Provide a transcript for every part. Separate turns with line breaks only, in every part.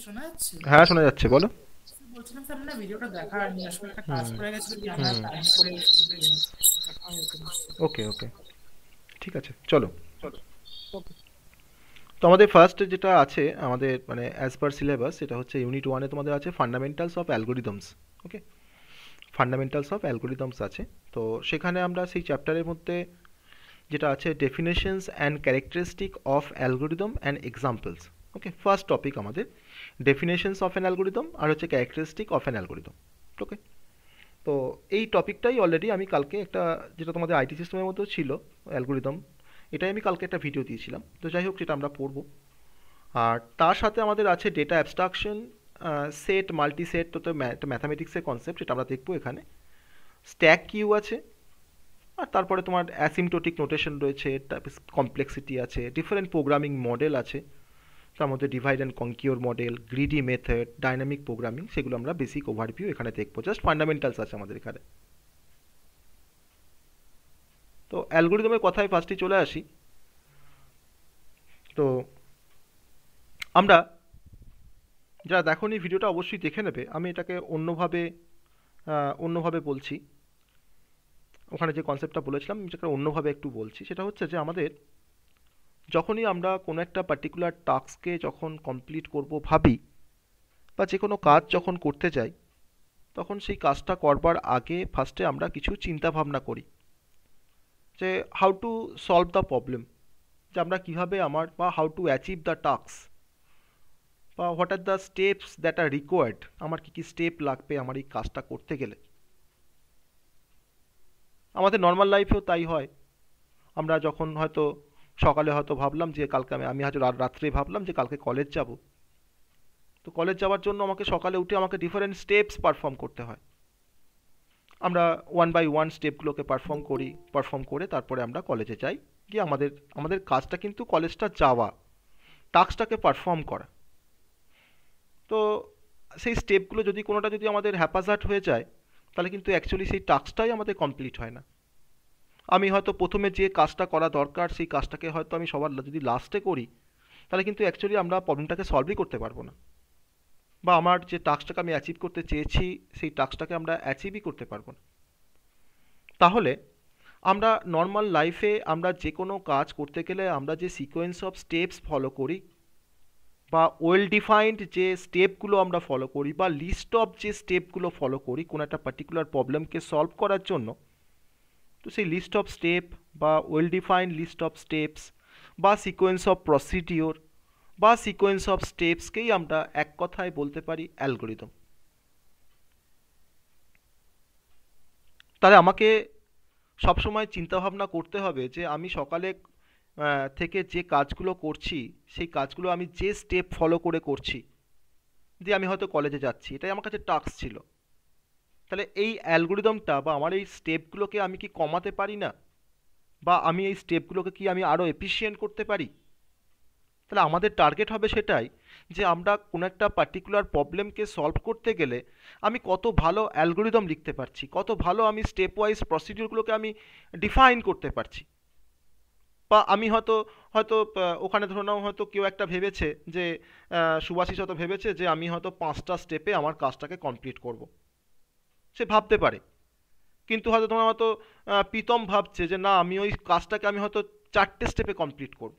শোনা যাচ্ছে?
হ্যাঁ, শোনা যাচ্ছে, বলো।
বলছিলাম স্যার, আমরা ভিডিওটা দেখা হয়নি, আসলে একটা কাজ
হুম।
পড়ে গেছিল কি আমরা
হুম।
টাইম করে গেছি, দেখা হয়ে ওঠেনি।
ওকে, ওকে, ঠিক আছে, চলো। তো আমাদের ফার্স্ট যেটা আছে, আমাদের মানে অ্যাজ পার সিলেবাস, সেটা হচ্ছে ইউনিট ওয়ানে তোমাদের আছে fundamentals of algorithms. Okay, fundamentals of algorithms আছে। তো সেখানে আমরা সেই চ্যাপ্টারের মধ্যে যেটা আছে definitions and characteristic of algorithm and examples. Okay, first topic আমাদের ডেফিনেশনস অফ অ্যান অ্যালগোরিদম আর হচ্ছে ক্যারেক্টারিস্টিক অফ অ্যান অ্যালগোরিদম। ওকে, তো এই টপিকটাই অলরেডি আমি কালকে একটা, যেটা তোমাদের আইটি সিস্টেমের মধ্যেও ছিল, অ্যালগোরিদম, এটাই আমি কালকে একটা ভিডিও দিয়েছিলাম। তো যাই হোক, সেটা আমরা পড়বো। আর তার সাথে আমাদের আছে data abstraction, set multi set, তো ম্যাথামেটিক্সের কনসেপ্ট, সেটা আমরা দেখবো এখানে। স্ট্যাক কিউ আছে, আর তারপরে তোমার অ্যাসিমটোটিক নোটেশন রয়েছে, কমপ্লেক্সিটি আছে, ডিফারেন্ট প্রোগ্রামিং মডেল আছে, তার মধ্যে divide and conquer model, greedy method, dynamic programming, সেগুলো আমরা বেসিক ওভারভিউ এখানে দেখবো। জাস্ট ফান্ডামেন্টালস আছে আমাদের এখানে। তো অ্যালগোরিদমের কথায় ফার্স্টে চলে আসি। তো আমরা, যারা দেখোনি ভিডিওটা অবশ্যই দেখে নেবে, আমি এটাকে অন্যভাবে বলছি। ওখানে যে কনসেপ্টটা বলেছিলাম সেটা অন্যভাবে একটু বলছি। সেটা হচ্ছে যে আমাদের যখনই আমরা কোনো একটা পার্টিকুলার টাস্ককে যখন কমপ্লিট করব ভাবি, বা যে কোনো কাজ যখন করতে যাই, তখন সেই কাজটা করবার আগে ফার্স্টে আমরা কিছু চিন্তা ভাবনা করি যে how to solve the problem, যে আমরা কীভাবে আমার, বা how to achieve the task, বা what are the steps that are required, আমার কী কী স্টেপ লাগবে আমার এই কাজটা করতে গেলে। আমাদের নর্মাল লাইফেও তাই হয়। আমরা যখন হয়তো সকালে হয়তো ভাবলাম যে কালকে আমি হয়তো রাত্রে ভাবলাম যে কালকে কলেজ যাব। তো কলেজ যাওয়ার জন্য আমাকে সকালে উঠে আমাকে ডিফারেন্ট স্টেপস পারফর্ম করতে হয়। আমরা ওয়ান বাই ওয়ান স্টেপগুলোকে পারফর্ম করে তারপরে আমরা কলেজে যাই। গিয়ে আমাদের আমাদের কাজটা কিন্তু কলেজটা যাওয়া, টাস্কটাকে পারফর্ম করা। তো সেই স্টেপগুলো যদি কোনোটা যদি আমাদের হ্যাপাজার্ড হয়ে যায়, তাহলে কিন্তু অ্যাকচুয়ালি সেই টাস্কটাই আমাদের কমপ্লিট হয় না। আমি হয়তো প্রথমে যে কাজটা করা দরকার সেই কাজটাকে হয়তো আমি সবার যদি লাস্টে করি, তাহলে কিন্তু অ্যাকচুয়ালি আমরা প্রবলেমটাকে সলভই করতে পারবো না, বা আমার যে টাস্কটাকে আমি অ্যাচিভ করতে চেয়েছি সেই টাস্কটাকে আমরা অ্যাচিভই করতে পারবো না। তাহলে আমরা নর্মাল লাইফে আমরা যে কোনো কাজ করতে গেলে আমরা যে সিকোয়েন্স অফ স্টেপস ফলো করি, বা ওয়েল ডিফাইন্ড যে স্টেপগুলো আমরা ফলো করি, বা লিস্ট অফ যে স্টেপগুলো ফলো করি কোনো একটা পার্টিকুলার প্রবলেমকে সলভ করার জন্য, তো সেই লিস্ট অফ স্টেপ, বা well defined list of steps, বা সিকোয়েন্স অফ প্রসিডিওর, বা সিকোয়েন্স অফ স্টেপসকেই আমরা এক কথায় বলতে পারি অ্যালগোরিদম। তাহলে আমাকে সবসময় চিন্তাভাবনা করতে হবে যে আমি সকালে থেকে যে কাজগুলো করছি, সেই কাজগুলো আমি যে স্টেপ ফলো করে করছি, দিয়ে আমি হয়তো কলেজে যাচ্ছি, এটাই আমার কাছে টাস্ক ছিল। তাহলে এই অ্যালগোরিদমটা বা আমার এই স্টেপগুলোকে আমি কি কমাতে পারি না, বা আমি এই স্টেপগুলোকে কি আমি আরও এফিশিয়েন্ট করতে পারি? তাহলে আমাদের টার্গেট হবে সেটাই, যে আমরা কোনো একটা পার্টিকুলার প্রবলেমকে সলভ করতে গেলে আমি কত ভালো অ্যালগোরিদম লিখতে পারছি, কত ভালো আমি স্টেপ ওয়াইজ প্রসিডিউরগুলোকে আমি ডিফাইন করতে পারছি। বা আমি হয়তো হয়তো ওখানে ধরে নাও হয়তো কেউ একটা ভেবেছে যে সুভাষিস হয়তো ভেবেছে যে আমি হয়তো 5টা স্টেপে আমার কাজটাকে কমপ্লিট করব। সে ভাবতে পারে। কিন্তু হয়তো তোমার হয়তো প্রীতম ভাবছে যে না, আমি ওই কাজটাকে আমি হয়তো 4টে স্টেপে কমপ্লিট করব।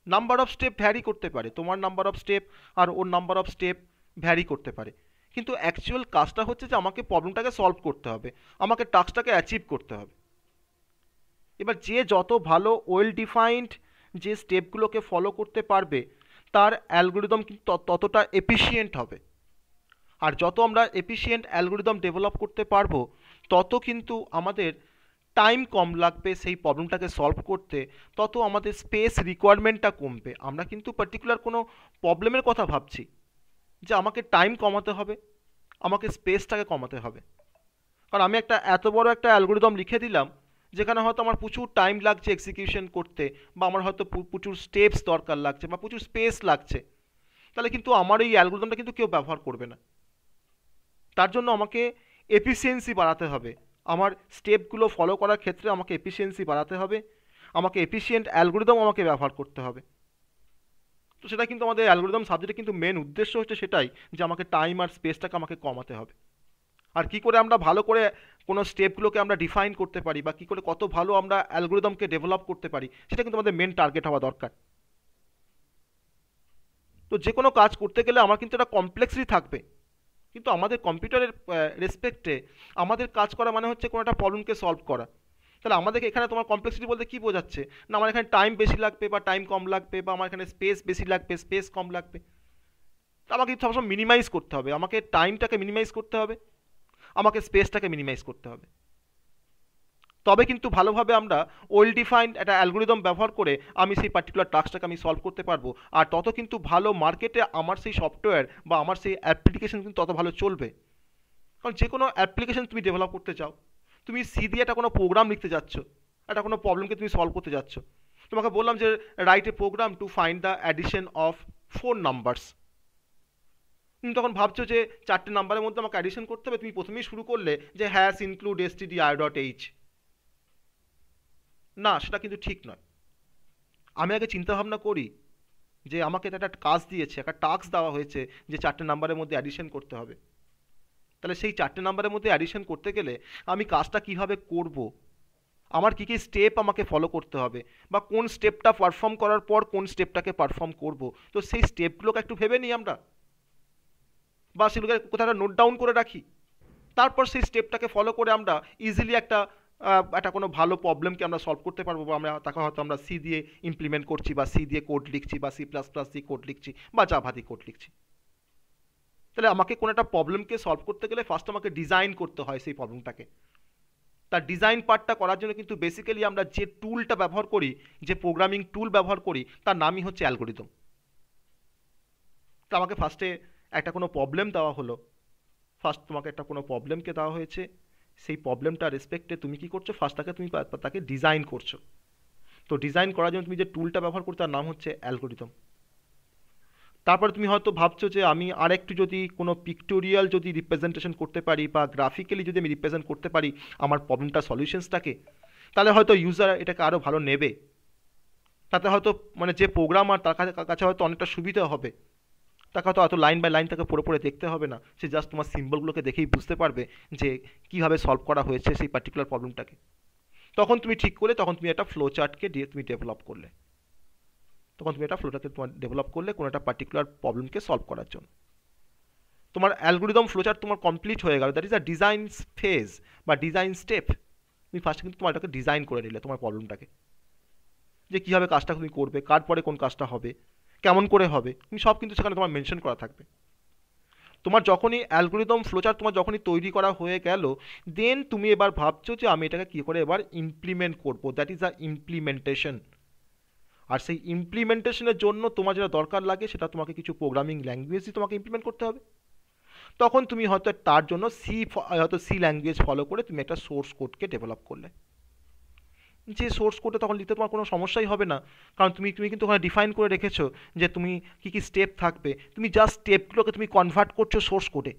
নাম্বার অফ স্টেপ ভ্যারি করতে পারে, তোমার নাম্বার অফ স্টেপ আর ওর নাম্বার অফ স্টেপ ভ্যারি করতে পারে। কিন্তু অ্যাকচুয়াল কাজটা হচ্ছে যে আমাকে প্রবলেমটাকে সলভ করতে হবে, আমাকে টাস্কটাকে অ্যাচিভ করতে হবে। এবার যে যত ভালো ওয়েল ডিফাইন্ড যে স্টেপগুলোকে ফলো করতে পারবে, তার অ্যালগোরিদম কিন্তু ততটা এফিশিয়েন্ট হবে। আর যত আমরা এফিশিয়েন্ট অ্যালগোরিদম ডেভেলপ করতে পারবো, তত কিন্তু আমাদের টাইম কম লাগবে সেই প্রবলেমটাকে সলভ করতে, তত আমাদের স্পেস রিকোয়ারমেন্টটা কমবে। আমরা কিন্তু পার্টিকুলার কোনো প্রবলেমের কথা ভাবছি যে আমাকে টাইম কমাতে হবে, আমাকে স্পেসটাকে কমাতে হবে। কারণ আমি একটা এত বড় একটা অ্যালগোরিদম লিখে দিলাম যেখানে হয়তো আমার প্রচুর টাইম লাগছে এক্সিকিউশন করতে, বা আমার হয়তো প্রচুর স্টেপস দরকার লাগছে, বা প্রচুর স্পেস লাগছে, তাহলে কিন্তু আমার এই অ্যালগোরিদমটা কিন্তু কেউ ব্যবহার করবে না। তার জন্য আমাকে এফিসিয়েন্সি বাড়াতে হবে, আমার স্টেপগুলো ফলো করার ক্ষেত্রে আমাকে এফিসিয়েন্সি বাড়াতে হবে, আমাকে এফিসিয়েন্ট অ্যালগোরিদম আমাকে ব্যবহার করতে হবে। তো সেটা কিন্তু আমাদের অ্যালগোরিদম সাবজেক্টে কিন্তু মেন উদ্দেশ্য হচ্ছে সেটাই, যে আমাকে টাইম আর স্পেসটাকে আমাকে কমাতে হবে। আর কি করে আমরা ভালো করে কোনো স্টেপগুলোকে আমরা ডিফাইন করতে পারি, বা কি করে কত ভালো আমরা অ্যালগোরিদমকে ডেভেলপ করতে পারি, সেটা কিন্তু আমাদের মেন টার্গেট হওয়া দরকার। তো যে কোনো কাজ করতে গেলে আমার কিন্তু একটা কমপ্লেক্সিটি থাকবে, কিন্তু আমাদের কম্পিউটারের রেসপেক্টে আমাদের কাজ করা মানে হচ্ছে কোনো একটা প্রবলেমকে সলভ করা। তাহলে আমাদেরকে এখানে তোমার কমপ্লেক্সিটি বলতে কী বোঝাচ্ছে, না আমার এখানে টাইম বেশি লাগবে বা টাইম কম লাগবে, বা আমার এখানে স্পেস বেশি লাগবে স্পেস কম লাগবে। তো আমাকে সবসময় মিনিমাইজ করতে হবে, আমাকে টাইমটাকে মিনিমাইজ করতে হবে, আমাকে স্পেসটাকে মিনিমাইজ করতে হবে। তবে কিন্তু ভালোভাবে আমরা ওয়েল ডিফাইন্ড একটা অ্যালগোরিদম ব্যবহার করে আমি সেই পার্টিকুলার টাস্কটাকে আমি সলভ করতে পারবো। আর তত কিন্তু ভালো মার্কেটে আমার সেই সফটওয়্যার বা আমার সেই অ্যাপ্লিকেশন কিন্তু তত ভালো চলবে। কারণ যে কোনো অ্যাপ্লিকেশন তুমি ডেভেলপ করতে চাও, তুমি সি দিয়ে একটা কোনো প্রোগ্রাম লিখতে যাচ্ছ, একটা কোনো প্রবলেমকে তুমি সলভ করতে যাচ্ছ, তোমাকে বললাম যে write a program to find the addition of 4 numbers. তুমি তখন ভাবছো যে 4টে নাম্বারের মধ্যে আমাকে অ্যাডিশন করতে হবে, তুমি প্রথমেই শুরু করলে যে হ্যাশ ইনক্লুড stdio.h। না, সেটা কিন্তু ঠিক নয়। আমি আগে চিন্তা ভাবনা করি যে আমাকে তো একটা কাজ দিয়েছে, একটা টাস্ক দেওয়া হয়েছে যে 4টে নাম্বারের মধ্যে অ্যাডিশন করতে হবে। তাহলে সেই 4টে নাম্বারের মধ্যে অ্যাডিশন করতে গেলে আমি কাজটা কিভাবে করব, আমার কী কী স্টেপ আমাকে ফলো করতে হবে, বা কোন স্টেপটা পারফর্ম করার পর কোন স্টেপটাকে পারফর্ম করব, তো সেই স্টেপগুলোকে একটু ভেবে নিই আমরা, বা সেগুলোকে কোথাও একটা নোট ডাউন করে রাখি। তারপর সেই স্টেপটাকে ফলো করে আমরা ইজিলি একটা কোনো ভালো প্রবলেমকে আমরা সলভ করতে পারবো, বা আমরা তাকে হয়তো আমরা সি দিয়ে ইমপ্লিমেন্ট করছি, বা সি দিয়ে কোড লিখছি, বা C++ দিয়ে কোড লিখছি, বা জাভা দিয়ে কোড লিখছি। তাহলে আমাকে কোনো একটা প্রবলেমকে সলভ করতে গেলে ফার্স্ট আমাকে ডিজাইন করতে হয় সেই প্রবলেমটাকে। তার ডিজাইন পার্টটা করার জন্য কিন্তু বেসিক্যালি আমরা যে টুলটা ব্যবহার করি, যে প্রোগ্রামিং টুল ব্যবহার করি, তার নামই হচ্ছে অ্যালগোরিদম। তো আমাকে ফার্স্টে একটা কোনো প্রবলেম দেওয়া হলো, ফার্স্ট তোমাকে একটা কোনো প্রবলেমকে দেওয়া হয়েছে, সেই প্রবলেমটা রেসপেক্টে তুমি কি করছো, ফার্স্ট তাকে ডিজাইন করছো। তো ডিজাইন করার জন্য তুমি যে টুলটা ব্যবহার করছো তার নাম হচ্ছে অ্যালগোরিদম। তারপরে তুমি হয়তো ভাবছো যে আমি আরেকটু যদি কোনো পিক্টোরিয়াল যদি রিপ্রেজেন্টেশন করতে পারি, বা গ্রাফিক্যালি যদি আমি রিপ্রেজেন্ট করতে পারি আমার প্রবলেমটা সলিউশনসটাকে, তাহলে হয়তো ইউজার এটাকে আরও ভালো নেবে। তাতে হয়তো মানে যে প্রোগ্রামার তার কাছে হয়তো অনেকটা সুবিধা হবে, তাকে হয়তো অত লাইন বাই লাইন তাকে পড়ে পড়ে দেখতে হবে না, সে জাস্ট তোমার সিম্বলগুলোকে দেখেই বুঝতে পারবে যে কীভাবে সলভ করা হয়েছে সেই পার্টিকুলার প্রবলেমটাকে। তখন তুমি ঠিক করে তখন তুমি একটা ফ্লো চার্টকে দিয়ে তুমি ডেভেলপ করলে, তখন তুমি একটা ফ্লোটাকে তোমার ডেভেলপ করলে কোনো একটা পার্টিকুলার প্রবলেমকে সলভ করার জন্য। তোমার অ্যালগোরিদম ফ্লোচার্ট তোমার কমপ্লিট হয়ে গেল, that is a design phase বা ডিজাইন স্টেপ। তুমি ফার্স্টে কিন্তু তোমার এটাকে ডিজাইন করে নিলে তোমার প্রবলেমটাকে, যে কীভাবে কাজটা তুমি করবে, কার পরে কোন কাজটা হবে, কেমন করে হবে, তুমি সব কিন্তু সেখানে তোমার মেনশন করা থাকবে। তোমার যখনই অ্যালগোরিদম ফ্লোচার্ট তোমার যখনই তৈরি করা হয়ে গেল, দেন তুমি এবার ভাবছো যে আমি এটাকে কী করে এবার ইমপ্লিমেন্ট করবো, দ্যাট ইজ আ ইমপ্লিমেন্টেশন। আর সেই ইমপ্লিমেন্টেশনের জন্য তোমার যেটা দরকার লাগে সেটা তোমাকে কিছু প্রোগ্রামিং ল্যাঙ্গুয়েজই তোমাকে ইমপ্লিমেন্ট করতে হবে। তখন তুমি হয়তো তার জন্য সি ল্যাঙ্গুয়েজ ফলো করে তুমি একটা সোর্স কোডকে ডেভেলপ করলে, যে সোর্স কোডে তখন লিখতে তোমার কোনো সমস্যাই হবে না, কারণ তুমি তুমি কিন্তু ওখানে ডিফাইন করে রেখেছো যে তুমি কী কী স্টেপ থাকবে, তুমি জাস্ট স্টেপগুলোকে তুমি কনভার্ট করছো সোর্স কোডে।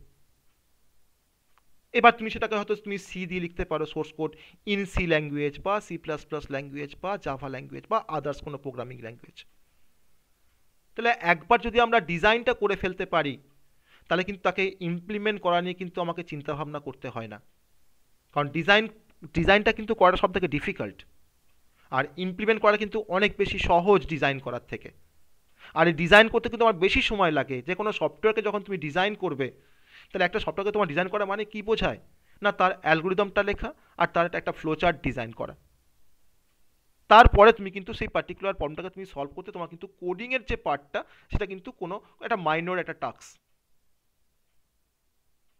এবার তুমি সেটাকে হয়তো তুমি সি দিয়ে লিখতে পারো source code, in C language বা C++ ল্যাঙ্গুয়েজ বা জাভা ল্যাঙ্গুয়েজ বা আদার্স কোনো প্রোগ্রামিং ল্যাঙ্গুয়েজ। তাহলে একবার যদি আমরা ডিজাইনটা করে ফেলতে পারি, তাহলে কিন্তু তাকে ইমপ্লিমেন্ট করা নিয়ে কিন্তু আমাকে চিন্তাভাবনা করতে হয় না। কারণ ডিজাইনটা কিন্তু করাটা সব থেকে ডিফিকাল্ট, আর ইমপ্লিমেন্ট করা কিন্তু অনেক বেশি সহজ ডিজাইন করার থেকে। আর এই ডিজাইন করতে কিন্তু আমার বেশি সময় লাগে। যে কোনো সফটওয়্যারকে যখন তুমি ডিজাইন করবে, তাহলে একটা সফটওয়্যারকে তোমার ডিজাইন করা মানে কী বোঝায়, না তার অ্যালগোরিদমটা লেখা আর তার একটা ফ্লোচার্ট ডিজাইন করা। তারপরে তুমি কিন্তু সেই পার্টিকুলার প্রবলেমটাকে তুমি সলভ করতে তোমার কিন্তু কোডিংয়ের যে পার্টটা সেটা কিন্তু কোনো একটা মাইনর একটা টাস্ক।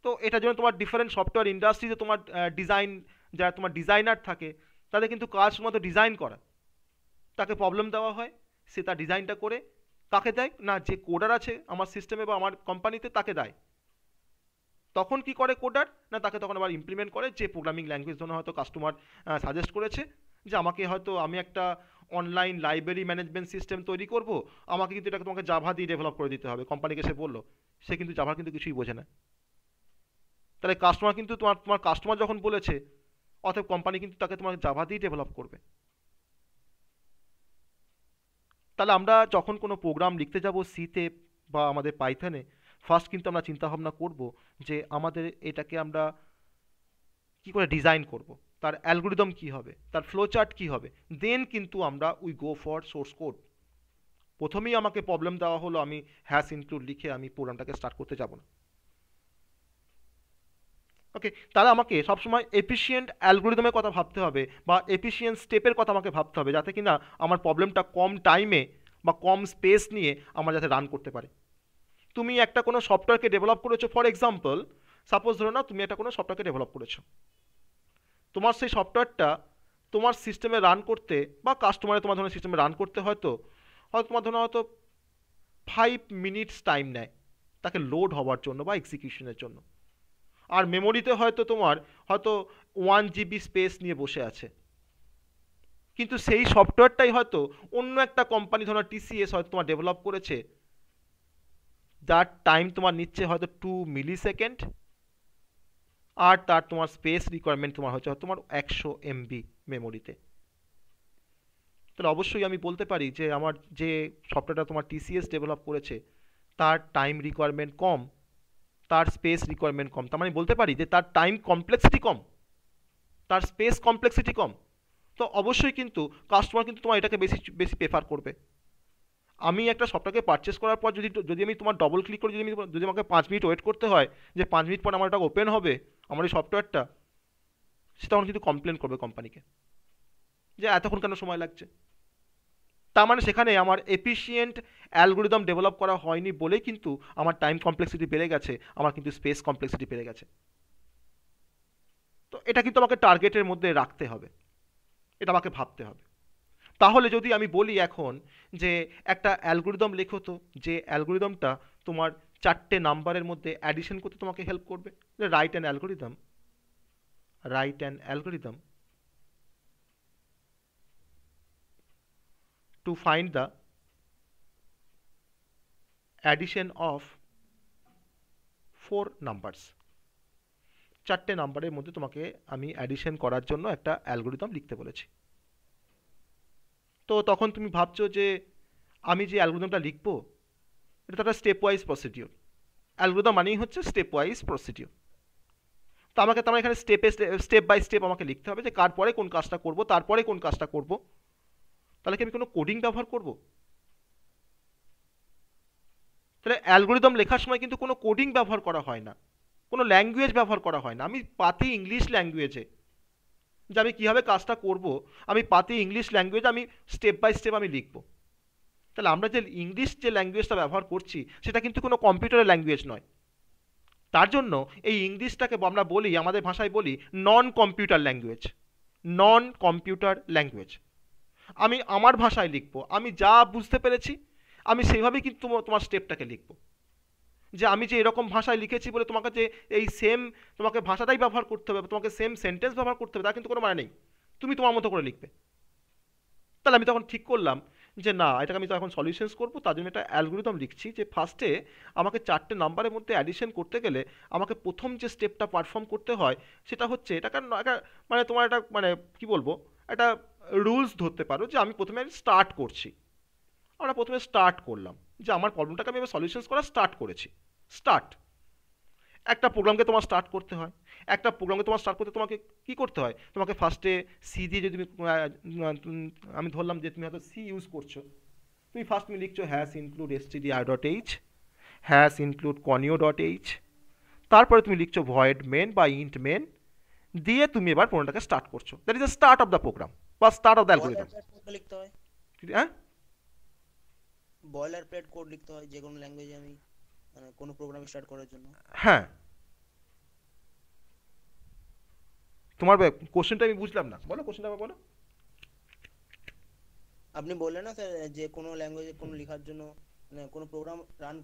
তো এটার জন্য তোমার ডিফারেন্ট সফটওয়্যার ইন্ডাস্ট্রিতে তোমার ডিজাইন, যারা তোমার ডিজাইনার থাকে তাদের কিন্তু কাজ শুধুমাত্র ডিজাইন করা। তাকে প্রবলেম দেওয়া হয়, সে তার ডিজাইনটা করে কাকে দেয়, না যে কোডার আছে আমার সিস্টেমে বা আমার কোম্পানিতে তাকে দেয়। তখন কি করে কোডার, না তাকে তখন আবার ইমপ্লিমেন্ট করে যে প্রোগ্রামিং ল্যাঙ্গুয়েজ জন্য হয়তো কাস্টমার সাজেস্ট করেছে, যে আমাকে হয়তো আমি একটা অনলাইন লাইব্রেরি ম্যানেজমেন্ট সিস্টেম তৈরি করব, আমাকে কিন্তু এটাকে তোমাকে জাভা দিয়ে ডেভেলপ করে দিতে হবে। কোম্পানিকে সে বললো, সে কিন্তু জাভা কিন্তু কিছুই বোঝে না। তাহলে কাস্টমার কিন্তু তোমার তোমার কাস্টমার যখন বলেছে, অতএব কোম্পানি কিন্তু তাকে তোমার জাভা দিয়ে ডেভেলপ করবে। তাহলে আমরা যখন কোনো প্রোগ্রাম লিখতে যাব সিতে বা আমাদের পাইথনে, ফার্স্ট কিন্তু আমরা চিন্তা ভাবনা করব যে আমাদের এটাকে আমরা কি করে ডিজাইন করব, তার অ্যালগোরিদম কি হবে, তার ফ্লো চার্ট কি হবে, দেন কিন্তু আমরা we go for source code. প্রথমেই আমাকে প্রবলেম দেওয়া হলো, আমি হ্যাশ ইনক্লুড লিখে আমি প্রোগ্রামটাকে স্টার্ট করতে যাব না। ওকে, তাহলে আমাকে সবসময় এফিশিয়েন্ট অ্যালগোরিদমের কথা ভাবতে হবে বা এফিশিয়েন্ট স্টেপের কথা আমাকে ভাবতে হবে, যাতে কিনা আমার প্রবলেমটা কম টাইমে বা কম স্পেস নিয়ে আমার যাতে রান করতে পারে। তুমি একটা কোনো সফটওয়্যারকে ডেভেলপ করেছো, ফর এক্সাম্পল সাপোজ ধরো না তুমি একটা কোনো সফটওয়্যারকে ডেভেলপ করেছো, তোমার সেই সফটওয়্যারটা তোমার সিস্টেমে রান করতে বা কাস্টমারে তোমার ধরনের সিস্টেমে রান করতে হয়তো হয়তো তোমার ধরো হয়তো 5 মিনিটস টাইম নেয় তাকে লোড হওয়ার জন্য বা এক্সিকিউশনের জন্য, আর মেমোরিতে হয়তো তোমার হয়তো 1 GB স্পেস নিয়ে বসে আছে, কিন্তু সেই সফটওয়্যারটাই হয়তো অন্য একটা কোম্পানি ধরো টিসিএস হয়তো তোমার ডেভেলপ করেছে, যার টাইম তোমার নিচ্ছে হয়তো 2 মিলি সেকেন্ড, আর তার তোমার স্পেস রিকোয়ারমেন্ট তোমার হচ্ছে তোমার 100 MB মেমোরিতে। তাহলে অবশ্যই আমি বলতে পারি যে আমার যে সফটওয়্যারটা তোমার টিসিএস ডেভেলপ করেছে তার টাইম রিকোয়ারমেন্ট কম, তার স্পেস রিকোয়ারমেন্ট কম, তার মানে বলতে পারি যে তার টাইম কমপ্লেক্সিটি কম, তার স্পেস কমপ্লেক্সিটি কম। তো অবশ্যই কিন্তু কাস্টমার কিন্তু তোমার এটাকে বেশি বেশি প্রেফার করবে। আমি একটা সফটওয়্যারকে পারচেস করার পর যদি যদি আমি তোমার ডবল ক্লিক করে যদি আমাকে 5 মিনিট ওয়েট করতে হয় যে 5 মিনিট পর আমার এটা ওপেন হবে আমার এই সফটওয়্যারটা, সে তখন কিন্তু কমপ্লেন করবে কোম্পানিকে যে এতক্ষণ কেন সময় লাগছে। তার মানে সেখানে আমার এফিশিয়েন্ট অ্যালগোরিদম ডেভেলপ করা হয়নি বলেই কিন্তু আমার টাইম কমপ্লেক্সিটি বেড়ে গেছে, আমার কিন্তু স্পেস কমপ্লেক্সিটি বেড়ে গেছে। তো এটা কিন্তু আমাকে টার্গেটের মধ্যে রাখতে হবে, এটা আমাকে ভাবতে হবে। তাহলে যদি আমি বলি এখন যে একটা অ্যালগোরিদম লেখো তো, যে অ্যালগোরিদমটা তোমার 4টে নাম্বারের মধ্যে অ্যাডিশন করতে তোমাকে হেল্প করবে, write an algorithm, write an algorithm to find the addition of 4 numbers. 4টে নাম্বারের মধ্যে তোমাকে আমি অ্যাডিশন করার জন্য একটা অ্যালগোরিদম লিখতে বলেছি। তো তখন তুমি ভাবছো যে আমি যে অ্যালগোরিদমটা লিখবো এটা তো একটা স্টেপ ওয়াইজ প্রসিডিওর, অ্যালগোরিদম মানেই হচ্ছে স্টেপ ওয়াইজ প্রসিডিওর। তো আমাকে তোমার এখানে স্টেপ বাই স্টেপ আমাকে লিখতে হবে যে কার পরে কোন কাজটা করব, তারপরে কোন কাজটা করব। তাহলে কি আমি কোনো কোডিং ব্যবহার করব? তাহলে অ্যালগোরিদম লেখার সময় কিন্তু কোনো কোডিং ব্যবহার করা হয় না, কোনো ল্যাঙ্গুয়েজ ব্যবহার করা হয় না। আমি পাতি ইংলিশ ল্যাঙ্গুয়েজে যে আমি কীভাবে কাজটা করব, আমি পাতি ইংলিশ ল্যাঙ্গুয়েজ আমি স্টেপ বাই স্টেপ আমি লিখব। তাহলে আমরা যে ইংলিশ যে ল্যাঙ্গুয়েজটা ব্যবহার করছি সেটা কিন্তু কোনো কম্পিউটারের ল্যাঙ্গুয়েজ নয়। তার জন্য এই ইংলিশটাকে আমরা বলি, আমাদের ভাষায় বলি নন কম্পিউটার ল্যাঙ্গুয়েজ, নন কম্পিউটার ল্যাঙ্গুয়েজ। আমি আমার ভাষায় লিখব, আমি যা বুঝতে পেরেছি আমি সেইভাবেই কিন্তু তোমার স্টেপটাকে লিখব। যে আমি যে এরকম ভাষায় লিখেছি বলে তোমাকে যে এই সেম তোমাকে ভাষাটাই ব্যবহার করতে হবে, তোমাকে সেম সেন্টেন্স ব্যবহার করতে হবে তা কিন্তু কোনো মানে নেই, তুমি তোমার মতো করে লিখবে। তাহলে আমি তখন ঠিক করলাম যে না, এটাকে আমি তো এখন সলিউশনস করবো, তার জন্য একটা অ্যালগোরিদম লিখছি যে ফার্স্টে আমাকে 4টে নাম্বারের মধ্যে অ্যাডিশন করতে গেলে আমাকে প্রথম যে স্টেপটা পারফর্ম করতে হয় সেটা হচ্ছে এটা কারণ একটা মানে তোমার একটা মানে কি বলবো একটা রুলস ধরতে পারো যে আমি প্রথমে স্টার্ট করছি। আমরা প্রথমে স্টার্ট করলাম যে আমার প্রবলেমটাকে আমি এবার সলিউশনস করা স্টার্ট করেছি। স্টার্ট, একটা প্রোগ্রামকে তোমার স্টার্ট করতে হয়, একটা প্রোগ্রামকে তোমার স্টার্ট করতে তোমাকে কি করতে হয়, তোমাকে ফার্স্টে সি দিয়ে যদি আমি ধরলাম যে তুমি হয়তো সি ইউজ করছো, তুমি ফার্স্ট তুমি লিখছো hash include stdio.h, hash include conio.h, তারপরে তুমি লিখছো ভয়েড মেন বা ইন্ট মেন, দিয়ে তুমি এবার প্রোগ্রামটাকে স্টার্ট করছো। That is the start of the program বা স্টার্ট অফ দ্য অ্যালগোরিদম।
লিখতে হয়,
হ্যাঁ,
বয়লার প্লেট কোড লিখতে হয় যে কোনো ল্যাঙ্গুয়েজে আমি মানে কোনো প্রোগ্রাম স্টার্ট করার জন্য।
হ্যাঁ, তোমার কোশ্চেনটা আমি বুঝলাম না, বলো কোশ্চেনটা আবার বলো।
আপনি বললেন না স্যার যে কোনো ল্যাঙ্গুয়েজে কোনো লেখার জন্য মানে কোনো প্রোগ্রাম রান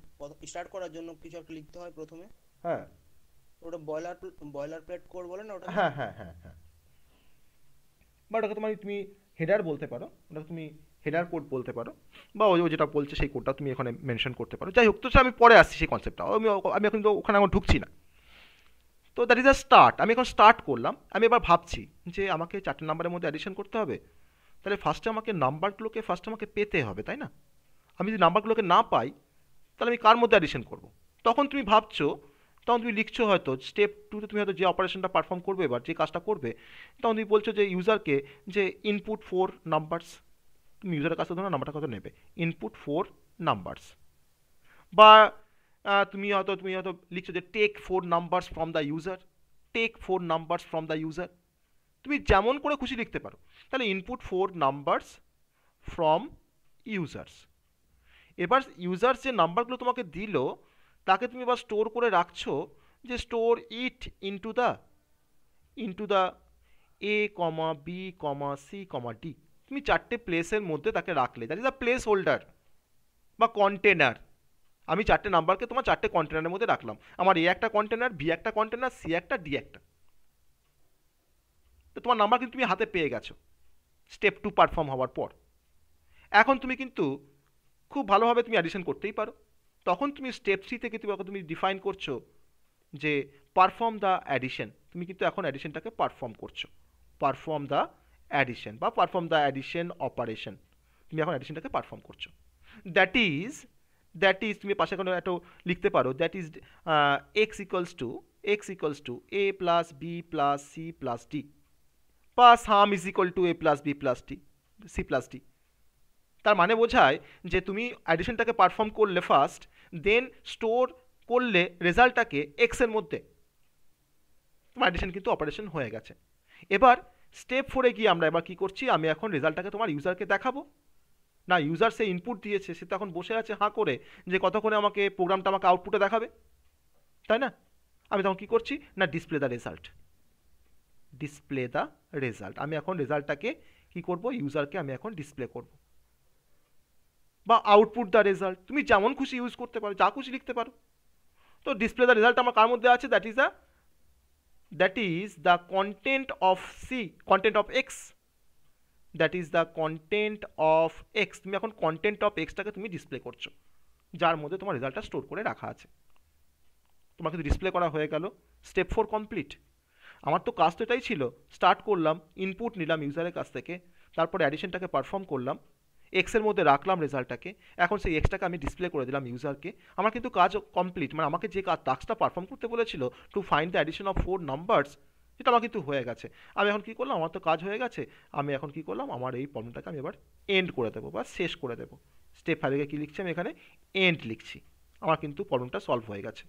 স্টার্ট করার জন্য কিছু একটা লিখতে হয় প্রথমে,
হ্যাঁ
ওটা বয়লার প্লেট কোড বলে না ওটা?
হ্যাঁ হ্যাঁ হ্যাঁ হ্যাঁ, বা ওটাকে তোমার তুমি হেডার বলতে পারো, ওটাকে তুমি হেডার কোড বলতে পারো, বা ওই ও যেটা বলছে সেই কোডটা তুমি এখানে মেনশন করতে পারো। যাই হোক, তো আমি পরে আসছি সেই কনসেপ্টটা, আমি এখন তো ওখানে এখন ঢুকছি না। তো দ্যাট ইজ আ স্টার্ট, আমি এখন স্টার্ট করলাম, আমি এবার ভাবছি যে আমাকে 4টে নাম্বারের মধ্যে অ্যাডিশন করতে হবে। তাহলে ফার্স্টে আমাকে নাম্বারগুলোকে আমাকে পেতে হবে, তাই না? আমি যদি নাম্বারগুলোকে না পাই তাহলে আমি কার মধ্যে অ্যাডিশন করব? তখন তুমি ভাবছো, তখন তুমি লিখছো হয়তো স্টেপ টুতে তুমি হয়তো যে অপারেশনটা পারফর্ম করবে এবার যে কাজটা করবে, তখন তুমি বলছো যে ইউজারকে যে ইনপুট 4 নাম্বারস, তুমি ইউজারের কাছে ধরো নাম্বারটা কত নেবে, ইনপুট 4 নাম্বারস। বা তুমি হয়তো লিখছো যে take 4 numbers from the user, take 4 numbers from the user. তুমি যেমন করে খুশি লিখতে পারো। তাহলে ইনপুট 4 নাম্বারস ফ্রম ইউজার্স। এবার ইউজার্স যে নাম্বারগুলো তোমাকে দিল তাকে তুমি এবার স্টোর করে রাখছো, যে store it into the A comma B comma C comma D. তুমি 4টে প্লেসের মধ্যে তাকে রাখলে, that is a placeholder বা কন্টেনার। আমি 4টে নাম্বারকে তোমার 4টে কন্টেনারের মধ্যে রাখলাম। আমার এ একটা কন্টেনার, বি একটা কন্টেনার, সি একটা, ডি একটা। তো তোমার নাম্বার কিন্তু তুমি হাতে পেয়ে গেছো স্টেপ 2 পারফর্ম হওয়ার পর। এখন তুমি কিন্তু খুব ভালোভাবে তুমি অ্যাডিশন করতেই পারো। তখন তুমি স্টেপ 3 থেকে তুমি ডিফাইন করছো যে পারফর্ম দ্য অ্যাডিশন। তুমি কিন্তু এখন অ্যাডিশনটাকে পারফর্ম করছো, পারফর্ম দ্য অ্যাডিশন বা পারফর্ম দ্য অ্যাডিশন অপারেশন। তুমি এখন অ্যাডিশনটাকে পারফর্ম করছো। দ্যাট ইজ তুমি পাশে কোনো একটা লিখতে পারো, that is X equals to A plus B plus C plus D, বা sum is equal to A plus B plus D C plus D. তার মানে বোঝায় যে তুমি অ্যাডিশনটাকে পারফর্ম করলে ফার্স্ট, দেন স্টোর করলে রেজাল্টটাকে এক্সের মধ্যে, তোমার অ্যাডিশন কিন্তু অপারেশন হয়ে গেছে। এবার স্টেপ 4-এ গিয়ে আমরা এবার কী করছি, আমি এখন রেজাল্টটাকে তোমার ইউজারকে দেখাবো। না, ইউজার সে ইনপুট দিয়েছে, সে তো এখন বসে আছে হাঁ করে যে কতক্ষণে আমাকে প্রোগ্রামটা আমাকে আউটপুটে দেখাবে, তাই না? আমি তখন কী করছি না, display the result. Display the result, আমি এখন রেজাল্টটাকে কী করব, ইউজারকে আমি এখন ডিসপ্লে করব। বা আউটপুট দ্য রেজাল্ট, তুমি যেমন খুশি ইউজ করতে পারো, যা খুশি লিখতে পারো। তো ডিসপ্লে দ্য রেজাল্ট আমার কার মধ্যে আছে, that is the content of C, content of X, that is the content of X. তুমি এখন কন্টেন্ট অফ এক্সটাকে তুমি ডিসপ্লে করছো, যার মধ্যে তোমার রেজাল্টটা স্টোর করে রাখা আছে। তোমার কিন্তু ডিসপ্লে করা হয়ে গেল, স্টেপ 4 কমপ্লিট। আমার তো কাজ তো এটাই ছিল, স্টার্ট করলাম, ইনপুট নিলাম ইউজারের কাছ থেকে, তারপরে অ্যাডিশনটাকে পারফর্ম করলাম, এক্সের মধ্যে রাখলাম রেজাল্টটাকে, এখন সেই এক্সটাকে আমি ডিসপ্লে করে দিলাম ইউজারকে। আমার কিন্তু কাজ কমপ্লিট, মানে আমাকে যে টাস্কটা পারফর্ম করতে বলেছিল two find the addition of 4 numbers, সেটা আমার কিন্তু হয়ে গেছে। আমি এখন কী করলাম, আমার তো কাজ হয়ে গেছে, আমি এখন কী করলাম, আমার এই প্রবলেমটাকে আমি এবার এন্ড করে দেবো বা শেষ করে দেবো। স্টেপ 5-এ কী লিখছি, আমি এখানে এন্ড লিখছি। আমার কিন্তু প্রবলেমটা সলভ হয়ে গেছে।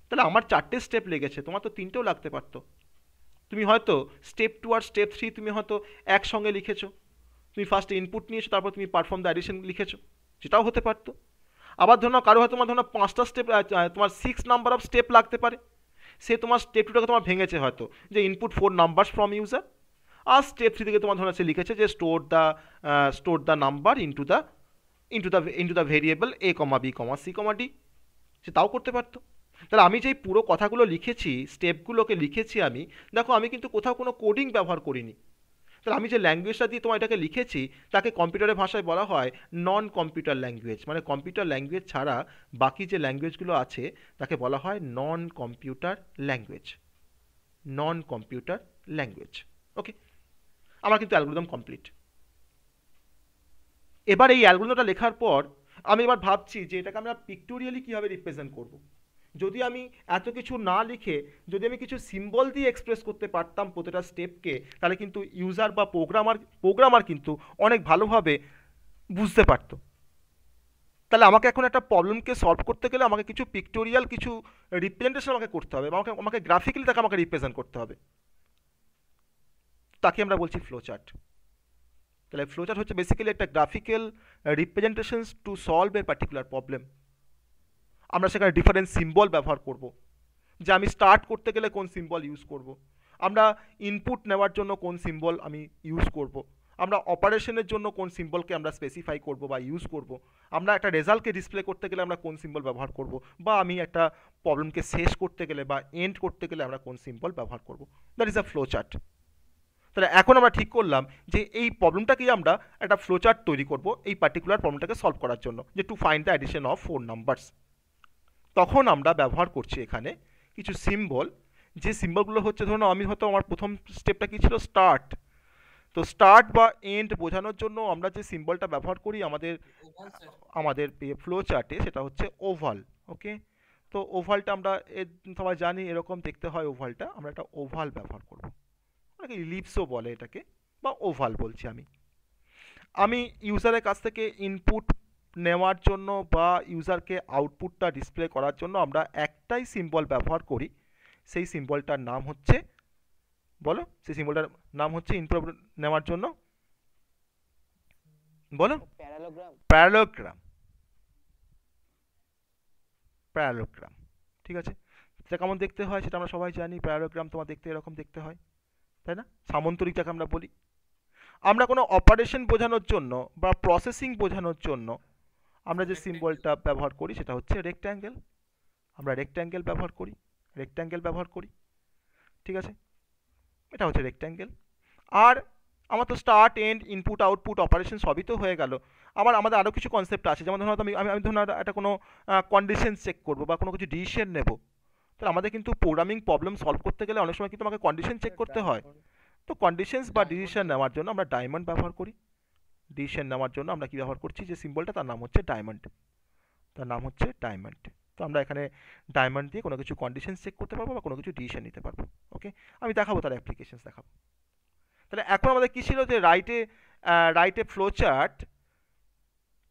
তাহলে আমার 4টে স্টেপ লেগেছে, তোমার তো 3টেও লাগতে পারতো। তুমি হয়তো স্টেপ 2 আর স্টেপ 3 তুমি হয়তো একসঙ্গে লিখেছো, তুমি ফার্স্টে ইনপুট নিয়েছো, তারপর তুমি পারফর্ম দ্য অ্যাডিশন লিখেছো, সেটাও হতে পারতো। আবার ধরো কারো হয়তো তোমার 5টা স্টেপ, তোমার 6 নাম্বার অফ স্টেপ লাগতে পারে, সে তোমার স্টেপ 2টাকে তোমার ভেঙেছে হয়তো, যে ইনপুট 4 নাম্বারস ফ্রম ইউজার। আর স্টেপ 3 থেকে তোমার ধরো সে লিখেছে যে store the number into the variable A comma B comma C comma D, সে তাও করতে পারতো। তাহলে আমি যেই পুরো কথাগুলো লিখেছি, স্টেপগুলোকে লিখেছি আমি, দেখো আমি কিন্তু কোথাও কোনো কোডিং ব্যবহার করিনি। তাহলে আমি যে ল্যাঙ্গুয়েজটা দিয়ে তোমার এটাকে লিখেছি তাকে কম্পিউটারের ভাষায় বলা হয় নন কম্পিউটার ল্যাঙ্গুয়েজ, মানে কম্পিউটার ল্যাঙ্গুয়েজ ছাড়া বাকি যে ল্যাঙ্গুয়েজগুলো আছে তাকে বলা হয় নন কম্পিউটার ল্যাঙ্গুয়েজ, নন কম্পিউটার ল্যাঙ্গুয়েজ। ওকে, আমার কিন্তু অ্যালগরিদম কমপ্লিট। এবার এই অ্যালগরিদমটা লেখার পর আমি এবার ভাবছি যে এটাকে আমরা পিক্টোরিয়ালি কীভাবে রিপ্রেজেন্ট করব। যদি আমি এত কিছু না লিখে যদি আমি কিছু সিম্বল দিয়ে এক্সপ্রেস করতে পারতাম প্রতিটা স্টেপকে, তাহলে কিন্তু ইউজার বা প্রোগ্রামার কিন্তু অনেক ভালোভাবে বুঝতে পারতো। তাহলে আমাকে এখন একটা প্রবলেমকে সলভ করতে গেলে আমাকে কিছু পিক্টোরিয়াল কিছু রিপ্রেজেন্টেশন আমাকে করতে হবে, আমাকে গ্রাফিক্যালি তাকে আমাকে রিপ্রেজেন্ট করতে হবে। তাকে আমরা বলছি ফ্লোচার্ট। তাহলে ফ্লোচার্ট হচ্ছে বেসিক্যালি একটা graphical representations to solve a particular problem. আমরা সেখানে ডিফারেন্ট সিম্বল ব্যবহার করব, যে আমি স্টার্ট করতে গেলে কোন সিম্বল ইউজ করব, আমরা ইনপুট নেওয়ার জন্য কোন সিম্বল আমি ইউজ করব, আমরা অপারেশনের জন্য কোন সিম্বলকে আমরা স্পেসিফাই করব বা ইউজ করব, আমরা একটা রেজাল্টকে ডিসপ্লে করতে গেলে আমরা কোন সিম্বল ব্যবহার করব, বা আমি একটা প্রবলেমকে শেষ করতে গেলে বা এন্ড করতে গেলে আমরা কোন সিম্বল ব্যবহার করব। That is a flow chart. তাহলে এখন আমরা ঠিক করলাম যে এই প্রবলেমটাকেই আমরা একটা ফ্লো চার্ট তৈরি করব এই পার্টিকুলার প্রবলেমটাকে সলভ করার জন্য, যে two find the addition of 4 numbers. তখন আমরা ব্যবহার করছি এখানে কিছু সিম্বল, যে সিম্বলগুলো হচ্ছে, ধরুন আমি হয়তো আমার প্রথম স্টেপটা কী ছিল, স্টার্ট। তো স্টার্ট বা এন্ড বোঝানোর জন্য আমরা যে সিম্বলটা ব্যবহার করি আমাদের
ওভাল স্যার।
আমাদের ফ্লো চার্টে, সেটা হচ্ছে ওভাল। ওকে, তো ওভালটা আমরা সবাই জানি এরকম দেখতে হয় ওভালটা, আমরা একটা ওভাল ব্যবহার করব। অনেকে ইলিপসও বলে এটাকে, বা ওভাল বলছি আমি। আমি ইউজারের কাছ থেকে ইনপুট নেওয়ার জন্য বা ইউজারকে আউটপুটটা ডিসপ্লে করার জন্য আমরা একটাই সিম্বল ব্যবহার করি, সেই সিম্বলটার নাম হচ্ছে, বলো, সেই সিম্বলটার নাম হচ্ছে ইনপুট নেওয়ার জন্য, বলো,
প্যারালোগ্রাম।
প্যারালোগ্রাম। প্যারালোগ্রাম, ঠিক আছে। সেটা কেমন দেখতে হয় সেটা আমরা সবাই জানি, প্যারালোগ্রাম তোমার দেখতে এরকম দেখতে হয়, তাই না? সামন্তরিক যাকে আমরা বলি। আমরা কোনো অপারেশন বোঝানোর জন্য বা প্রসেসিং বোঝানোর জন্য আমরা যে সিম্বলটা ব্যবহার করি সেটা হচ্ছে রেক্ট্যাঙ্গেল। আমরা রেক্ট্যাঙ্গেল ব্যবহার করি, রেক্ট্যাঙ্গেল ব্যবহার করি, ঠিক আছে। এটা হচ্ছে রেক্ট্যাঙ্গেল। আর আমার তো start end input output operation সবই তো হয়ে গেল। আমাদের আরও কিছু কনসেপ্ট আছে, যেমন ধরুন আমি ধরুন একটা কোনো কন্ডিশন চেক করবো বা কোনো কিছু ডিসিশন নেব, তাহলে আমাদের কিন্তু প্রোগ্রামিং প্রবলেম সলভ করতে গেলে অনেক সময় কিন্তু আমাকে কন্ডিশন চেক করতে হয়। তো কন্ডিশনস বা ডিসিশন নেওয়ার জন্য আমরা ডায়মন্ড ব্যবহার করি। ডিসিশন নেওয়ার জন্য আমরা কি ব্যবহার করছি, যে সিম্বলটা তার নাম হচ্ছে ডায়মন্ড, তার নাম হচ্ছে ডায়মন্ড। তো আমরা এখানে ডায়মন্ড দিয়ে কোনো কিছু কন্ডিশন চেক করতে পারবো বা কোনো কিছু ডিসিশন নিতে পারবো। ওকে, আমি দেখাবো তার অ্যাপ্লিকেশনস দেখাবো। তাহলে এখন আমাদের কি ছিল, যে write A flow chart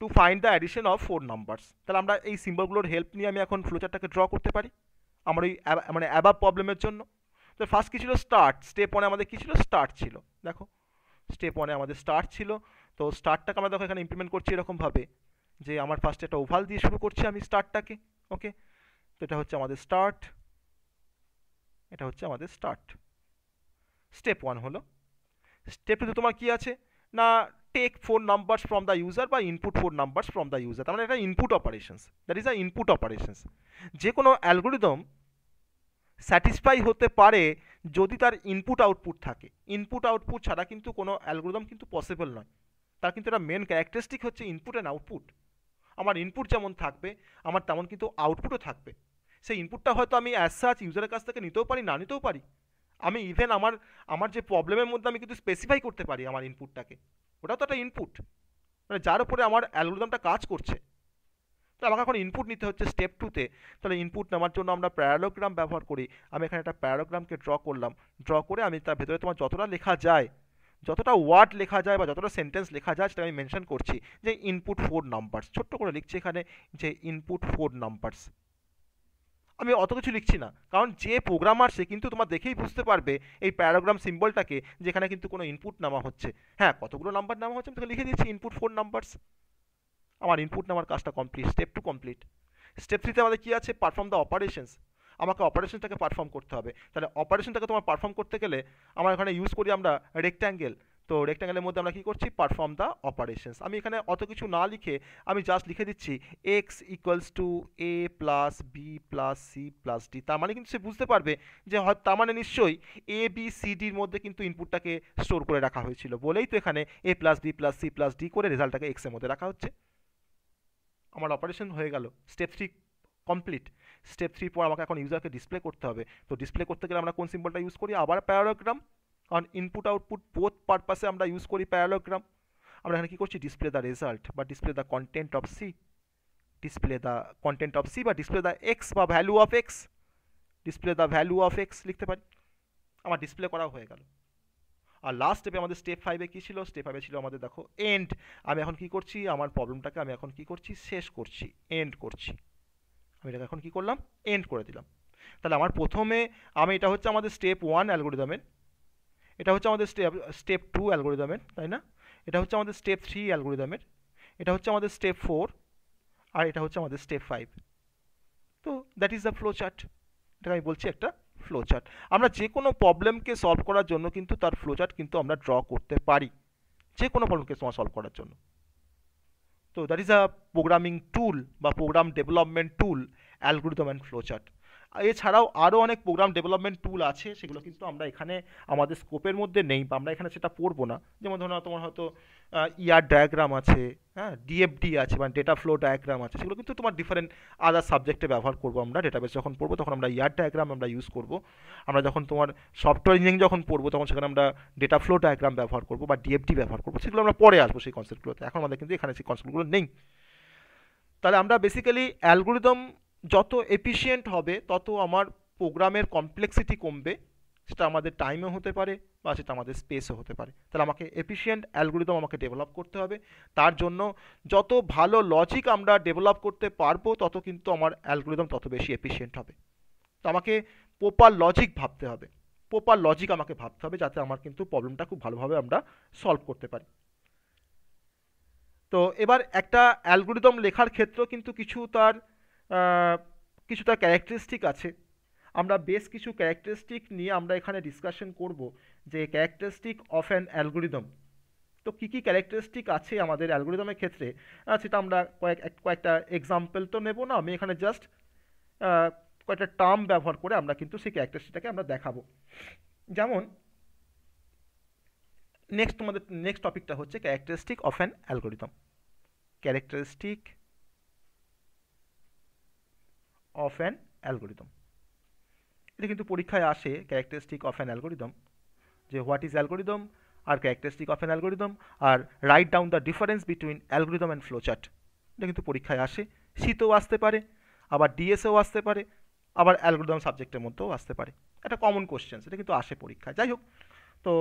two find the addition of 4 numbers. তাহলে আমরা এই সিম্বলগুলোর হেল্প নিয়ে আমি এখন ফ্লো চার্টটাকে ড্র করতে পারি আমার ওই মানে অ্যাবাব প্রবলেমের জন্য। তো ফার্স্ট কি ছিল, স্টার্ট। স্টেপ 1 আমাদের কি ছিল, স্টার্ট ছিল। দেখো স্টেপ 1 আমাদের স্টার্ট ছিল। তো স্টার্টটাকে আমরা দেখো এখানে ইমপ্লিমেন্ট করছি এরকমভাবে, যে আমার ফার্স্টে একটা ওভাল দিয়ে শুরু করছি আমি স্টার্টটাকে। ওকে, তো এটা হচ্ছে আমাদের স্টার্ট, এটা হচ্ছে আমাদের স্টার্ট। স্টেপ 1 হলো। স্টেপ 2 তোমার কি আছে না, take 4 numbers from the user বা input 4 numbers from the user. তার মানে এটা input operations, that is a input operations. যে কোনো অ্যালগোরিদম স্যাটিসফাই হতে পারে যদি তার ইনপুট আউটপুট থাকে। ইনপুট আউটপুট ছাড়া কিন্তু কোনো অ্যালগোরিদম কিন্তু পসিবল নয়। তার কিন্তু একটা মেন ক্যারেক্টারিস্টিক হচ্ছে ইনপুট অ্যান্ড আউটপুট। আমার ইনপুট যেমন থাকবে আমার তেমন কিন্তু আউটপুটও থাকবে। সেই ইনপুটটা হয়তো আমি অ্যাজ সাচ ইউজারের কাছ থেকে নিতেও পারি, না নিতেও পারি। আমি ইভেন আমার যে প্রবলেমের মধ্যে আমি কিন্তু স্পেসিফাই করতে পারি আমার ইনপুটটাকে, ওটাও তো একটা ইনপুট, মানে যার উপরে আমার অ্যালগোরিদমটা কাজ করছে। তো আমাকে এখন ইনপুট নিতে হচ্ছে স্টেপ 2তে। তাহলে ইনপুট নেওয়ার জন্য আমরা প্যারালোগ্রাম ব্যবহার করি। আমি এখানে একটা প্যারালোগ্রামকে ড্র করলাম। ড্র করে আমি তার ভেতরে তোমার যতটা লেখা যায়, যতটা ওয়ার্ড লেখা যায় বা যতটা সেন্টেন্স লেখা যায় সেটা আমি মেনশন করছি, যে ইনপুট 4 নাম্বারস। ছোট্ট করে লিখছি এখানে যে ইনপুট 4 নাম্বারস। আমি অত কিছু লিখছি না, কারণ যে প্রোগ্রামার সে কিন্তু তোমার দেখেই বুঝতে পারবে এই প্যারাগ্রাম সিম্বলটাকে, যেখানে কিন্তু কোনো ইনপুট নেওয়া হচ্ছে। হ্যাঁ, কতগুলো নাম্বার নেওয়া হচ্ছে আমি তোকে লিখে দিচ্ছি, ইনপুট 4 নাম্বারস। আমার ইনপুট নেওয়ার কাজটা কমপ্লিট, স্টেপ 2 কমপ্লিট। স্টেপ 3তে আমাদের কি আছে, পারফর্ম দ্য অপারেশনস। আমাকে অপারেশনটাকে পারফর্ম করতে হবে। তাহলে অপারেশনটাকে তোমার পারফর্ম করতে গেলে আমার এখানে ইউজ করি আমরা রেক্ট্যাঙ্গেল। তো রেক্ট্যাঙ্গেলের মধ্যে আমরা কি করছি, পারফর্ম দ্য অপারেশনস। আমি এখানে অত কিছু না লিখে আমি জাস্ট লিখে দিচ্ছি X equals to A plus B plus C plus D. তার মানে কিন্তু সে বুঝতে পারবে যে হয়, তার মানে নিশ্চয়ই এ বি সি ডির মধ্যে কিন্তু ইনপুটটাকে স্টোর করে রাখা হয়েছিল, বলেই তো এখানে A plus B plus C plus D করে রেজাল্টটাকে এক্সের মধ্যে রাখা হচ্ছে। আমার অপারেশন হয়ে গেল, স্টেপ 3 কমপ্লিট। স্টেপ 3 পর আমাকে এখন ইউজারকে ডিসপ্লে করতে হবে। তো ডিসপ্লে করতে গেলে আমরা কোন সিম্বলটা ইউজ করি, আবার প্যারালোগ্রাম। কারণ ইনপুট আউটপুট বোথ পারপাসে আমরা ইউজ করি প্যারালোগ্রাম। আমরা এখানে কি করছি, ডিসপ্লে দ্য রেজাল্ট বা display the content of C, display the content of C বা ডিসপ্লে দ্য এক্স বা value of X, display the value of X লিখতে পারি। আমার ডিসপ্লে করা হয়ে গেল। আর লাস্ট স্টেপে আমাদের স্টেপ 5-এ কী ছিল, স্টেপ 5-এ ছিল আমাদের দেখো এন্ড। আমি এখন কি করছি, আমার প্রবলেমটাকে আমি এখন কি করছি, শেষ করছি, এন্ড করছি। আমি এটাকে এখন কি করলাম, এন্ড করে দিলাম। তাহলে আমার প্রথমে এটা হচ্ছে আমাদের স্টেপ 1 অ্যালগোরিদমের, এটা হচ্ছে আমাদের স্টেপ 2 অ্যালগোরিদমের, তাই না? এটা হচ্ছে আমাদের স্টেপ 3 অ্যালগোরিদমের, এটা হচ্ছে আমাদের স্টেপ 4, আর এটা হচ্ছে আমাদের স্টেপ 5। তো that is the flow chart. এটাকে আমি বলছি একটা ফ্লো চার্ট। আমরা যে কোনো প্রবলেমকে সলভ করার জন্য কিন্তু তার ফ্লো চার্ট কিন্তু আমরা ড্র করতে পারি, যে কোনো প্রবলেমকে সলভ করার জন্য। তো that is a programming tool বা program development tool, algorithm and flowchart. এছাড়াও আরও অনেক প্রোগ্রাম ডেভেলপমেন্ট টুল আছে, সেগুলো কিন্তু আমরা এখানে আমাদের স্কোপের মধ্যে নেই, বা আমরা এখানে সেটা পড়বো না। যেমন ধরো তোমার হয়তো ইয়ার ডায়াগ্রাম আছে, হ্যাঁ, ডিএফডি আছে, মানে ডেটা ফ্লো ডায়াগ্রাম আছে, সেগুলো কিন্তু তোমার ডিফারেন্ট আদার সাবজেক্টে ব্যবহার করবো আমরা। ডেটাবেস যখন পড়বো তখন আমরা ইয়ার ডায়াগ্রাম আমরা ইউজ করবো। আমরা যখন তোমার সফটওয়্যার ইঞ্জিনিয়ারিং যখন পড়বো তখন সেখানে আমরা ডেটা ফ্লো ডায়াগ্রাম ব্যবহার করবো বা ডিএফডি ব্যবহার করবো, সেগুলো আমরা পরে আসবো সেই কনসেপ্টগুলোতে। এখন আমাদের কিন্তু এখানে সেই কনসেপ্টগুলো নেই। তাহলে আমরা বেসিক্যালি অ্যালগোরিদম যত এফিশিয়েন্ট হবে তত আমার প্রোগ্রামের কমপ্লেক্সিটি কমবে, সেটা আমাদের টাইমও হতে পারে বা সেটা আমাদের স্পেসও হতে পারে। তাহলে আমাকে এফিশিয়েন্ট অ্যালগোরিদম আমাকে ডেভেলপ করতে হবে। তার জন্য যত ভালো লজিক আমরা ডেভেলপ করতে পারবো তত কিন্তু আমার অ্যালগোরিদম তত বেশি এফিশিয়েন্ট হবে। তো আমাকে প্রপার লজিক ভাবতে হবে, প্রপার লজিক আমাকে ভাবতে হবে, যাতে আমার কিন্তু প্রবলেমটা খুব ভালোভাবে আমরা সলভ করতে পারি। তো এবার একটা অ্যালগোরিদম লেখার ক্ষেত্রেও কিন্তু কিছু তার ক্যারেক্টারিস্টিক আছে। আমরা বেশ কিছু ক্যারেক্টারিস্টিক নিয়ে আমরা এখানে ডিসকাশন করব, যে ক্যারেক্টারিস্টিক অফ অ্যান অ্যালগোরিদম। তো কী কী ক্যারেক্টারিস্টিক আছে আমাদের অ্যালগোরিদমের ক্ষেত্রে, সেটা আমরা কয়েকটা এক্সাম্পল তো নেব না, আমি এখানে জাস্ট কয়েকটা টার্ম ব্যবহার করে আমরা কিন্তু সেই ক্যারেক্টারিস্টিকটাকে আমরা দেখাবো। যেমন নেক্সট টপিকটা হচ্ছে characteristic of an algorithm. Characteristic of an algorithm, এটা কিন্তু পরীক্ষায় আসে। ক্যারেক্টারিস্টিক অফ অ্যান অ্যালগোরিদম, যে হোয়াট ইজ অ্যালগোরিদম আর ক্যারেক্টারিস্টিক অফ অ্যান অ্যালগোরিদম, আর write down the difference between algorithm and flowchart. এটা কিন্তু পরীক্ষায় আসে, শীতেও আসতে পারে, আবার ডিএসেও আসতে পারে, আবার অ্যালগোরিদম সাবজেক্টের মধ্যেও আসতে পারে। এটা কমন কোশ্চেন, এটা কিন্তু আসে পরীক্ষায়। যাই হোক, তো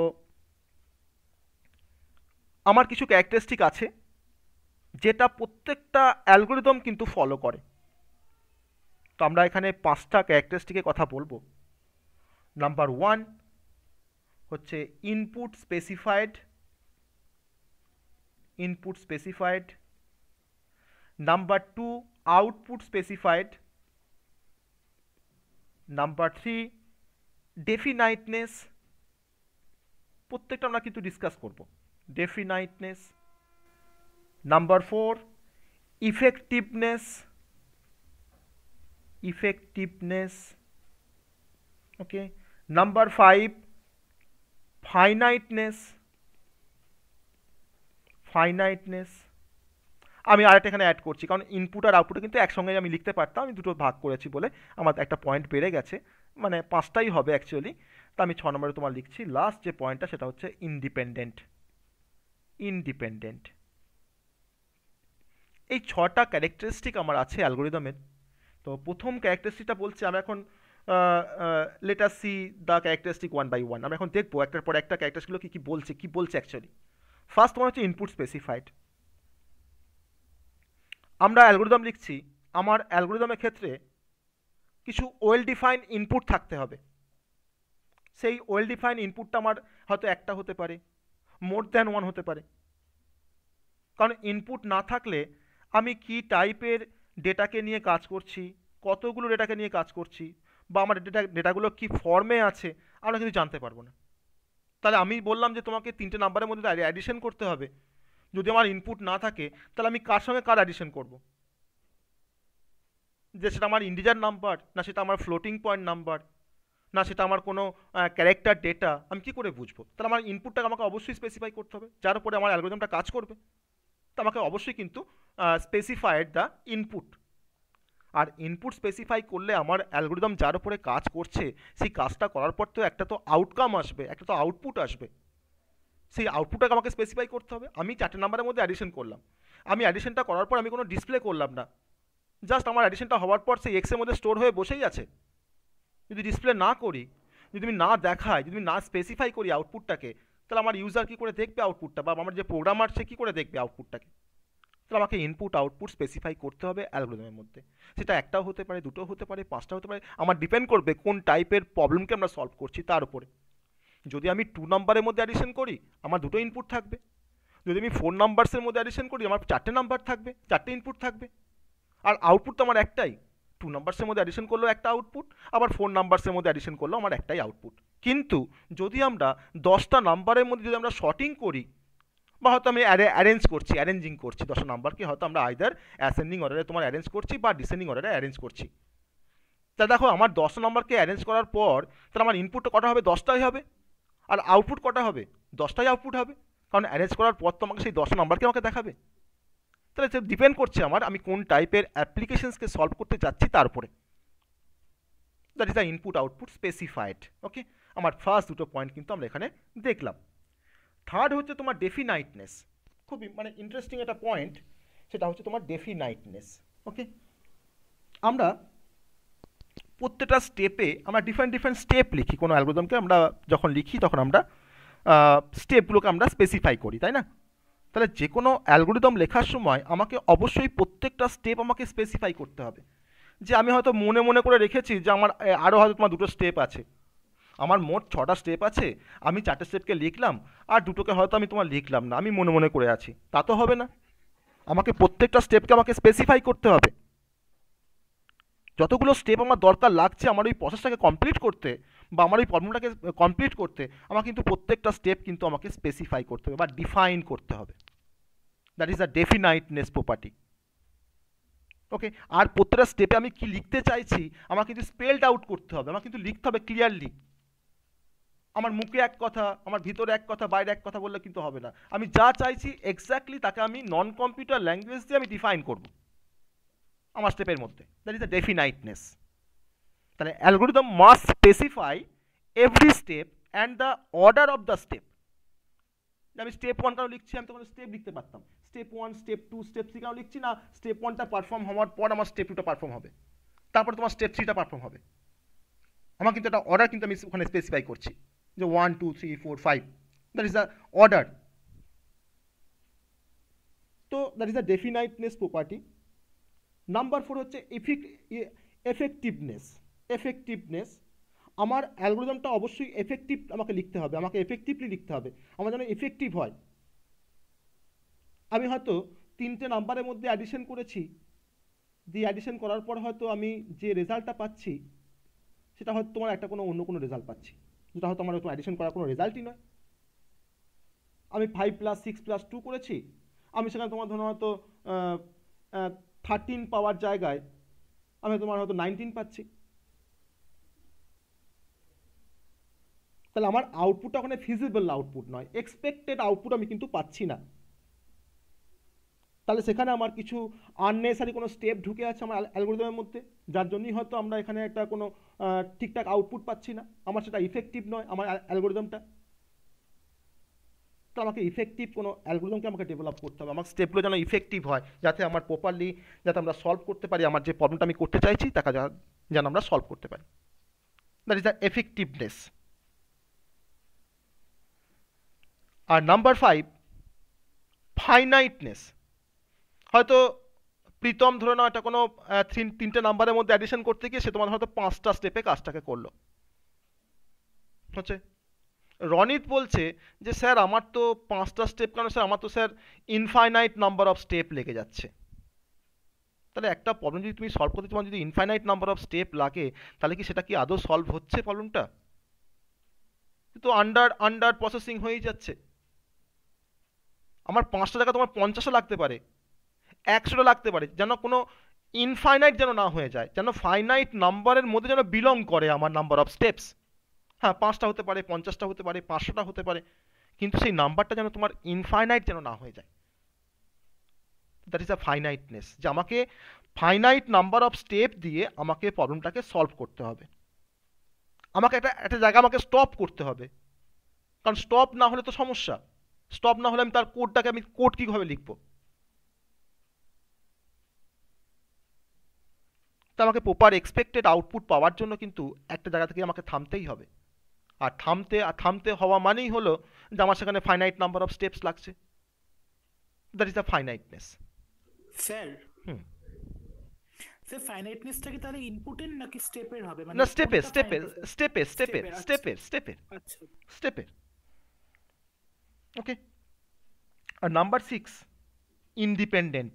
আমার কিছু ক্যারেক্টারিস্টিক আছে যেটা প্রত্যেকটা অ্যালগোরিদম কিন্তু ফলো করে। তো আমরা এখানে 5টা ক্যারেক্টারিস্টিকের কথা বলবো। নাম্বার 1 হচ্ছে input specified. Number 2 output specified. Number 3 ডেফিনাইটনেস, প্রত্যেকটা আমরা কিন্তু ডিসকাস করব, ডেফিনাইটনেস। নাম্বার 4 ইফেক্টিভনেস, ওকে। নাম্বার 5 ফাইনাইটনেস। আমি আরেকটা এখানে অ্যাড করছি, কারণ ইনপুট আর আউটপুটে কিন্তু একসঙ্গে আমি লিখতে পারতাম, আমি দুটো ভাগ করেছি বলে আমার একটা পয়েন্ট বেড়ে গেছে, মানে 5টাই হবে অ্যাকচুয়ালি। তো আমি 6 নম্বরে তোমার লিখছি লাস্ট যে পয়েন্টটা, সেটা হচ্ছে ইন্ডিপেন্ডেন্ট। এই 6টা ক্যারেক্টারিস্টিক আমার আছে অ্যালগোরিদমের। তো প্রথম ক্যারেক্টারিস্টিকটা বলছি আমরা এখন, let us see the characteristic one by one. আমরা এখন দেখবো একটার পর একটা ক্যারেক্টারগুলো কি বলছে অ্যাকচুয়ালি। ফার্স্ট তোমার হচ্ছে ইনপুট স্পেসিফাইড। আমরা অ্যালগোরিদম লিখছি, আমার অ্যালগোরিদমের ক্ষেত্রে কিছু ওয়েল ডিফাইন্ড ইনপুট থাকতে হবে। সেই ওয়েল ডিফাইন্ড ইনপুটটা আমার হয়তো একটা হতে পারে, মোর দ্যান ওয়ান হতে পারে। কারণ ইনপুট না থাকলে আমি কি টাইপের ডেটাকে নিয়ে কাজ করছি, কতগুলো ডেটাকে নিয়ে কাজ করছি, বা আমার ডেটাগুলো কি ফর্মে আছে, আমরা কিন্তু জানতে পারবো না। তাহলে আমি বললাম যে তোমাকে 3টে নাম্বারের মধ্যে অ্যাডিশন করতে হবে, যদি আমার ইনপুট না থাকে তাহলে আমি কার সঙ্গে কার অ্যাডিশন করব? যে সেটা আমার ইন্টিজার নাম্বার, না সেটা আমার ফ্লোটিং পয়েন্ট নাম্বার, না সেটা আমার কোনো ক্যারেক্টার ডেটা, আমি কি করে বুঝবো? তাহলে আমার ইনপুটটাকে আমাকে অবশ্যই স্পেসিফাই করতে হবে, যার উপরে আমার অ্যালগোরিদমটা কাজ করবে। তো আমাকে অবশ্যই কিন্তু স্পেসিফাইড দ্য ইনপুট। আর ইনপুট স্পেসিফাই করলে আমার অ্যালগোরিদম যার উপরে কাজ করছে সেই কাজটা করার পর তো একটা তো আউটকাম আসবে, একটা তো আউটপুট আসবে। সেই আউটপুটটাকে আমাকে স্পেসিফাই করতে হবে। আমি 4টে নাম্বারের মধ্যে অ্যাডিশন করলাম, আমি অ্যাডিশনটা করার পর আমি কোনো ডিসপ্লে করলাম না, জাস্ট আমার অ্যাডিশনটা হওয়ার পর সেই এক্সের মধ্যে স্টোর হয়ে বসেই আছে। যদি ডিসপ্লে না করি, যদি আমি না দেখাই, যদি আমি না স্পেসিফাই করি আউটপুটটাকে, তাহলে আমার ইউজার কী করে দেখবে আউটপুটটা, বা আমার যে প্রোগ্রামার সে কী করে দেখবে আউটপুটটাকে? তাহলে আমাকে ইনপুট আউটপুট স্পেসিফাই করতে হবে অ্যালগোরিদমের মধ্যে। সেটা একটাও হতে পারে, দুটো হতে পারে, 5টা হতে পারে, আমার ডিপেন্ড করবে কোন টাইপের প্রবলেমকে আমরা সলভ করছি তার উপরে। যদি আমি 2 নম্বরের মধ্যে অ্যাডিশন করি আমার 2টো ইনপুট থাকবে, যদি আমি 4 নাম্বারসের মধ্যে অ্যাডিশন করি আমার 4টে নাম্বার থাকবে, 4টে ইনপুট থাকবে। আর আউটপুট তো আমার একটাই, 2 নাম্বারসের মধ্যে অ্যাডিশন করলেও একটা আউটপুট, আবার 4 নাম্বারসের মধ্যে অ্যাডিশন করলেও আমার একটাই আউটপুট। কিন্তু যদি আমরা 10টা নাম্বারের মধ্যে যদি আমরা শর্টিং করি, বা হয়তো আমি অ্যারেঞ্জিং করছি 10টা নাম্বারকে, হয়তো আমরা আইদার অ্যাসেন্ডিং অর্ডারে তোমার অ্যারেঞ্জ করছি বা ডিসেন্ডিং অর্ডারে অ্যারেঞ্জ করছি, তা দেখো আমার 10 নম্বরকে অ্যারেঞ্জ করার পর তাহলে আমার ইনপুটটা কটা হবে, 10টাই হবে, আর আউটপুট কটা হবে, 10টাই আউটপুট হবে, কারণ অ্যারেঞ্জ করার পর তো আমাকে সেই 10 নম্বরকে আমাকে দেখাবে। তাহলে সে ডিপেন্ড করছে আমার আমি কোন টাইপের অ্যাপ্লিকেশনসকে সলভ করতে যাচ্ছি তার উপরে। That is the input output specified. Okay, আমার ফার্স্ট দুটো পয়েন্ট কিন্তু আমরা এখানে দেখলাম। থার্ড হচ্ছে তোমার ডেফিনাইটনেস, খুবই মানে ইন্টারেস্টিং একটা পয়েন্ট, সেটা হচ্ছে তোমার ডেফিনাইটনেস। ওকে, আমরা প্রত্যেকটা স্টেপে আমরা ডিফারেন্ট ডিফারেন্ট স্টেপ লিখি, কোনো অ্যালগোরিদমকে আমরা যখন লিখি তখন আমরা স্টেপগুলোকে আমরা স্পেসিফাই করি, তাই না? তাহলে যে কোনো অ্যালগোরিদম লেখার সময় আমাকে অবশ্যই প্রত্যেকটা স্টেপ আমাকে স্পেসিফাই করতে হবে। যে আমি হয়তো মনে মনে করে রেখেছি যে আমার আরও হয়তো তোমার দুটো স্টেপ আছে, আমার মোট 6টা স্টেপ আছে, আমি 4টে স্টেপকে লিখলাম আর দুটোকে হয়তো আমি তোমার লিখলাম না, আমি মনে মনে করে আছি, তা তো হবে না। আমাকে প্রত্যেকটা স্টেপকে আমাকে স্পেসিফাই করতে হবে। যতগুলো স্টেপ আমার দরকার লাগছে আমার ওই প্রসেসটাকে কমপ্লিট করতে বা আমার ওই প্রবলেমটাকে কমপ্লিট করতে, আমার কিন্তু প্রত্যেকটা স্টেপ কিন্তু আমাকে স্পেসিফাই করতে হবে বা ডিফাইন করতে হবে। That is the definiteness property. Okay, আর প্রত্যেকটা স্টেপে আমি কি লিখতে চাইছি আমার কিন্তু স্পেলড আউট করতে হবে, আমার কিন্তু লিখতে হবে ক্লিয়ারলি। আমার মুখে এক কথা, আমার ভিতরে এক কথা, বাইরে এক কথা বললে কিন্তু হবে না। আমি যা চাইছি এক্স্যাক্টলি তাকে আমি নন কম্পিউটার ল্যাঙ্গুয়েজ দিয়ে আমি ডিফাইন করব আমার স্টেপের মধ্যে। That is the definiteness. তাহলে algorithm must specify every step and the order of the step. আমি স্টেপ 1 কেন লিখছি, আমি তখন স্টেপ লিখতে পারতাম, স্টেপ 1, স্টেপ 2, স্টেপ 3 কেন লিখছি না, স্টেপ 1টা পারফর্ম হওয়ার পর আমার স্টেপ 2টা পারফর্ম হবে, তারপর তোমার স্টেপ 3টা পারফর্ম হবে। আমার কিন্তু একটা অর্ডার কিন্তু আমি ওখানে স্পেসিফাই করছি যে 1 2 3 4 5, দ্যাট ইজ দ্য অর্ডার। তো that is the definiteness property. Number 4 হচ্ছে এফেক্টিভনেস। এফেক্টিভনেস, আমার অ্যালগোরিদমটা অবশ্যই এফেক্টিভ আমাকে লিখতে হবে, আমাকে এফেক্টিভলি লিখতে হবে, আমার যেন এফেক্টিভ হয়। আমি হয়তো 3টে নাম্বারের মধ্যে অ্যাডিশন করেছি, দিয়ে অ্যাডিশন করার পর হয়তো আমি যে রেজাল্টটা পাচ্ছি সেটা হয়তো তোমার একটা কোনো অন্য কোনো রেজাল্ট পাচ্ছি, যেটা হয়তো আমার অ্যাডিশন করার কোনো রেজাল্টই নয়। আমি 5 + 6 + 2 করেছি, আমি সেখানে তোমার ধরো হয়তো 13 পাওয়ার জায়গায় আমি তোমার হয়তো 19 পাচ্ছি। তাহলে আমার আউটপুটটা ওখানে ফিজিবল আউটপুট নয়, এক্সপেক্টেড আউটপুট আমি কিন্তু পাচ্ছি না। তাহলে সেখানে আমার কিছু আননেসারি কোনো স্টেপ ঢুকে আছে আমার অ্যালগোরিদমের মধ্যে, যার জন্যই হয়তো আমরা এখানে একটা কোনো ঠিকঠাক আউটপুট পাচ্ছি না, আমার সেটা ইফেক্টিভ নয় আমার অ্যালগোরিদমটা। তো আমাকে ইফেক্টিভ কোনো অ্যালগোরিদমকে আমাকে ডেভেলপ করতে হবে, আমার স্টেপগুলো যেন ইফেক্টিভ হয়, যাতে আমার প্রপারলি যাতে আমরা সলভ করতে পারি, আমার যে প্রবলেমটা আমি করতে চাইছি তাকে যেন আমরা সলভ করতে পারি। That is the effectiveness. আর নাম্বার 5, ফাইনাইটনেস। হয়তো প্রীতম ধরে নাও এটা কোনো 3টে নাম্বারের মধ্যে অ্যাডিশন করতে গিয়ে সে তোমার হয়তো 5টা স্টেপে কাজটাকে করলো হচ্ছে। রনিত বলছে যে স্যার আমার তো 5টা স্টেপ কেন স্যার, আমার তো sir infinite number of step লেগে যাচ্ছে। তাহলে একটা প্রবলেম যদি তুমি সলভ করতে তোমার যদি ইনফাইনাইট নাম্বার অফ স্টেপ লাগে, তাহলে কি সেটা কি আদৌ সলভ হচ্ছে প্রবলেমটা? তো আন্ডার প্রসেসিং হয়েই যাচ্ছে। আমার 5টা জায়গা তোমার 50টা লাগতে পারে, 100টা লাগতে পারে, যেন কোনো ইনফাইনাইট যেন না হয়ে যায়, যেন ফাইনাইট নাম্বারের মধ্যে যেন বিলং করে আমার নাম্বার অফ স্টেপস। হ্যাঁ 5টা হতে পারে, 50টা হতে পারে, 500টা হতে পারে, কিন্তু সেই নাম্বারটা যেন তোমার ইনফাইনাইট যেন না হয়ে যায়। দ্যাট ইজ আ ফাইনাইটনেস, যে আমাকে ফাইনাইট নাম্বার অফ স্টেপ দিয়ে আমাকে প্রবলেমটাকে সলভ করতে হবে। আমাকে একটা জায়গা আমাকে স্টপ করতে হবে, কারণ স্টপ না হলে তো সমস্যা, স্টপ না হলে আমি তার কোডটাকে আমি কোড কীভাবে লিখবো? তো আমাকে প্রপার এক্সপেক্টেড আউটপুট পাওয়ার জন্য কিন্তু একটা জায়গা থেকে আমাকে থামতেই হবে, আর থামতে হওয়া মানেই হলো যে আমার সেখানে ফাইনাইট নাম্বার অফ স্টেপস লাগছে। That is the finiteness.
Sir
hmm,
sir ফাইনাইটনেসটা কি তাহলে ইনপুটের নাকি স্টেপের হবে, মানে
না স্টেপের
কোনটা
স্টেপের
finite?
স্টেপের স্টেপের
Step-এর,
স্টেপের স্টেপের
আচ্ছা
স্টেপের। ওকে, আর নাম্বার 6, ইন্ডিপেন্ডেন্ট।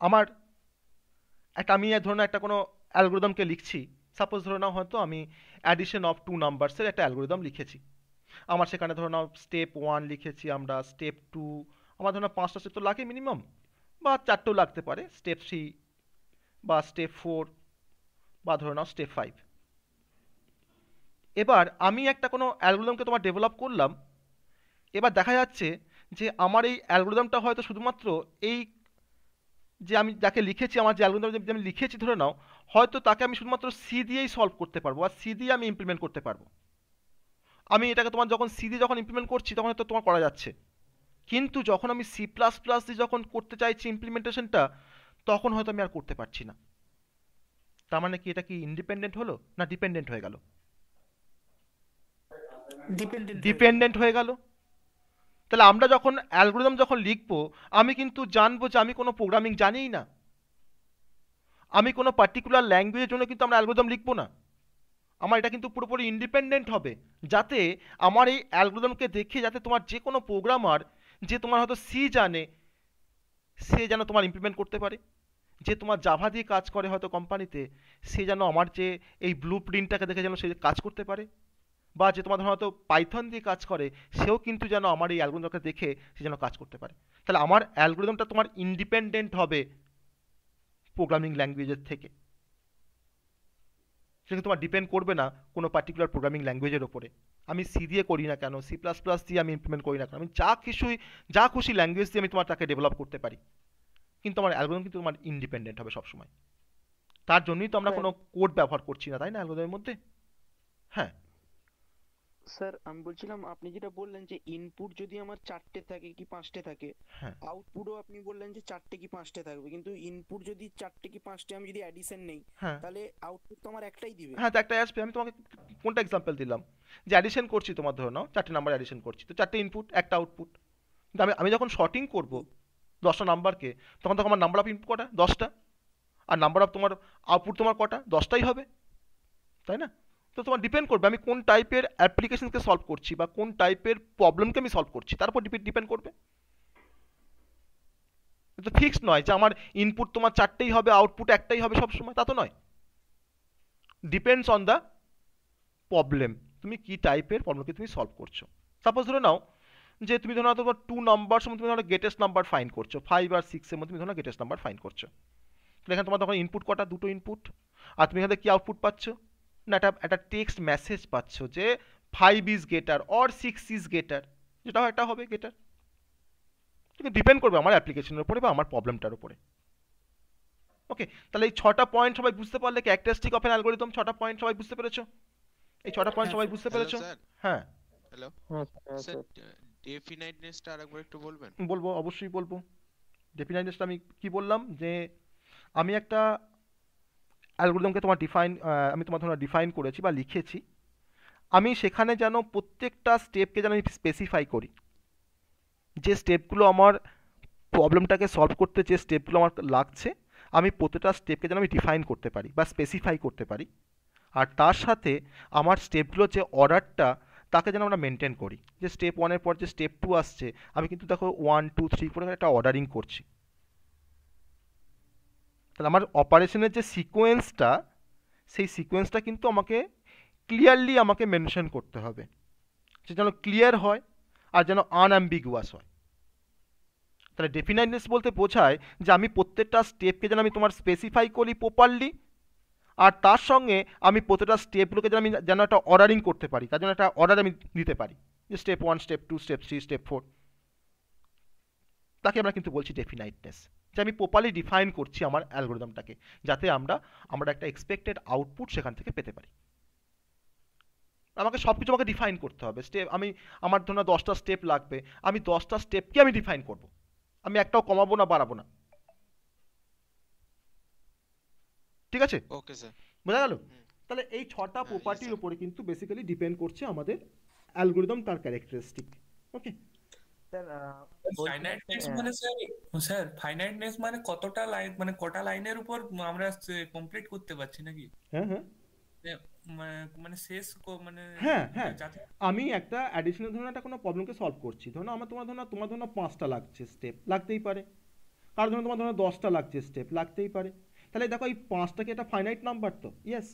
আমার আমি ধরুন একটা কোনো অ্যালগোরিদমকে লিখছি, সাপোজ ধরে নাও হয়তো আমি অ্যাডিশন অফ 2 নাম্বারসের একটা অ্যালগোরিদম লিখেছি। আমার সেখানে ধরে নাও স্টেপ 1 লিখেছি, আমরা স্টেপ 2, আমার ধরে নাও 5টা স্টেপ তো লাগে মিনিমাম, বা 4টেও লাগতে পারে, স্টেপ 3 বা স্টেপ 4 বা ধরে নাও স্টেপ 5। এবার আমি একটা কোনো অ্যালগোরিদমকে তোমার ডেভেলপ করলাম, এবার দেখা যাচ্ছে যে আমার এই অ্যালগোরিদমটা হয়তো শুধুমাত্র এই যে আমি যাকে লিখেছি, আমার যে অ্যালগোরিদম যে আমি লিখেছি ধরে নাও, হয়তো তাকে আমি শুধুমাত্র সি দিয়েই সলভ করতে পারবো আর সি দিয়ে আমি ইমপ্লিমেন্ট করতে পারবো। আমি এটাকে তোমার যখন সি দিয়ে যখন ইমপ্লিমেন্ট করছি তখন হয়তো তোমার করা যাচ্ছে, কিন্তু যখন আমি সি প্লাস প্লাস দিয়ে যখন করতে চাইছি ইমপ্লিমেন্টেশনটা, তখন হয়তো আমি আর করতে পারছি না। তার মানে কি এটা কি ইন্ডিপেন্ডেন্ট হলো না ডিপেন্ডেন্ট হয়ে গেল? ডিপেন্ডেন্ট হয়ে গেল। তাহলে আমরা যখন অ্যালগোরিদম যখন লিখবো, আমি কিন্তু জানবো যে আমি কোনো প্রোগ্রামিং জানিই না, আমি কোনো পার্টিকুলার ল্যাঙ্গুয়েজের জন্য কিন্তু আমরা অ্যালগোরিদম লিখবো না। আমার এটা কিন্তু পুরোপুরি ইন্ডিপেন্ডেন্ট হবে, যাতে আমার এই অ্যালগোরিদমকে দেখে যাতে তোমার যে কোনো প্রোগ্রামার যে তোমার হয়তো সি জানে, সে যেন তোমার ইমপ্লিমেন্ট করতে পারে। যে তোমার জাভা দিয়ে কাজ করে হয়তো কোম্পানিতে, সে যেন আমার যে এই ব্লু প্রিন্টটাকে দেখে যেন সে কাজ করতে পারে। বা যে তোমার হয়তো পাইথন দিয়ে কাজ করে, সেও কিন্তু যেন আমার এই অ্যালগোরিদমকে দেখে সে যেন কাজ করতে পারে। তাহলে আমার অ্যালগোরিদমটা তোমার ইন্ডিপেন্ডেন্ট হবে প্রোগ্রামিং ল্যাঙ্গুয়েজের থেকে, সেটা তোমার ডিপেন্ড করবে না কোনো পার্টিকুলার প্রোগ্রামিং ল্যাঙ্গুয়েজের ওপরে। আমি সি দিয়ে করি না কেন, সি প্লাস প্লাস দিয়ে আমি ইমপ্লিমেন্ট করি না কেন, আমি যা খুশি ল্যাঙ্গুয়েজ দিয়ে আমি তোমার তাকে ডেভেলপ করতে পারি, কিন্তু আমার অ্যালগোরিদম কিন্তু তোমার ইন্ডিপেন্ডেন্ট হবে সবসময়। তার জন্যই তো আমরা কোনো কোড ব্যবহার করছি না, তাই না, অ্যালগোরিদমের মধ্যে? হ্যাঁ
স্যার আমি বলছিলাম, আপনি যেটা বললেন যে ইনপুট যদি আমার 4টে থাকে কি 5টে থাকে,
হ্যাঁ
আউটপুটও আপনি বললেন যে 4টে কি 5টে থাকবে, কিন্তু ইনপুট যদি 4টে কি 5টে আমি যদি অ্যাডিশন নেই,
হ্যাঁ
তাহলে আউটপুট তো আমার একটাই দিবে।
হ্যাঁ, তো একটা আসবে। আমি তোমাকে কোনটা এক্সাম্পল দিলাম, যে অ্যাডিশন করছি, তোমার ধরে নাও 4টে নাম্বার অ্যাডিশন করছি, তো 4টে ইনপুট একটা আউটপুট। কিন্তু আমি আমি যখন শর্টিং করব 10টা নাম্বারকে, তখন তখন আমার নাম্বার অফ ইনপুট কটা? 10টা। আর নাম্বার অফ তোমার আউটপুট তোমার কটা? 10টাই হবে, তাই না? তো তোমার ডিপেন্ড করবে আমি কোন টাইপের অ্যাপ্লিকেশনকে সলভ করছি বা কোন টাইপের প্রবলেমকে আমি সলভ করছি, তার উপর ডিপেন্ড করবে। তো ফিক্সড নয় যে আমার ইনপুট তোমার 4টেই হবে, আউটপুট একটাই হবে সব সময়, তা তো নয়। ডিপেন্ডস অন দ্য প্রবলেম, তুমি কি টাইপের প্রবলেমকে তুমি সলভ করছো। সাপোজ ধরে নাও যে তুমি ধরো তোমার 2 নাম্বার সময় তুমি ধরো গেটেস্ট নাম্বার ফাইন করছো, 5 আর 6 এর মধ্যে তুমি ধরো গেটেস্ট নাম্বার ফাইন করছো। তাহলে এখানে তোমার তখন ইনপুট কটা? 2টো ইনপুট। আর তুমি এখানে কি আউটপুট পাচ্ছ না, একটা টেক্সট মেসেজ পাচ্ছ যে 5 ইজ গেটার অর 6 ইজ গেটার, যেটা হয় এটা হবে গেটার। কিন্তু ডিপেন্ড করবে আমার অ্যাপ্লিকেশনের উপরে বা আমার প্রবলেমটার উপরে। ওকে, তাহলে এই 6টা পয়েন্ট সবাই বুঝতে পারলে, ক্যারেক্টারিস্টিক অফ অ্যান অ্যালগরিদম 6টা পয়েন্ট সবাই বুঝতে পেরেছো? এই 6টা পয়েন্ট সবাই বুঝতে
হ্যালো
পেরেছো?
স্যার।
হ্যাঁ
হ্যালো স্যার, ডেফিনাইটনেসটা আরেকবার একটু বলবেন?
বলবো, অবশ্যই বলবো। ডেফিনাইটনেসটা আমি কি বললাম, যে আমি একটা অ্যালগরিদমকে তোমার আমি তোমার ধরো ডিফাইন করেছি বা লিখেছি, আমি সেখানে যেন প্রত্যেকটা স্টেপকে যেন আমি স্পেসিফাই করি, যে স্টেপগুলো আমার প্রবলেমটাকে সলভ করতে যে স্টেপগুলো আমার লাগছে, আমি প্রত্যেকটা স্টেপকে যেন আমি ডিফাইন করতে পারি বা স্পেসিফাই করতে পারি। আর তার সাথে আমার স্টেপগুলোর যে অর্ডারটা, তাকে যেন আমরা মেনটেন করি, যে স্টেপ 1-এর পর যে স্টেপ 2 আসছে, আমি কিন্তু দেখো 1 2 3 করে একটা অর্ডারিং করছি। তাহলে আমার অপারেশনের যে সিকোয়েন্সটা, সেই সিকোয়েন্সটা কিন্তু আমাকে ক্লিয়ারলি আমাকে মেনশন করতে হবে, সে যেন ক্লিয়ার হয় আর যেন আনঅ্যাম্বিগুয়াস হয়। তাহলে ডেফিনাইটনেস বলতে বোঝায় যে আমি প্রত্যেকটা স্টেপকে যেন আমি তোমার স্পেসিফাই করি প্রপারলি, আর তার সঙ্গে আমি প্রত্যেকটা স্টেপগুলোকে যেন একটা অর্ডারিং করতে পারি, তার জন্য একটা অর্ডার আমি দিতে পারি, যে স্টেপ 1 স্টেপ 2 স্টেপ 3 স্টেপ 4, তাকে আমরা কিন্তু বলছি ডেফিনাইটনেস, যে আমি প্রপারলি ডিফাইন করছি আমার অ্যালগরিদমটাকে, যাতে আমরা একটা এক্সপেক্টেড আউটপুট সেখান থেকে পেতে পারি। আমাকে সব কিছু আমাকে ডিফাইন করতে হবে। আমার ধরুন 10টা স্টেপ লাগবে, আমি 10টা স্টেপকে আমি ডিফাইন করব, আমি একটাও কমাবো না বাড়াবো না। ঠিক আছে,
ওকে স্যার।
বোঝা গেল?
হুম।
তাহলে এই 6টা
হ্যাঁ, yes,
প্রপার্টির
sir.
উপরে কিন্তু বেসিক্যালি ডিপেন্ড করছে আমাদের অ্যালগরিদম, তার ক্যারেক্টারিস্টিক। ওকে,
স্যার
ফাইনাইটনেস মানে স্যার ফাইনাইটনেস মানে কতটা লাইন, মানে কটা লাইনের উপর আমরা কমপ্লিট করতে পারছি নাকি?
হ্যাঁ হ্যাঁ
মানে শেষ মানে
হ্যাঁ হ্যাঁ,
যাতে
আমি একটা অ্যাডিশনাল ধরুন একটা কোনো প্রবলেমকে সলভ করছি, ধরুন তোমার ধরুন 5টা লাগছে স্টেপ, লাগতেই পারে। কার ধরুন তোমার ধরুন 10টা লাগছে স্টেপ, লাগতেই পারে। তাহলে দেখো এই 5টাকে একটা ফাইনাইট নাম্বার, তো ইয়েস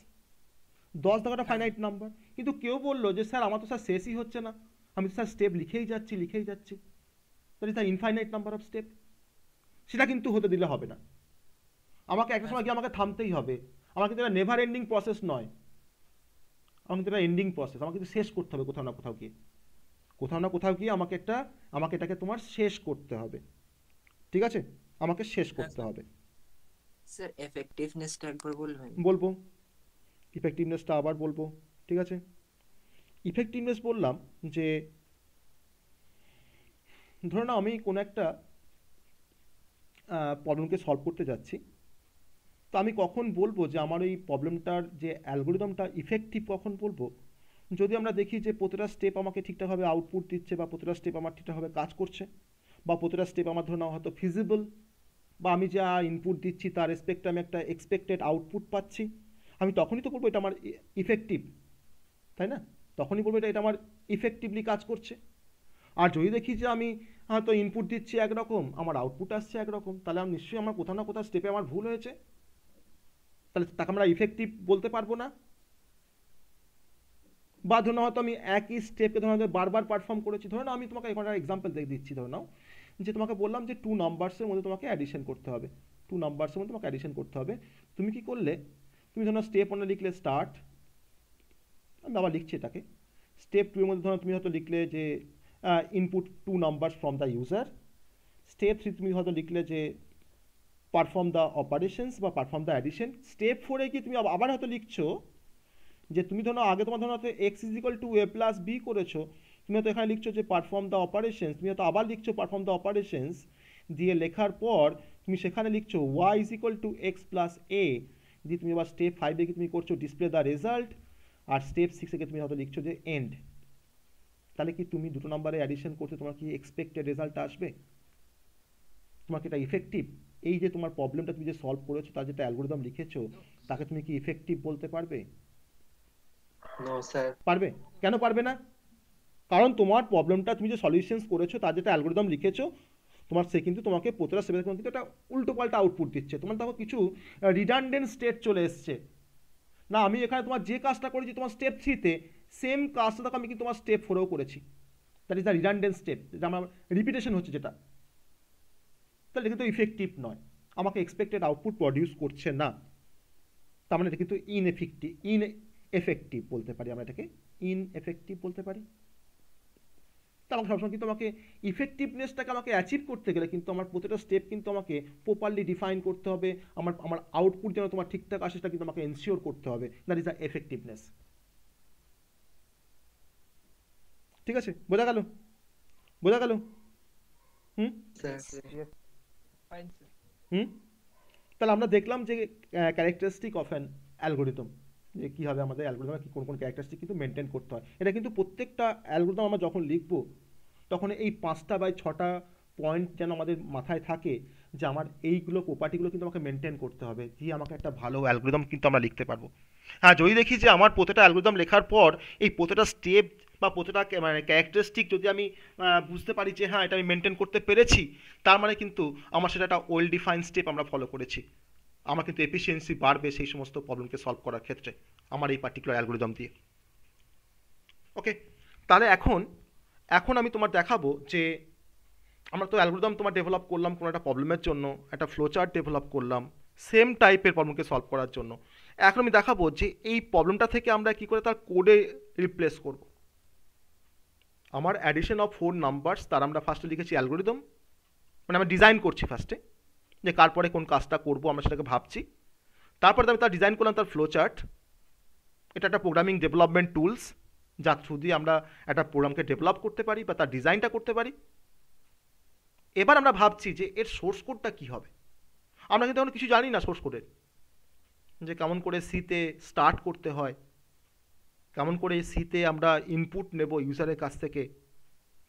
10 দেখো একটা ফাইনাইট নাম্বার। কিন্তু কেউ বললো যে স্যার আমার তো স্যার শেষই হচ্ছে না, আমি তো স্যার স্টেপ লিখেই যাচ্ছি, তাহলে sir infinite number of step, সেটা কিন্তু হতে দিলে হবে না। আমাকে একটা
হ্যাঁ
সময়
স্যার।
গিয়ে আমাকে থামতেই হবে। আমার কিন্তু এটা নেভার এন্ডিং প্রসেস নয়, আমার কিন্তু এটা এন্ডিং প্রসেস, আমাকে কিন্তু শেষ করতে হবে কোথাও না কোথাও গিয়ে, কোথাও না কোথাও গিয়ে আমাকে এটাকে তোমার শেষ করতে হবে, ঠিক আছে, আমাকে শেষ
হ্যাঁ
করতে
স্যার।
হবে।
স্যার এফেক্টিভনেসটা একবার বলবেন?
বলবো, ইফেক্টিভনেসটা আবার বলবো, ঠিক আছে। ইফেক্টিভনেস বললাম যে ধরো না আমি কোনো একটা প্রবলেমকে সলভ করতে যাচ্ছি, তো আমি কখন বলবো যে আমার এই প্রবলেমটার যে অ্যালগোরিদমটা ইফেক্টিভ, কখন বলবো? যদি আমরা দেখি যে প্রতিটা স্টেপ আমাকে ঠিকঠাকভাবে আউটপুট দিচ্ছে, বা প্রতিটা স্টেপ আমার ঠিকঠাকভাবে কাজ করছে, বা প্রতিটা স্টেপ আমার ধরো না হয়তো ফিজিবল, বা আমি যা ইনপুট দিচ্ছি তার রেসপেক্টে আমি একটা এক্সপেক্টেড আউটপুট পাচ্ছি, আমি তখনই তো বলবো এটা আমার ইফেক্টিভ, তাই না? তখনই বলবো এটা আমার ইফেক্টিভলি কাজ করছে। আর যদি দেখি যে আমি হয়তো ইনপুট দিচ্ছি একরকম, আমার আউটপুট আসছে একরকম, তাহলে আমি নিশ্চয়ই আমার কোথাও না কোথাও স্টেপে আমার ভুল হয়েছে, তাহলে তাকে আমরা ইফেক্টিভ বলতে পারবো না। বা ধরো হয়তো আমি একই স্টেপকে ধরো হয়তো বারবার পারফর্ম করেছি, ধরো না আমি তোমাকে এখন একটা এক্সাম্পল দিচ্ছি, ধরো নাও যে তোমাকে বললাম যে টু নাম্বারসের মধ্যে তোমাকে অ্যাডিশন করতে হবে, টু নাম্বারসের মধ্যে তোমাকে অ্যাডিশন করতে হবে। তুমি কি করলে, তুমি ধরো স্টেপ 1 লিখলে স্টার্ট, আমি আবার লিখছি এটাকে, স্টেপ 2 এর মধ্যে ধরো তুমি হয়তো লিখলে যে input two numbers from the user, step 3 তুমি হয়তো লিখলে যে পারফর্ম দ্য অপারেশনস বা পারফর্ম দ্য অ্যাডিশন, স্টেপ 4 কি তুমি আবার হয়তো লিখছো যে তুমি ধরো আগে তোমার ধরো হয়তো X is equal to A plus B করেছো, তুমি হয়তো এখানে লিখছো যে পারফর্ম দ্য অপারেশনস, তুমি হয়তো আবার লিখছো পারফর্ম দ্য অপারেশনস, দিয়ে লেখার পর তুমি সেখানে লিখছো Y is equal to X plus A, দিয়ে তুমি আবার স্টেপ 5 কি তুমি করছো ডিসপ্লে দ্য রেজাল্ট, আর স্টেপ 6 কে তুমি হয়তো লিখছো যে এন্ড। তাহলে কি তুমি দুটো নাম্বারে অ্যাডিশন করতে তোমার কি এক্সপেক্টেড রেজাল্ট আসবে? তোমার কি এটা ইফেক্টিভ? এই যে তোমার প্রবলেমটা তুমি যে সলভ করেছো তার যেটা অ্যালগোরিদম লিখেছো, তাকে তুমি কি ইফেক্টিভ বলতে পারবে?
No sir.
পারবে? কেন পারবে না? কারণ তোমার প্রবলেমটা তুমি যে সলিউশনস করেছো তার যেটা অ্যালগোরিদম লিখেছো, সে কিন্তু তোমাকে প্রতিটা স্টেপে কিন্তু একটা উল্টো পাল্টা আউটপুট দিচ্ছে, তোমার দেখো কিছু রিডান্ডেন্ট স্টেট চলে এসছে না। আমি এখানে তোমার যে কাজটা করেছি তোমার স্টেপ 3-তে, সেম কাজটা দেখো আমি কিন্তু তোমার স্টেপ 4-এও করেছি, that is the redundant step, যেটা আমার রিপিটেশন হচ্ছে যেটা, তাহলে কিন্তু ইফেক্টিভ নয়, আমাকে এক্সপেক্টেড আউটপুট প্রডিউস করছে না, তার মানে এটা কিন্তু ইনএফেক্টিভ বলতে পারি, আমরা এটাকে ইনএফেক্টিভ বলতে পারি। তা আমাকে সবসময় কিন্তু আমাকে ইফেক্টিভনেসটাকে আমাকে অ্যাচিভ করতে গেলে কিন্তু আমার প্রতিটা স্টেপ কিন্তু আমাকে প্রপারলি ডিফাইন করতে হবে, আমার আউটপুট যেন তোমার ঠিকঠাক আসে সেটা কিন্তু আমাকে এনশিওর করতে হবে, দ্যাট ইজ দ্য এফেক্টিভনেস। ঠিক আছে, বোঝা গেল? বোঝা গেল? হুম
স্যার
হুম তাহলে আমরা দেখলাম যে ক্যারেক্টারিস্টিক অফ অ্যান অ্যালগোরিদম, যে কীভাবে আমাদের অ্যালগোরিদমে কোন কোন ক্যারেক্টারিস্টিক কিন্তু মেনটেন করতে হয়। এটা কিন্তু প্রত্যেকটা অ্যালগোরিদম আমরা যখন লিখবো তখন এই 5টা বা 6টা পয়েন্ট যেন আমাদের মাথায় থাকে, যে আমার এইগুলো প্রপার্টিগুলো কিন্তু আমাকে মেনটেন করতে হবে, দিয়ে আমাকে একটা ভালো অ্যালগোরিদম কিন্তু আমরা লিখতে পারবো। হ্যাঁ, যদি দেখি যে আমার প্রতিটা অ্যালগোরিদম লেখার পর এই প্রতিটা স্টেপ বা প্রতিটা মানে ক্যারেক্টারিস্টিক যদি আমি বুঝতে পারি যে হ্যাঁ এটা আমি মেনটেন করতে পেরেছি, তার মানে কিন্তু আমার সেটা একটা ওয়েল ডিফাইন্ড স্টেপ আমরা ফলো করেছি, আমার কিন্তু এফিসিয়েন্সি বাড়বে সেই সমস্ত প্রবলেমকে সলভ করার ক্ষেত্রে আমার এই পার্টিকুলার অ্যালগোরিদম দিয়ে। ওকে, তাহলে এখন আমি তোমার দেখাবো যে আমরা তো অ্যালগোরিদম তোমার ডেভেলপ করলাম কোনো একটা প্রবলেমের জন্য, একটা ফ্লোচার্ট ডেভেলপ করলাম সেম টাইপের প্রবলেমকে সলভ করার জন্য। এখন আমি দেখাবো যে এই প্রবলেমটা থেকে আমরা কি করে তার কোডে রিপ্লেস করব। আমার অ্যাডিশন অফ 4 নাম্বারস, তার আমরা ফার্স্টে লিখেছি অ্যালগোরিদম, মানে আমরা ডিজাইন করছি ফার্স্টে যে কার পরে কোন কাজটা করব আমরা সেটাকে ভাবছি, তারপরে আমি তার ডিজাইন করলাম তার ফ্লোচার্ট। এটা একটা প্রোগ্রামিং ডেভেলপমেন্ট টুলস যার থ্রু দিয়ে আমরা একটা প্রোগ্রামকে ডেভেলপ করতে পারি বা তার ডিজাইনটা করতে পারি। এবার আমরা ভাবছি যে এর সোর্স কোডটা কী হবে। আমরা কিন্তু এখন কিছু জানি না সোর্স কোডের, যে কেমন করে সিতে স্টার্ট করতে হয়, কেমন করে সিতে আমরা ইনপুট নেব ইউজারের কাছ থেকে,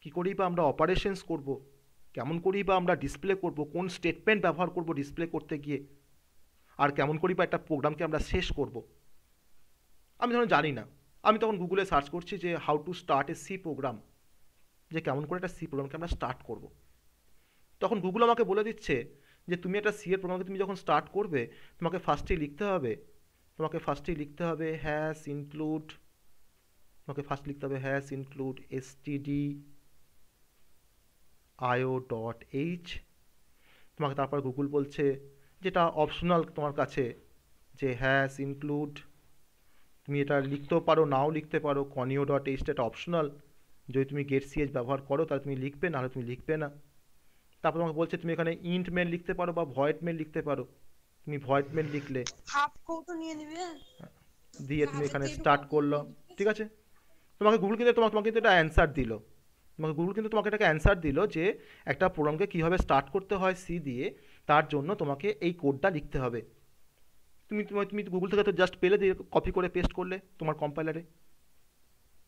কী করেই বা আমরা অপারেশনস করব, কেমন করেই বা আমরা ডিসপ্লে করব, কোন স্টেটমেন্ট ব্যবহার করব ডিসপ্লে করতে গিয়ে, আর কেমন করেই বা একটা প্রোগ্রামকে আমরা শেষ করব, আমি ধরুন জানি না। আমি তখন গুগলে সার্চ করছি যে how to start a C program, যে কেমন করে একটা সি প্রোগ্রামকে আমরা স্টার্ট করব। তখন গুগল আমাকে বলে দিচ্ছে যে তুমি একটা সি এর প্রোগ্রামকে তুমি যখন স্টার্ট করবে তোমাকে ফার্স্টেই লিখতে হবে হ্যাশ ইনক্লুড, stdio.h, তোমাকে তারপর গুগল বলছে যেটা অপশনাল তোমার কাছে, যে হ্যাশ ইনক্লুড, তুমি এটা লিখতেও পারো নাও লিখতে পারো, কনিও ডট এইচ এটা অপশনাল, যদি তুমি গেট সিএইচ ব্যবহার করো তাহলে তুমি লিখবে, নাহলে তুমি লিখবে না। তারপর তোমাকে বলছে তুমি এখানে ইন্ট মেন লিখতে পারো বা ভয়েড মেন লিখতে পারো, তুমি ভয়েড মেন লিখলে
হাফ কোটও নিয়ে নিবে,
দিয়ে তুমি এখানে স্টার্ট করলো, ঠিক আছে। তোমাকে গুগল কিন্তু তোমাকে কিন্তু এটা অ্যান্সার দিল, গুগল কিন্তু তোমাকে এটাকে অ্যান্সার দিল যে একটা প্রোগ্রামকে কীভাবে স্টার্ট করতে হয় সি দিয়ে, তার জন্য তোমাকে এই কোডটা লিখতে হবে। তুমি তুমি তুমি গুগল থেকে তো জাস্ট পেলে দিয়ে কপি করে পেস্ট করলে তোমার কম্পাইলারে,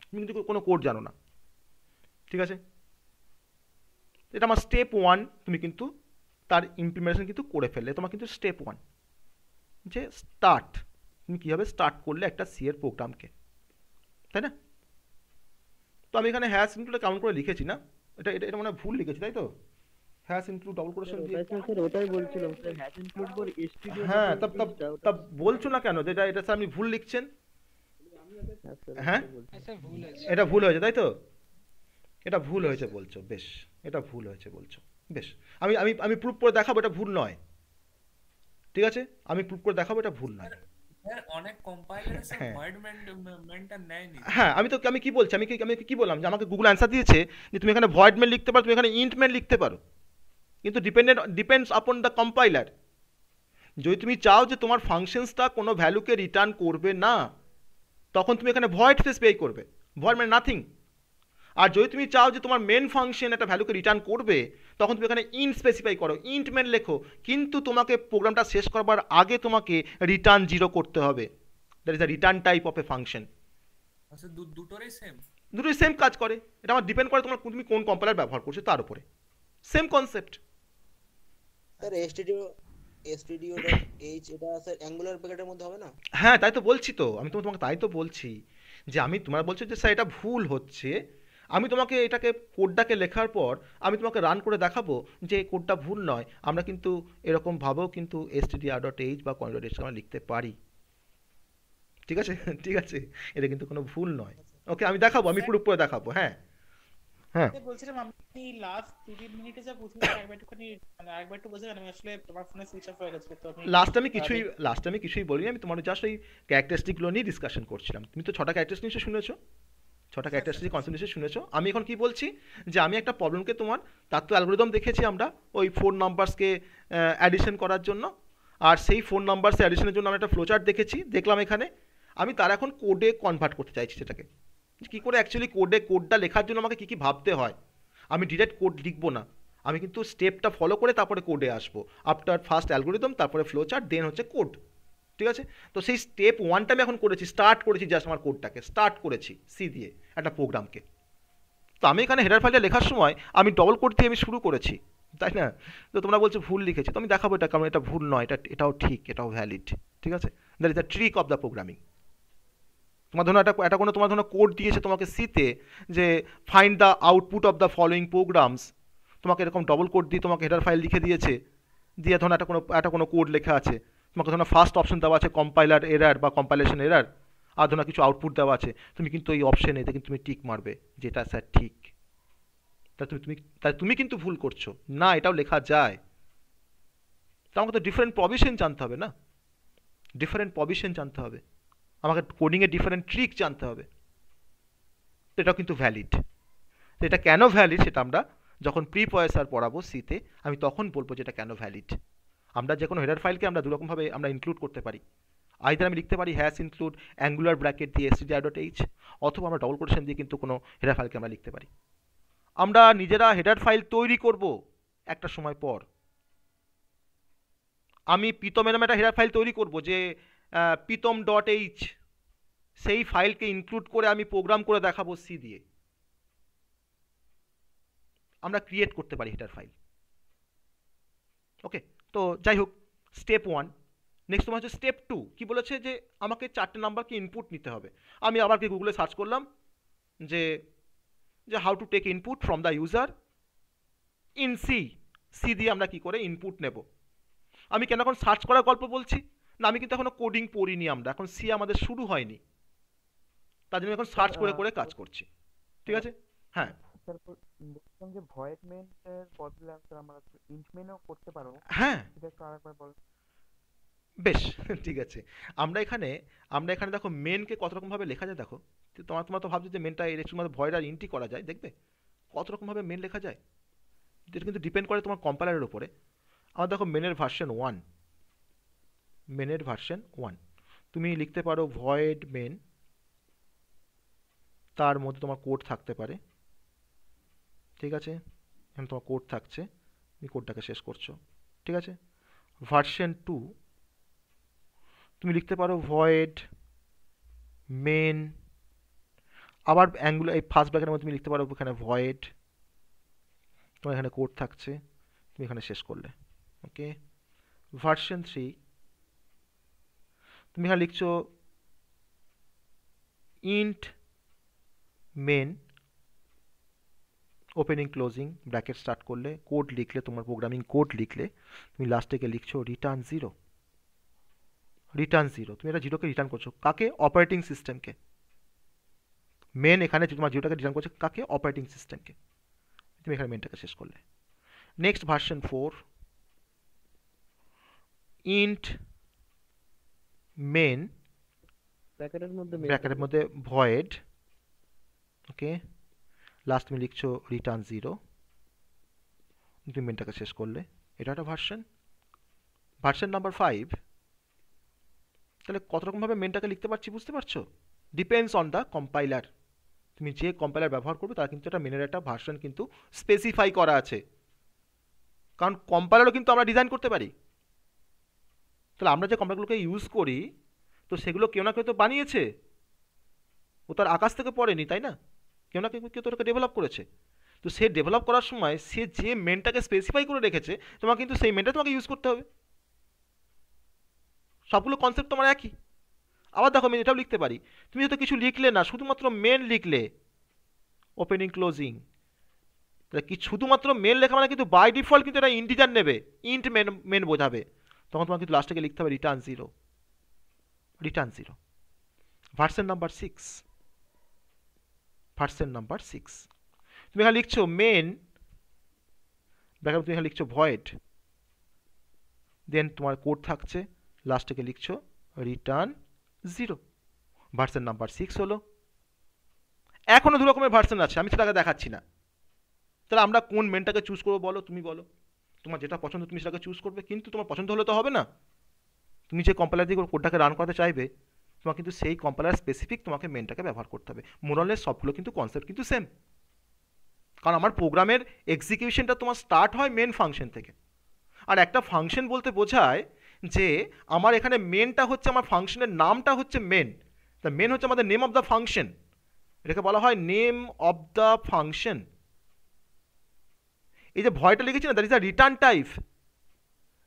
তুমি কিন্তু কোনো কোড জানো না, ঠিক আছে। এটা আমার স্টেপ 1, তুমি কিন্তু তার ইমপ্লিমেন্টেশন কিন্তু করে ফেললে, তোমার কিন্তু স্টেপ 1 যে স্টার্ট, তুমি কীভাবে স্টার্ট করলে একটা সি এর প্রোগ্রামকে, তাই না? তো আমি এখানে হ্যাশ ইনক্লুড কাউন্ট করে লিখেছি না, এটা এটা এটা মানে ভুল লিখেছি তাই তো, হ্যাশ ইনক্লুড ডবল কোটেশন দিয়ে।
স্যার ওটাই বলছিলাম sir, hash include for stdio.
হ্যাঁ তব বলছো না কেন যে এটা স্যার আপনি ভুল লিখছেন? হ্যাঁ এটা ভুল হয়েছে তাই তো, এটা ভুল হয়েছে বলছো, বেশ এটা ভুল হয়েছে বলছো, বেশ আমি আমি আমি প্রুফ করে দেখাবো এটা ভুল নয়, ঠিক আছে, আমি প্রুফ করে দেখাবো এটা ভুল নয়।
স্যার অনেক কম্পাইলারে স্যার ভয়েড মেনটা নেয়নি।
হ্যাঁ আমি কি বলছি, আমি কি বললাম যে আমাকে গুগল অ্যান্সার দিয়েছে যে তুমি এখানে ভয়েড মেন লিখতে পারো, তুমি এখানে ইন্ট মেন লিখতে পারো, কিন্তু ডিপেন্ডস আপন দ্য কম্পাইলার। যদি তুমি চাও যে তোমার ফাংশনসটা কোনো ভ্যালুকে রিটার্ন করবে না, তখন তুমি এখানে ভয়েড স্পেসিফাই করবে, ভয়েড মানে নাথিং। আর যদি তুমি চাও যে তোমার মেন ফাংশন একটা ভ্যালুকে রিটার্ন করবে, তখন তুমি এখানে ইন্ট স্পেসিফাই করো, ইন্ট মেন লেখো, কিন্তু তোমাকে প্রোগ্রামটা শেষ করবার আগে তোমাকে রিটার্ন 0 করতে হবে, that is the return type of A function.
আচ্ছা
দুটোই সেম কাজ করে, এটা আমার ডিপেন্ড করে তুমি কোন কম্পাইলার ব্যবহার করছো তার উপরে, সেম কনসেপ্ট।
স্যার stdio.h এটা স্যার অ্যাঙ্গুলার ব্র্যাকেটের মধ্যে হবে না?
হ্যাঁ তাই তো বলছি, তো আমি তোমাকে তাই তো বলছি যে আমি তোমরা বলছো যে স্যার এটা ভুল হচ্ছে, আমি তোমাকে এটাকে কোডটাকে লেখার পর আমি তোমাকে রান করে দেখাবো যে এই কোডটা ভুল নয়, আমরা কিন্তু এরকমভাবেও কিন্তু stdio.h বা conjure.h আমরা লিখতে পারি, ঠিক আছে ঠিক আছে, এটা কিন্তু কোনো ভুল নয়। ওকে আমি দেখাবো, আমি প্রুফ করে দেখাবো। হ্যাঁ হ্যাঁ
বলছিলাম আপনি লাস্ট 2-3 মিনিটে যা বুঝলেন একবার একটুখানি মানে আরেকবার একটু বোঝান, আমি আসলে আমার ফোনে সুইচ অফ হয়ে গেছে তো আমি
লাস্ট আমি কিছুই বলিনি, আমি তোমার জাস্ট ওই ক্যারেক্টারিস্টিকগুলো নিয়ে ডিসকাশন করছিলাম। তুমি তো 6টা ক্যারেক্টারিস্টিক নিশ্চয়ই শুনেছো, 6টা ক্যারেক্টারিস্টিক কনসেপ্ট নিশ্চয়ই শুনেছো। আমি এখন কি বলছি যে আমি একটা প্রবলেমকে তোমার, তার তো অ্যালগরিদম দেখেছি আমরা ওই 4 নাম্বারসকে অ্যাডিশন করার জন্য, আর সেই 4 নাম্বারস অ্যাডিশনের জন্য আমরা একটা ফ্লোচার্ট দেখলাম এখানে, আমি তার এখন কোডে কনভার্ট করতে চাইছি সেটাকে, কী করে অ্যাকচুয়ালি কোডটা লেখার জন্য আমাকে কী কী ভাবতে হয়। আমি ডিরেক্ট কোড লিখবো না, আমি কিন্তু স্টেপটা ফলো করে তারপরে কোডে আসবো, আফটার ফার্স্ট অ্যালগরিদম, তারপরে ফ্লোচার্ট, দেন হচ্ছে কোড, ঠিক আছে। তো সেই স্টেপ 1টা আমি এখন করেছি, স্টার্ট করেছি, জাস্ট আমার কোডটাকে স্টার্ট করেছি সি দিয়ে একটা প্রোগ্রামকে। তো আমি এখানে হেডার ফাইলটা লেখার সময় আমি ডবল কোড দিয়ে আমি শুরু করেছি, তাই না? তো তোমরা বলছো ভুল লিখেছি, তো আমি দেখাবো এটা, কারণ এটা ভুল নয়, এটাও ঠিক, এটাও ভ্যালিড, ঠিক আছে। That is the trick of the programming. তোমার ধরো এটা কোনো তোমার ধরো কোড দিয়েছে তোমাকে সিতে যে find the output of the following programs, তোমাকে এরকম ডবল কোড দিয়ে তোমাকে হেডার ফাইল লিখে দিয়েছে, দিয়ে ধরো একটা কোনো কোড লেখা আছে, তোমাকে ধরো ফার্স্ট অপশন দেওয়া আছে কম্পাইলার এরার বা কম্পাইলেশন এরার, আর ধরো কিছু আউটপুট দেওয়া আছে, তুমি কিন্তু এই অপশনে এতে কিন্তু তুমি টিক মারবে যেটা স্যার ঠিক, তুমি কিন্তু ভুল করছো না, এটাও লেখা যায়। তো আমাকে তো ডিফারেন্ট প্রভিশন জানতে হবে না, ডিফারেন্ট প্রভিশন জানতে হবে, আমাকে কোডিংয়ের ডিফারেন্ট ট্রিক জানতে হবে, তো এটাও কিন্তু ভ্যালিড। তো এটা কেন ভ্যালিড সেটা আমরা যখন প্রি প্রসেসর পড়াবো সিতে, আমি তখন বলবো যে এটা কেন ভ্যালিড। আমরা যে কোনো হেডার ফাইলকে আমরা দুরকমভাবে আমরা ইনক্লুড করতে পারি, আইদার আমি লিখতে পারি হ্যাশ ইনক্লুড অ্যাঙ্গুলার ব্র্যাকেট দিয়ে stdio.h, অথবা আমরা ডবল কোটেশন দিয়ে কিন্তু কোনো হেডার ফাইলকে আমরা লিখতে পারি। আমরা নিজেরা হেডার ফাইল তৈরি করব একটা সময় পর, আমি পিতম এরম একটা হেডার ফাইল তৈরি করব যে pitom.h, সেই ফাইলকে ইনক্লুড করে আমি প্রোগ্রাম করে দেখাবো সি দিয়ে, আমরা ক্রিয়েট করতে পারি হেডার ফাইল। ওকে, তো যাই হোক, স্টেপ 1। নেক্সট তোমার হচ্ছে স্টেপ 2, কি বলেছে যে আমাকে 4টে নাম্বারকে ইনপুট নিতে হবে। আমি আবার কি গুগলে সার্চ করলাম যে how to take input from the user in C দিয়ে আমরা কি করে ইনপুট নেব। আমি কেন এখন সার্চ করার গল্প বলছি না, আমি কিন্তু এখনো কোডিং পড়িনি, আমরা এখন সি আমাদের শুরু হয়নি, তার জন্য এখন সার্চ করে করে কাজ করছি, ঠিক আছে। হ্যাঁ
স্যার বলছিলাম যে ভয়েড মেন এর বদলে স্যার আমরা ইন্ট মেনও করতে পারবো।
হ্যাঁ
এটা একটু আরেকবার বলেন।
বেশ ঠিক আছে। আমরা এখানে দেখো মেনকে কত রকমভাবে লেখা যায় দেখো। তো তোমরা তো ভাবছো যে মেনটা এর মধ্যে ভয়েড আর ইন্টই করা যায়, দেখবে কত রকমভাবে মেন লেখা যায়। এটা কিন্তু ডিপেন্ড করে তোমার কম্পাইলারের উপরে। আমার দেখো মেনের ভার্সন ওয়ান তুমি লিখতে পারো ভয়েড মেন, তার মধ্যে তোমার কোড থাকতে পারে, ঠিক আছে, এখানে তোমার কোড থাকছে, তুমি কোডটাকে শেষ করছো, ঠিক আছে। ভার্সন টু তুমি লিখতে পারো ভয়েড মেন, আবার অ্যাঙ্গুলার এই ফার্স্ট ব্র্যাকেটের মধ্যে তুমি লিখতে পারো এখানে ভয়েড, তোমার এখানে কোড থাকছে, তুমি এখানে শেষ করলে, ওকে। ভার্সন থ্রি তুমি এখানে লিখছো int main opening closing bracket start করলে, কোড লিখলে, তোমার প্রোগ্রামিং কোড লিখলে তুমি লাস্টে গিয়ে লিখছো রিটার্ন জিরো। তুমি এটা জিরোকে রিটার্ন করছো কাকে? অপারেটিং সিস্টেমকে। মেন এখানে তোমার জিরোটাকে রিটার্ন করছে কাকে? অপারেটিং সিস্টেমকে। তুমি এখানে মেনটাকে শেষ করলে। Next version four int main ব্র্যাকেটের মধ্যে ভয়েড, ওকে, লাস্ট তুমি লিখছো রিটার্ন জিরো, তুমি মেনটাকে শেষ করলে। এটা একটা ভার্সন নাম্বার ফাইভ। তাহলে কত রকমভাবে মেনটাকে লিখতে পারছি বুঝতে পারছো? Depends on the compiler. তুমি যে কম্পাইলার ব্যবহার করবে তার কিন্তু একটা মেনের একটা ভার্সন কিন্তু স্পেসিফাই করা আছে, কারণ কম্পাইলারও কিন্তু আমরা ডিজাইন করতে পারি। তাহলে আমরা যে কম্পাইলারগুলোকে ইউজ করি তো সেগুলো কেউ না কেউ তো বানিয়েছে, ও তার আকাশ থেকে পড়েনি, তাই না? কেউ না কেউ তো ওটাকে ডেভেলপ করেছে। তো সে ডেভেলপ করার সময় সে যে মেনটাকে স্পেসিফাই করে রেখেছে তোমাকে কিন্তু সেই মেনটা তোমাকে ইউজ করতে হবে। সবগুলো কনসেপ্ট তোমার একই। আবার দেখো আমি এটাও লিখতে পারি, তুমি হয়তো কিছু লিখলে না, শুধুমাত্র মেন লিখলে, ওপেনিং ক্লোজিং, তাহলে কি শুধুমাত্র মেন লেখা মানে কিন্তু বাই ডিফল্ট কিন্তু এটা ইন্টিজার নেবে, ইন্ট মেন বোঝাবে, তখন তোমাকে কিন্তু লাস্টে লিখতে হবে return zero. Version number six তুমি এখানে লিখছো মেন ব্র্যাকেট, তুমি এখানে লিখছো ভয়েড, দেন তোমার কোড থাকছে, লাস্টে লিখছো return zero. Version number six হলো। এখনো দু রকমের ভার্সন আছে, আমি সেটাকে দেখাচ্ছি না। তাহলে আমরা কোন মেনটাকে চুজ করবো বলো, তুমি বলো, তোমার যেটা পছন্দ তুমি সেটাকে চুজ করবে, কিন্তু তোমার পছন্দ হলে তো হবে না। তুমি যে কম্পাইলার দিয়ে কোডটাকে রান করাতে চাইবে তোমার কিন্তু সেই কম্পাইলার স্পেসিফিক তোমাকে মেনটাকে ব্যবহার করতে হবে। মোরালের সবগুলো কিন্তু কনসেপ্ট কিন্তু সেম, কারণ আমার প্রোগ্রামের এক্সিকিউশনটা তোমার স্টার্ট হয় মেন ফাংশন থেকে। আর একটা ফাংশন বলতে বোঝায় যে আমার এখানে মেনটা হচ্ছে, আমার ফাংশনের নামটা হচ্ছে মেন, তা মেন হচ্ছে আমাদের নেম অফ দ্য ফাংশন, এটাকে বলা হয় নেম অফ দ্য ফাংশন। এই যে ভয়টা লিখেছি না, that is a return type,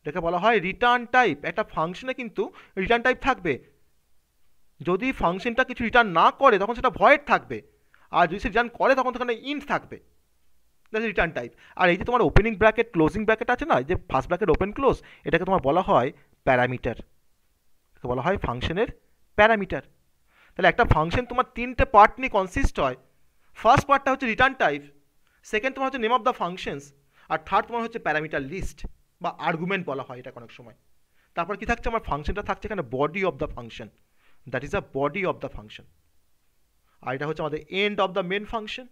এটাকে বলা হয় রিটার্ন টাইপ। একটা ফাংশনে কিন্তু রিটার্ন টাইপ থাকবে, যদি ফাংশনটা কিছু রিটার্ন না করে তখন সেটা ভয়েড থাকবে, আর যদি সে রিটার্ন করে তখন সেখানে ইন্ট থাকবে, দ্যাটস রিটার্ন টাইপ। আর এই যে তোমার ওপেনিং ব্র্যাকেট ক্লোজিং ব্র্যাকেট আছে না, এই যে ফার্স্ট ব্র্যাকেট ওপেন ক্লোজ, এটাকে তোমার বলা হয় প্যারামিটার, এটাকে বলা হয় ফাংশনের প্যারামিটার। তাহলে একটা ফাংশন তোমার তিনটে পার্ট নিয়ে কনসিস্ট হয়। ফার্স্ট পার্টটা হচ্ছে রিটার্ন টাইপ, সেকেন্ড তোমার হচ্ছে নেম অফ দ্য ফাংশনস, আর থার্ড তোমার হচ্ছে প্যারামিটার লিস্ট বা আর্গুমেন্ট বলা হয় এটা অনেক সময়। তারপর কি থাকছে, আমার ফাংশনটা থাকছে এখানে body of the function, that is a body of the function. আর এটা হচ্ছে আমাদের end of the main function,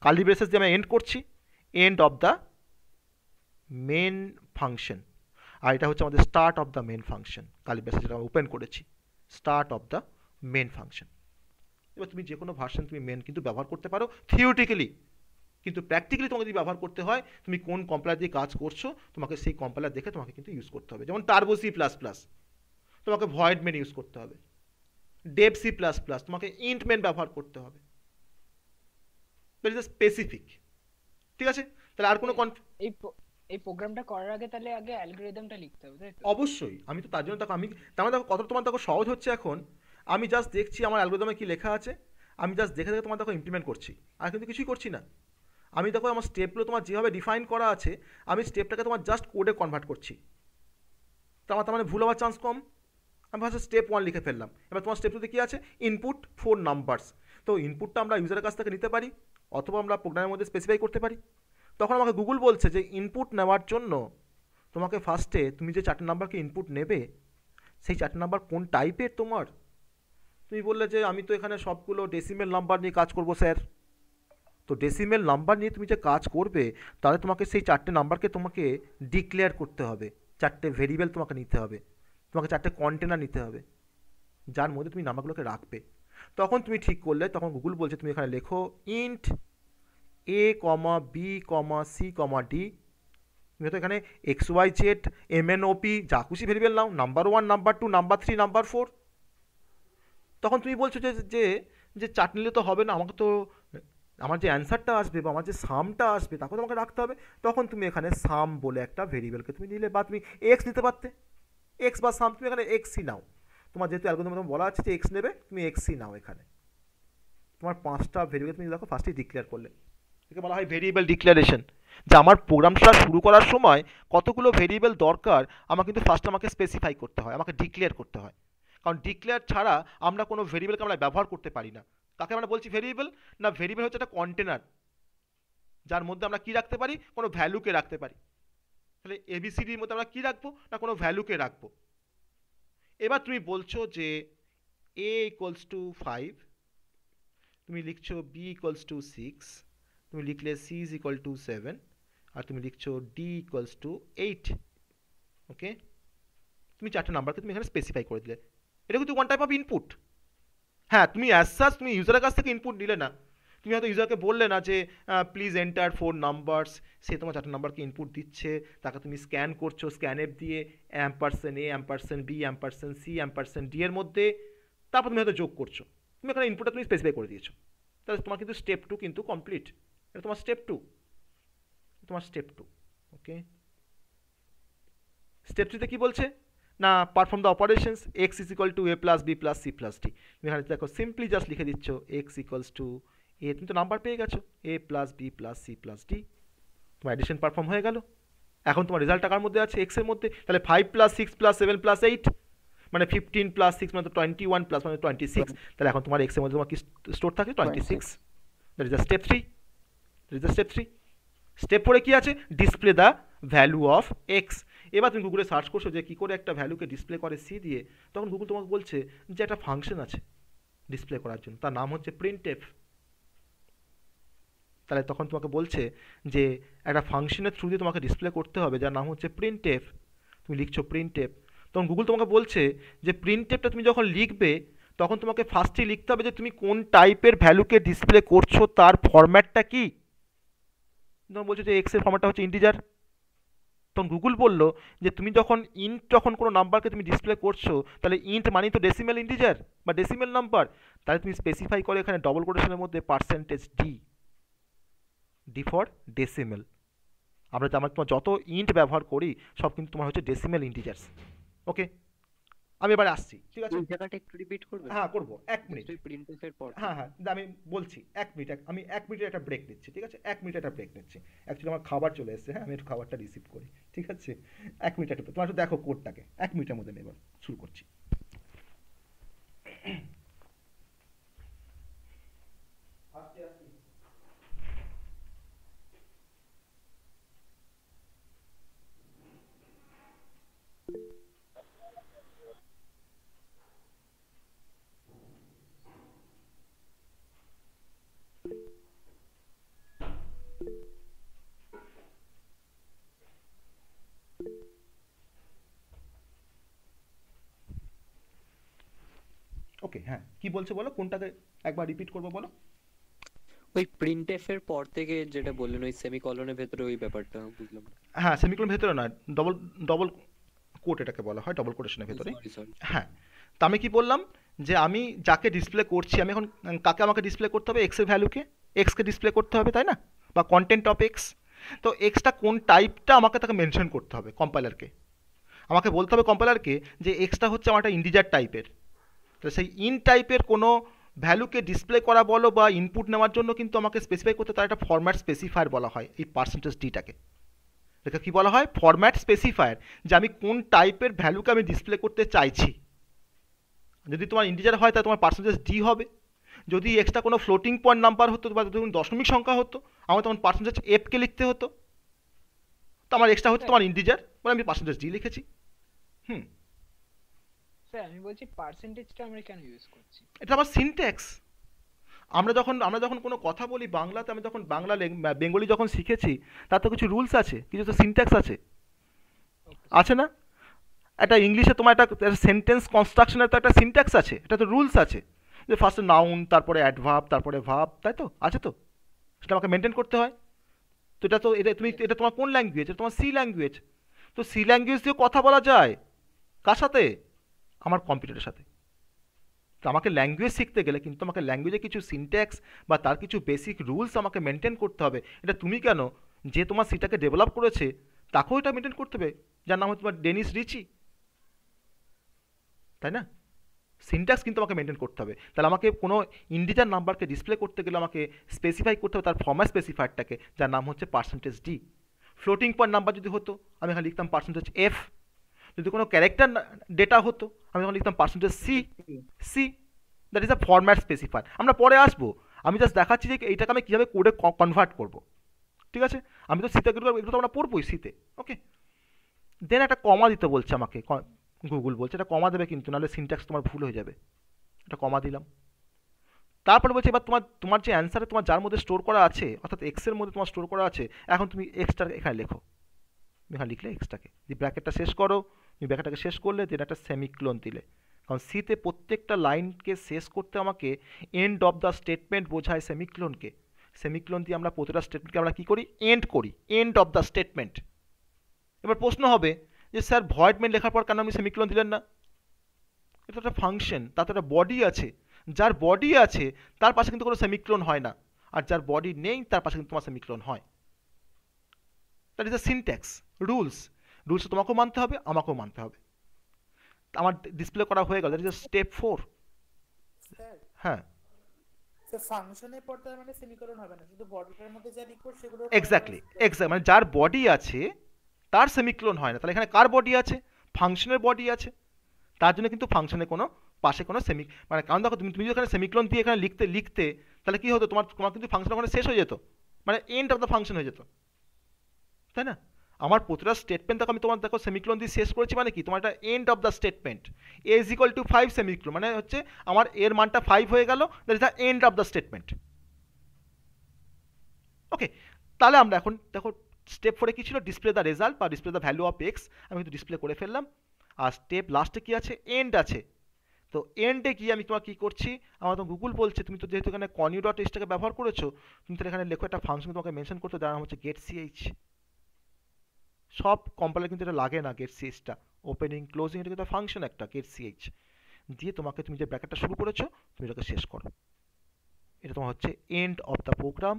curly braces দিয়ে আমরা এন্ড করছি, end of the main function. আর এটা হচ্ছে আমাদের start of the main function, curly braces যেটা ওপেন করেছি, start of the main function. এবার তুমি যে কোনো ভার্সন তুমি মেন কিন্তু ব্যবহার করতে পারো থিওরিটিক্যালি, কিন্তু প্র্যাকটিক্যালি তোমাকে যদি ব্যবহার করতে হয় তুমি কোন কম্পাইলার দিয়ে কাজ করছো তোমাকে সেই কম্পাইলার দেখে তোমাকে কিন্তু ইউজ করতে হবে। যেমন টার্বো সি প্লাস প্লাস তোমাকে ভয়েড মেন ইউজ করতে হবে, ডেভ সি প্লাস প্লাস তোমাকে ইন্ট মেন ব্যবহার করতে হবে, দ্যাট ইজ স্পেসিফিক, ঠিক আছে? তাহলে আর কোনো
এই এই প্রোগ্রামটা করার আগে তাহলে আগে অ্যালগরিদমটা লিখতে হবে, তাই তো?
অবশ্যই, আমি তো তার জন্য দেখো, আমি তার দেখো কত তোমার দেখো সহজ হচ্ছে এখন। আমি জাস্ট দেখছি আমার অ্যালগরিদমে কি লেখা আছে, আমি জাস্ট দেখে দেখে তোমার দেখো ইমপ্লিমেন্ট করছি, আর কিন্তু কিছুই করছি না। আমি দেখো আমার স্টেপগুলো তোমার যেভাবে ডিফাইন করা আছে আমি স্টেপটাকে তোমার জাস্ট কোডে কনভার্ট করছি, তো আমার তার মানে ভুল হওয়ার চান্স কম। আমি ভাবছি স্টেপ 1 লিখে ফেললাম, এবার তোমার স্টেপ 2তে কী আছে, ইনপুট 4 নাম্বারস। তো ইনপুটটা আমরা ইউজারের কাছ থেকে নিতে পারি অথবা আমরা প্রোগ্রামের মধ্যে স্পেসিফাই করতে পারি। তখন আমাকে গুগল বলছে যে ইনপুট নেওয়ার জন্য তোমাকে ফার্স্টে তুমি যে 4টে নাম্বারকে ইনপুট নেবে সেই 4টে নাম্বার কোন টাইপের তোমার। তুমি বললে যে আমি তো এখানে সবগুলো ডেসিমেল নাম্বার নিয়ে কাজ করব স্যার। তো ডেসিমেল নাম্বার নিয়ে তুমি যে কাজ করবে তাহলে তোমাকে সেই 4টে নাম্বারকে তোমাকে ডিক্লেয়ার করতে হবে, 4টে ভেরিয়েবল তোমাকে নিতে হবে, তোমাকে 4টে কন্টেনার নিতে হবে যার মধ্যে তুমি নাম্বারগুলোকে রাখবে। তখন তুমি ঠিক করলে, তখন গুগল বলছে তুমি এখানে লেখো ইন্ট এ comma B comma C comma D. তুমি হয়তো এখানে এক্স ওয়াই জেড এমএনওপি যা খুশি ভেরিয়েবল নাও, নাম্বার 1 নাম্বার 2 নাম্বার 3 নাম্বার 4। তখন তুমি বলছো যে যে যে 4 নিলে তো হবে না, আমাকে তো আমার যে অ্যান্সারটা আসবে বা আমার যে সামটা আসবে তাকে তোমাকে রাখতে হবে। তখন তুমি এখানে সাম বলে একটা ভেরিয়েবলকে তুমি নিলে, বা তুমি এক্স নিতে পারতে, এক্স বা সাম, তুমি এখানে এক্সই নাও। তোমার যেহেতু অ্যালগরিদমে বলা আছে যে এক্স নেবে, তুমি এক্সই নাও। এখানে তোমার 5টা ভেরিয়েবল তুমি দেখো ফার্স্টেই ডিক্লেয়ার করলে, একে বলা হয় ভেরিয়েবল ডিক্লারেশন। যে আমার প্রোগ্রামটা শুরু করার সময় কতগুলো ভেরিয়েবল দরকার আমার কিন্তু ফার্স্ট আমাকে স্পেসিফাই করতে হয়, আমাকে ডিক্লেয়ার করতে হয়। কারণ ডিক্লেয়ার ছাড়া আমরা কোনো ভেরিয়েবলকে আমরা ব্যবহার করতে পারি না। কাকে আমরা বলছি ভেরিয়েবল? না, ভেরিয়েবল হচ্ছে একটা কন্টেনার যার মধ্যে আমরা কি রাখতে পারি, কোনো ভ্যালুকে রাখতে পারি। তাহলে এবিসিডির মধ্যে আমরা কি রাখবো, না কোনো ভ্যালুকে রাখবো। এবার তুমি বলছো যে এ ইকুয়ালস টু 5, তুমি লিখছো বি ইকুয়ালস টু 6, তুমি লিখলে সি ইজ ইকুয়াল টু 7, আর তুমি লিখছো ডি ইকুয়ালস টু 8। ওকে, তুমি 4টে নাম্বারকে তুমি এখানে স্পেসিফাই করে দিলে। এটা কিন্তু ওয়ান টাইপ অফ ইনপুট। হ্যাঁ, তুমি অ্যাজ সাচ তুমি ইউজারের কাছ থেকে ইনপুট নিলে না, তুমি হয়তো ইউজারকে বললে না যে প্লিজ এন্টার 4 নাম্বারস, সে তোমার 4টে নাম্বারকে ইনপুট দিচ্ছে, তাকে তুমি স্ক্যান করছো, স্ক্যান এফ দিয়ে ampersand A ampersand B ampersand C ampersand D এর মধ্যে, তারপর তুমি হয়তো যোগ করছো। তুমি এখানে ইনপুটটা তুমি স্পেসিফাই করে দিয়েছো। তাহলে তোমার কিন্তু স্টেপ 2 কিন্তু কমপ্লিট। এটা তোমার স্টেপ 2, তোমার স্টেপ 2। ওকে, স্টেপ 3তে কি বলছে না, perform the operations X is equal to A plus B plus C plus D. তুমি এখানে দেখো সিম্পলি জাস্ট লিখে দিচ্ছ এক্স ইকুয়ালস টু এ, তুমি তো নাম্বার পেয়ে গেছো, A plus B plus C plus D. তোমার অ্যাডিশন পারফর্ম হয়ে গেল। এখন তোমার রেজাল্ট টাকার মধ্যে আছে, এক্সের মধ্যে। তাহলে 5 প্লাস 6 প্লাস 7 প্লাস 8 মানে 15 প্লাস 6 মানে 21 প্লাস মানে 26। তাহলে এখন তোমার এক্সের মধ্যে তোমার কি স্টোর থাকে 26। That is the step 3। That is the step 3। Step 4 কি আছে, display the value of x. এবার তুমি গুগলে সার্চ করছো যে কী করে একটা ভ্যালুকে ডিসপ্লে করে সি দিয়ে, তখন গুগল তোমাকে বলছে যে একটা ফাংশন আছে ডিসপ্লে করার জন্য, তার নাম হচ্ছে প্রিন্টএফ। তাহলে তখন তোমাকে বলছে যে একটা ফাংশনের থ্রু দিয়ে তোমাকে ডিসপ্লে করতে হবে যার নাম হচ্ছে প্রিন্টএফ। তুমি লিখছো প্রিন্টএফ, তখন গুগল তোমাকে বলছে যে প্রিন্টএফটা তুমি যখন লিখবে তখন তোমাকে ফার্স্টেই লিখতে হবে যে তুমি কোন টাইপের ভ্যালুকে ডিসপ্লে করছো, তার ফরম্যাটটা কি। তখন বলছো যে এক্সের ফরম্যাটটা হচ্ছে ইন্টিজার। তখন গুগল বললো যে তুমি যখন ইন্ট যখন কোনো নাম্বারকে তুমি ডিসপ্লে করছো, তাহলে ইন্ট মানে তো ডেসিমেল ইন্টিজার বা ডেসিমেল নাম্বার। তাহলে তুমি স্পেসিফাই করে এখানে ডবল কোটেশনের মধ্যে percentage D, D for decimal. আমরা তোমার যত ইন্ট ব্যবহার করি সব কিন্তু তোমার হচ্ছে ডেসিমেল ইন্টিজার্স। ওকে, আমি এবার আসছি, ঠিক আছে?
এই জায়গাটা একটু রিপিট করবে?
হ্যাঁ করবো, 1 মিনিট।
প্রিন্টএফের পর
হ্যাঁ হ্যাঁ, আমি বলছি 1 মিনিট, আমি 1 মিনিটের একটা ব্রেক নিচ্ছি, ঠিক আছে? 1 মিনিট একটা ব্রেক নিচ্ছি। অ্যাকচুয়ালি আমার খাবার চলে এসেছে, হ্যাঁ আমি একটু খাবারটা রিসিভ করি, ঠিক আছে? 1 মিনিট একটা, তোমার একটু দেখো কোডটাকে। 1 মিনিটের মধ্যে এবার শুরু করছি। ওকে, হ্যাঁ কি বলছো বলো, কোনটাকে একবার রিপিট করবো বলো।
ওই প্রিন্টএফ এর পর থেকে যেটা বললেন ওই সেমিকলনের ভেতরে ওই ব্যাপারটা বুঝলাম না।
হ্যাঁ, সেমিকোলনের ভেতরে না, ডবল ডবল কোট এটাকে বলা হয়, ডবল কোটেশনের ভেতরে।
Sorry sorry.
হ্যাঁ, তা আমি কি বললাম যে আমি যাকে ডিসপ্লে করছি, আমি এখন কাকে আমাকে ডিসপ্লে করতে হবে, এক্সের ভ্যালুকে, এক্সকে ডিসপ্লে করতে হবে, তাই না? বা কন্টেন্ট অফ এক্স। তো এক্সটা কোন টাইপটা আমাকে তাকে মেনশন করতে হবে কম্পাইলারকে। আমাকে বলতে হবে কম্পাইলারকে যে এক্সটা হচ্ছে আমার একটা ইন্টিজার টাইপের। তো সেই ইন টাইপের কোনো ভ্যালুকে ডিসপ্লে করা বলো বা ইনপুট নেওয়ার জন্য কিন্তু আমাকে স্পেসিফাই করতে, তার একটা ফরম্যাট স্পেসিফায়ার বলা হয় এই পার্সেন্টেজ ডিটাকে। এটা কি বলা হয়, ফরম্যাট স্পেসিফায়ার, যে আমি কোন টাইপের ভ্যালুকে আমি ডিসপ্লে করতে চাইছি। যদি তোমার ইন্টিজার হয় তাহলে তোমার পার্সেন্টেজ ডি হবে। যদি এক্সট্রা কোনো ফ্লোটিং পয়েন্ট নাম্বার হতো বা ধরুন দশমিক সংখ্যা হতো, আমার তখন পার্সেন্টেজ এফকে লিখতে হতো। তো আমার এক্সট্রা হচ্ছে তোমার ইন্টিজার, পরে আমি পার্সেন্টেজ ডি লিখেছি। হুম,
স্যার আমি বলছি পার্সেন্টেজটা আমরা কেন ইউজ করছি?
এটা আমার সিনট্যাক্স। আমরা যখন কোনো কথা বলি বাংলাতে, আমি যখন বাংলা বেঙ্গলি যখন শিখেছি, তার তো কিছু রুলস আছে, কিছু তো সিনট্যাক্স আছে, আছে না? একটা ইংলিশে তোমার একটা সেন্টেন্স কনস্ট্রাকশনের তো একটা সিনট্যাক্স আছে, এটা তো রুলস আছে, যে ফার্স্টে নাউন, তারপরে অ্যাডভার্ব, তারপরে ভার্ব, তাই তো আছে তো, সেটা আমাকে মেনটেন করতে হয়। তো এটা তোমার কোন ল্যাঙ্গুয়েজ? এটা তোমার সি ল্যাঙ্গুয়েজ। তো সি ল্যাঙ্গুয়েজ দিয়ে কথা বলা যায় কার সাথে? আমার কম্পিউটারের সাথে। তো আমাকে ল্যাঙ্গুয়েজ শিখতে গেলে কিন্তু আমাকে ল্যাঙ্গুয়েজে কিছু সিনট্যাক্স বা তার কিছু বেসিক রুলস আমাকে মেনটেন করতে হবে। এটা তুমি কেন, যে তোমার সিটাকে ডেভেলপ করেছে তাকেও এটা মেনটেন করতে হবে, যার নাম হচ্ছে তোমার ডেনিস রিচি, তাই না? সিনট্যাক্স কিন্তু আমাকে মেনটেন করতে হবে। তাহলে আমাকে কোনো ইন্টিজার নাম্বারকে ডিসপ্লে করতে গেলে আমাকে স্পেসিফাই করতে হবে তার ফর্ম্যাট স্পেসিফায়ারটাকে, যার নাম হচ্ছে percentage D. Floating point number যদি হতো আমি এখানে লিখতাম পার্সেন্টেজ এফ। যদি কোনো ক্যারেক্টার ডেটা হতো আমি তখন লিখতাম percentage C. C that is a format specifier. আমরা পরে আসবো, আমি জাস্ট দেখাচ্ছি যে এইটাকে আমি কীভাবে কোডে কনভার্ট করব, ঠিক আছে? আমি তো সিতে এগুলো তো আমরা পড়বোই সিতে, ওকে। দেন একটা কমা দিতে বলছে আমাকে, গুগল বলছে এটা কমা দেবে কিন্তু, নাহলে সিনট্যাক্স তোমার ভুল হয়ে যাবে। এটা কমা দিলাম। তারপরে বলছে এবার তোমার যে অ্যান্সারে তোমার যার মধ্যে স্টোর করা আছে, অর্থাৎ এক্সের মধ্যে তোমার স্টোর করা আছে, এখন তুমি এক্সটা এখানে লেখো। এখানে লিখলে এক্সটাকে দিয়ে ব্র্যাকেটটা শেষ করো। তুমি ব্র্যাকেটটাকে শেষ করলে দেন একটা সেমিক্লোন দিলে, কারণ সিতে প্রত্যেকটা লাইনকে শেষ করতে আমাকে এন্ড অফ দ্য স্টেটমেন্ট বোঝায় সেমিক্লোনকে। সেমিক্লোন দিয়ে আমরা প্রতিটা স্টেটমেন্টকে আমরা কী করি? এন্ড করি, এন্ড অফ দ্য স্টেটমেন্ট। এবার প্রশ্ন হবে যে স্যার ভয়েড মেইন লেখার পর কেন আপনি সেমিক্লোন দিলেন না? এটা একটা ফাংশন, তাতে একটা বডি আছে, যার বডি আছে তার পাশে কিন্তু কোনো সেমিক্লোন হয় না, আর যার বডি নেই তার পাশে কিন্তু তোমার সেমিক্লোন হয়। That is a syntax, rules. Rules তোমাকেও মানতে হবে, আমাকেও মানতে হবে। আমার ডিসপ্লে করা হয়ে গেল, দ্যাট ইজ স্টেপ 4।
স্যার
হ্যাঁ,
স্যার ফাংশনের পর তার মানে সেমিকোলন হবে না, শুধু বডিটার মধ্যে যা লিখবো সেগুলো
এক্স্যাক্টলি, মানে যার বডি আছে তার সেমিক্লোন হয় না। তাহলে এখানে কার বডি আছে? ফাংশনের বডি আছে, তার জন্য কিন্তু ফাংশনের কোনো পাশে কোনো মানে কারণ দেখো তুমি যদি এখানে সেমিক্লোন দিয়ে এখানে লিখতে তাহলে কি হতো, তোমার কিন্তু ফাংশন ওখানে শেষ হয়ে যেত, মানে এন্ড অফ দ্য ফাংশন হয়ে যেত, তাই না? আমার প্রতিটা স্টেটমেন্ট দেখো আমি তোমার দেখো সেমিক্লোন দিয়ে শেষ করেছি, মানে কি তোমার এটা end of the statement. A is equal to 5 semicolon, মানে হচ্ছে আমার এর মানটা 5 হয়ে গেল, that is the end of the statement. Okay, তাহলে আমরা এখন দেখো স্টেপ 4 কি ছিল? ডিসপ্লে দ্য রেজাল্ট বা display the value of X. আমি কিন্তু ডিসপ্লে করে ফেললাম। আর স্টেপ লাস্টে কি আছে? এন্ড আছে। তো এন্ডে গিয়ে আমি তোমার কী করছি, আমার তো গুগল বলছে তুমি তো যেহেতু এখানে কনিউ ডট এইচটাকে ব্যবহার করেছো, তুমি তো এখানে লেখো একটা ফাংশন তোমাকে মেনশন করতে, যার নাম হচ্ছে গেট সিএইচ। সব কম্পাইলার কিন্তু এটা লাগে না, গেট সিএইচটা ওপেনিং ক্লোজিং এটা কিন্তু ফাংশন একটা গেট সিএইচ দিয়ে তুমি যে ব্র্যাকেটটা শুরু করেছো তুমি এটাকে শেষ করো। এটা তোমার হচ্ছে এন্ড অফ দ্য প্রোগ্রাম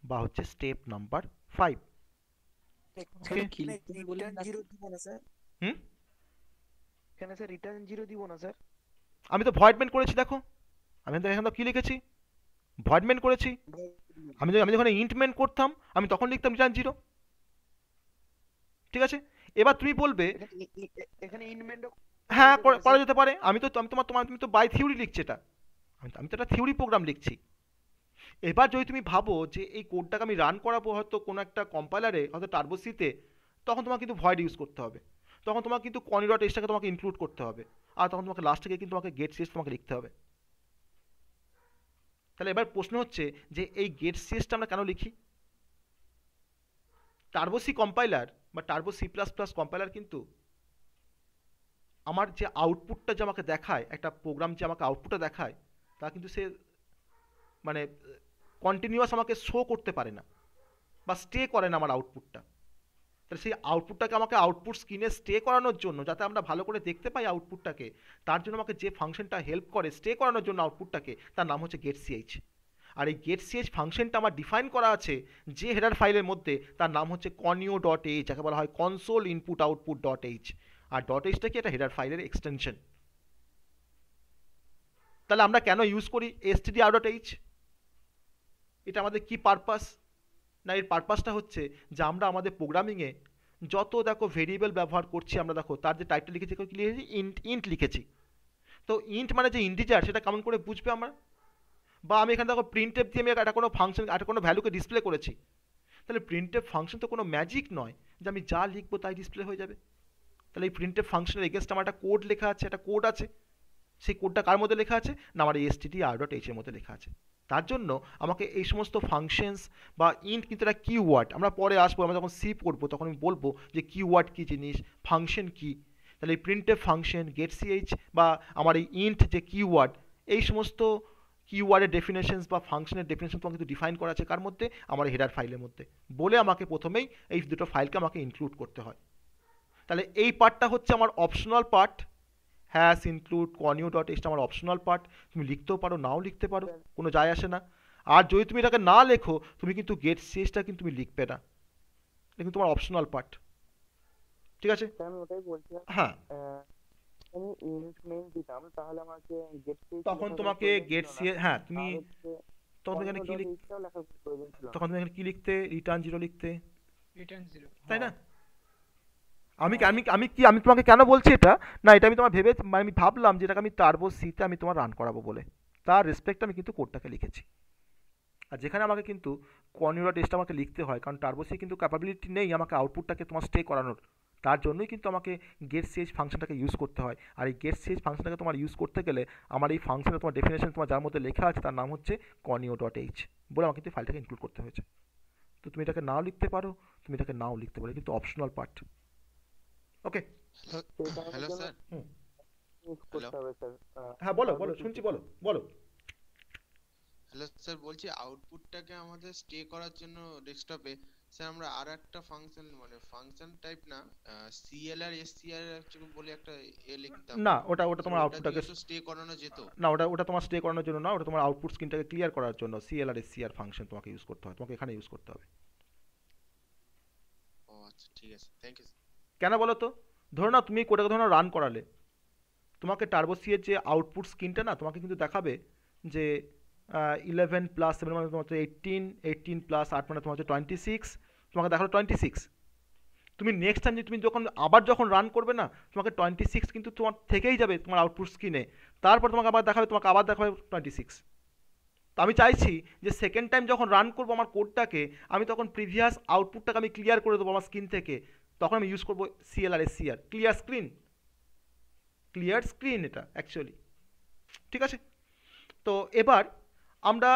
বা হচ্ছে স্টেপ নাম্বার 5। হুম,
এখানে স্যার রিটার্ন 0 দিব না স্যার?
আমি তো ভয়েডমেন্ট করেছি, দেখো আমি এখানে কি লিখেছি? ভয়েডমেন্ট করেছি। আমি যখন ইন্টমেন্ট করতাম আমি তখন লিখতাম রিটার্ন 0, ঠিক আছে? এবার তুমি বলবে
এখানে ইনমেন্ট
হ্যাঁ করা যেতে পারে। তুমি তো বাই থিওরি লিখছি, এটা আমি তো একটা থিওরি প্রোগ্রাম লিখছি। এবার যদি তুমি ভাবো যে এই কোডটাকে আমি রান করাবো হয়তো কোনো একটা কম্পাইলারে, হয়তো টার্বো সিতে, তখন তোমাকে কিন্তু ভয়েড ইউজ করতে হবে, তখন তোমাকে কিন্তু কনি ডট এইচটাকে তোমাকে ইনক্লুড করতে হবে, আর তখন তোমাকে লাস্টে গিয়ে কিন্তু তোমাকে গেট সিএস তোমাকে লিখতে হবে। তাহলে এবার প্রশ্ন হচ্ছে যে এই গেট সিএসটা আমরা কেন লিখি? টার্বো সি কম্পাইলার বা turbo C plus plus compiler কিন্তু আমার যে আউটপুটটা যে আমাকে দেখায়, একটা প্রোগ্রাম যে আমাকে আউটপুটটা দেখায়, তা কিন্তু সে মানে কন্টিনিউয়াস আমাকে শো করতে পারে না বা স্টে করে না আমার আউটপুটটা। তাহলে সেই আউটপুটটাকে আমাকে আউটপুট স্ক্রিনে স্টে করানোর জন্য, যাতে আমরা ভালো করে দেখতে পাই আউটপুটটাকে, তার জন্য আমাকে যে ফাংশনটা হেল্প করে স্টে করানোর জন্য আউটপুটটাকে, তার নাম হচ্ছে গেট সিএইচ। আর এই গেট সিএইচ ফাংশনটা আমার ডিফাইন করা আছে যে হেডার ফাইলের মধ্যে, তার নাম হচ্ছে কনিও ডট এইচ, যাকে বলা হয় console input output dot H. আর ডট এইচটা কি? একটা হেডার ফাইলের এক্সটেনশন। তাহলে আমরা কেন ইউজ করি stdr ডট এইচ? এটা আমাদের কি পারপাস? না, এর পারপাসটা হচ্ছে যে আমরা আমাদের প্রোগ্রামিংয়ে যত দেখো ভেরিয়েবল ব্যবহার করছি, আমরা দেখো তার যে টাইপটা লিখেছি কি লিখেছি? ইন্ট লিখেছি। তো ইন্ট মানে যে ইন্টিজার, সেটা কেমন করে বুঝবে আমরা? বা আমি এখানে দেখো প্রিন্টএফ দিয়ে আমি একটা কোনো ফাংশন, একটা কোনো ভ্যালুকে ডিসপ্লে করেছি। তাহলে প্রিন্টএফ ফাংশন তো কোনো ম্যাজিক নয় যে আমি যা লিখবো তাই ডিসপ্লে হয়ে যাবে। তাহলে এই প্রিন্টএফ ফাংশনের এগেনস্ট আমার একটা কোড লেখা আছে, একটা কোড আছে। সেই কোডটা কার মধ্যে লেখা আছে? না আমার str.h এর মধ্যে লেখা আছে। তার জন্য আমাকে এই সমস্ত ফাংশনস বা ইন্ট কিন্তু একটা কিওয়ার্ড, আমরা পরে আসবো, আমরা যখন সি পড়বো তখন আমি বলবো যে কিওয়ার্ড কী জিনিস, ফাংশন কী। তাহলে এই প্রিন্টএফ ফাংশন, getch বা আমার এই ইন্ট যে কিওয়ার্ড, এই সমস্ত কিওয়ার্ডের ডেফিনেশনস বা ফাংশনের ডেফিনেশন তোমাকে কিন্তু ডিফাইন করা আছে কার মধ্যে? আমার হেডার ফাইলের মধ্যে। বলে আমাকে প্রথমেই এই দুটো ফাইলকে আমাকে ইনক্লুড করতে হয়। তাহলে এই পার্টটা হচ্ছে আমার optional part. Hash include conio.ht আমার অপশনাল পার্ট, তুমি লিখতেও পারো নাও লিখতে পারো, কোনো যায় আসে না। আর যদি তুমি এটাকে না লেখো তুমি কিন্তু getch কিন্তু তুমি লিখবে না, এটা কিন্তু তোমার অপশনাল পার্ট। ঠিক আছে?
আমি ওটাই বলছিলাম,
হ্যাঁ,
আমি ইন্ট মেইন দিতাম তাহলে আমাকে
তখন তোমাকে হ্যাঁ তুমি তখন তুমি এখানে কি
লেখার প্রয়োজন ছিল না।
তখন তুমি এখানে কি লিখতে? রিটার্ন 0 লিখতে,
রিটার্ন 0,
তাই না? আমি আমি আমি কি আমি তোমাকে কেন বলছি এটা? না, এটা আমি তোমার মানে আমি ভাবলাম যে এটাকে আমি টার্বো সিতে আমি তোমার রান করাবো বলে, তার রেসপেক্ট আমি কিন্তু কোডটাকে লিখেছি। আর যেখানে আমাকে কিন্তু conio.ht আমাকে লিখতে হয়, কারণ টার্বো সি কিন্তু ক্যাপাবিলিটি নেই আমাকে আউটপুটটাকে তোমার স্টে করানোর। তার জন্যই কিন্তু আমাকে getch ফাংশনটাকে ইউজ করতে হয়। আর এই getch ফাংশনটাকে তোমার ইউজ করতে গেলে আমার এই ফাংশনের তোমার ডেফিনেশন তোমার যার মধ্যে লেখা আছে তার নাম হচ্ছে conio.h বলে আমাকে কিন্তু ফাইলটাকে ইনক্লুড করতে হয়েছে। তো তুমি এটাকে নাও লিখতে পারো, তুমি এটাকে নাও লিখতে পারো, কিন্তু অপশনাল পার্ট। ওকে,
হ্যালো স্যার।
ইউজ করতে হবে স্যার।
হ্যাঁ বলো বলো, শুনছি, বলো বলো।
হ্যালো স্যার, বলছি আউটপুটটাকে আমাদের স্টে করার জন্য ডেস্কটপে স্যার আমরা আর একটা ফাংশন, মানে ফাংশন টাইপ না, clr scr বলে একটা লিখতাম।
না, ওটা তোমার আউটপুটটাকে
স্টে করানো যেত
না, ওটা তোমার স্টে করানোর জন্য না, ওটা তোমার আউটপুট স্ক্রিনটাকে ক্লিয়ার করার জন্য clr scr ফাংশন তোমাকে ইউজ করতে হয়, তোমাকে এখানে ইউজ করতে হবে।
ও আচ্ছা, ঠিক আছে, থ্যাংক ইউ।
কেন বলো তো? ধরো না তুমি কোডটাকে ধরো রান করালে, তোমাকে টার্বো সি এর যে আউটপুট স্ক্রিনটা না তোমাকে কিন্তু দেখাবে যে 11+7 মানে তোমার হচ্ছে 18 প্লাস 8 মানে তোমার হচ্ছে 26, তোমাকে দেখালো 26। তুমি নেক্সট টাইম তুমি যখন রান করবে না, তোমাকে 26 কিন্তু তোমার থেকেই যাবে তোমার আউটপুট স্ক্রিনে, তারপর তোমাকে আবার দেখাবে 26। তো আমি চাইছি যে সেকেন্ড টাইম যখন রান করবো আমার কোডটাকে, আমি তখন প্রিভিয়াস আউটপুটটাকে আমি ক্লিয়ার করে দেবো আমার স্ক্রিন থেকে, তখন আমি ইউজ করবো clr scr, ক্লিয়ার স্ক্রিন এটা অ্যাকচুয়ালি। ঠিক আছে? তো এবার আমরা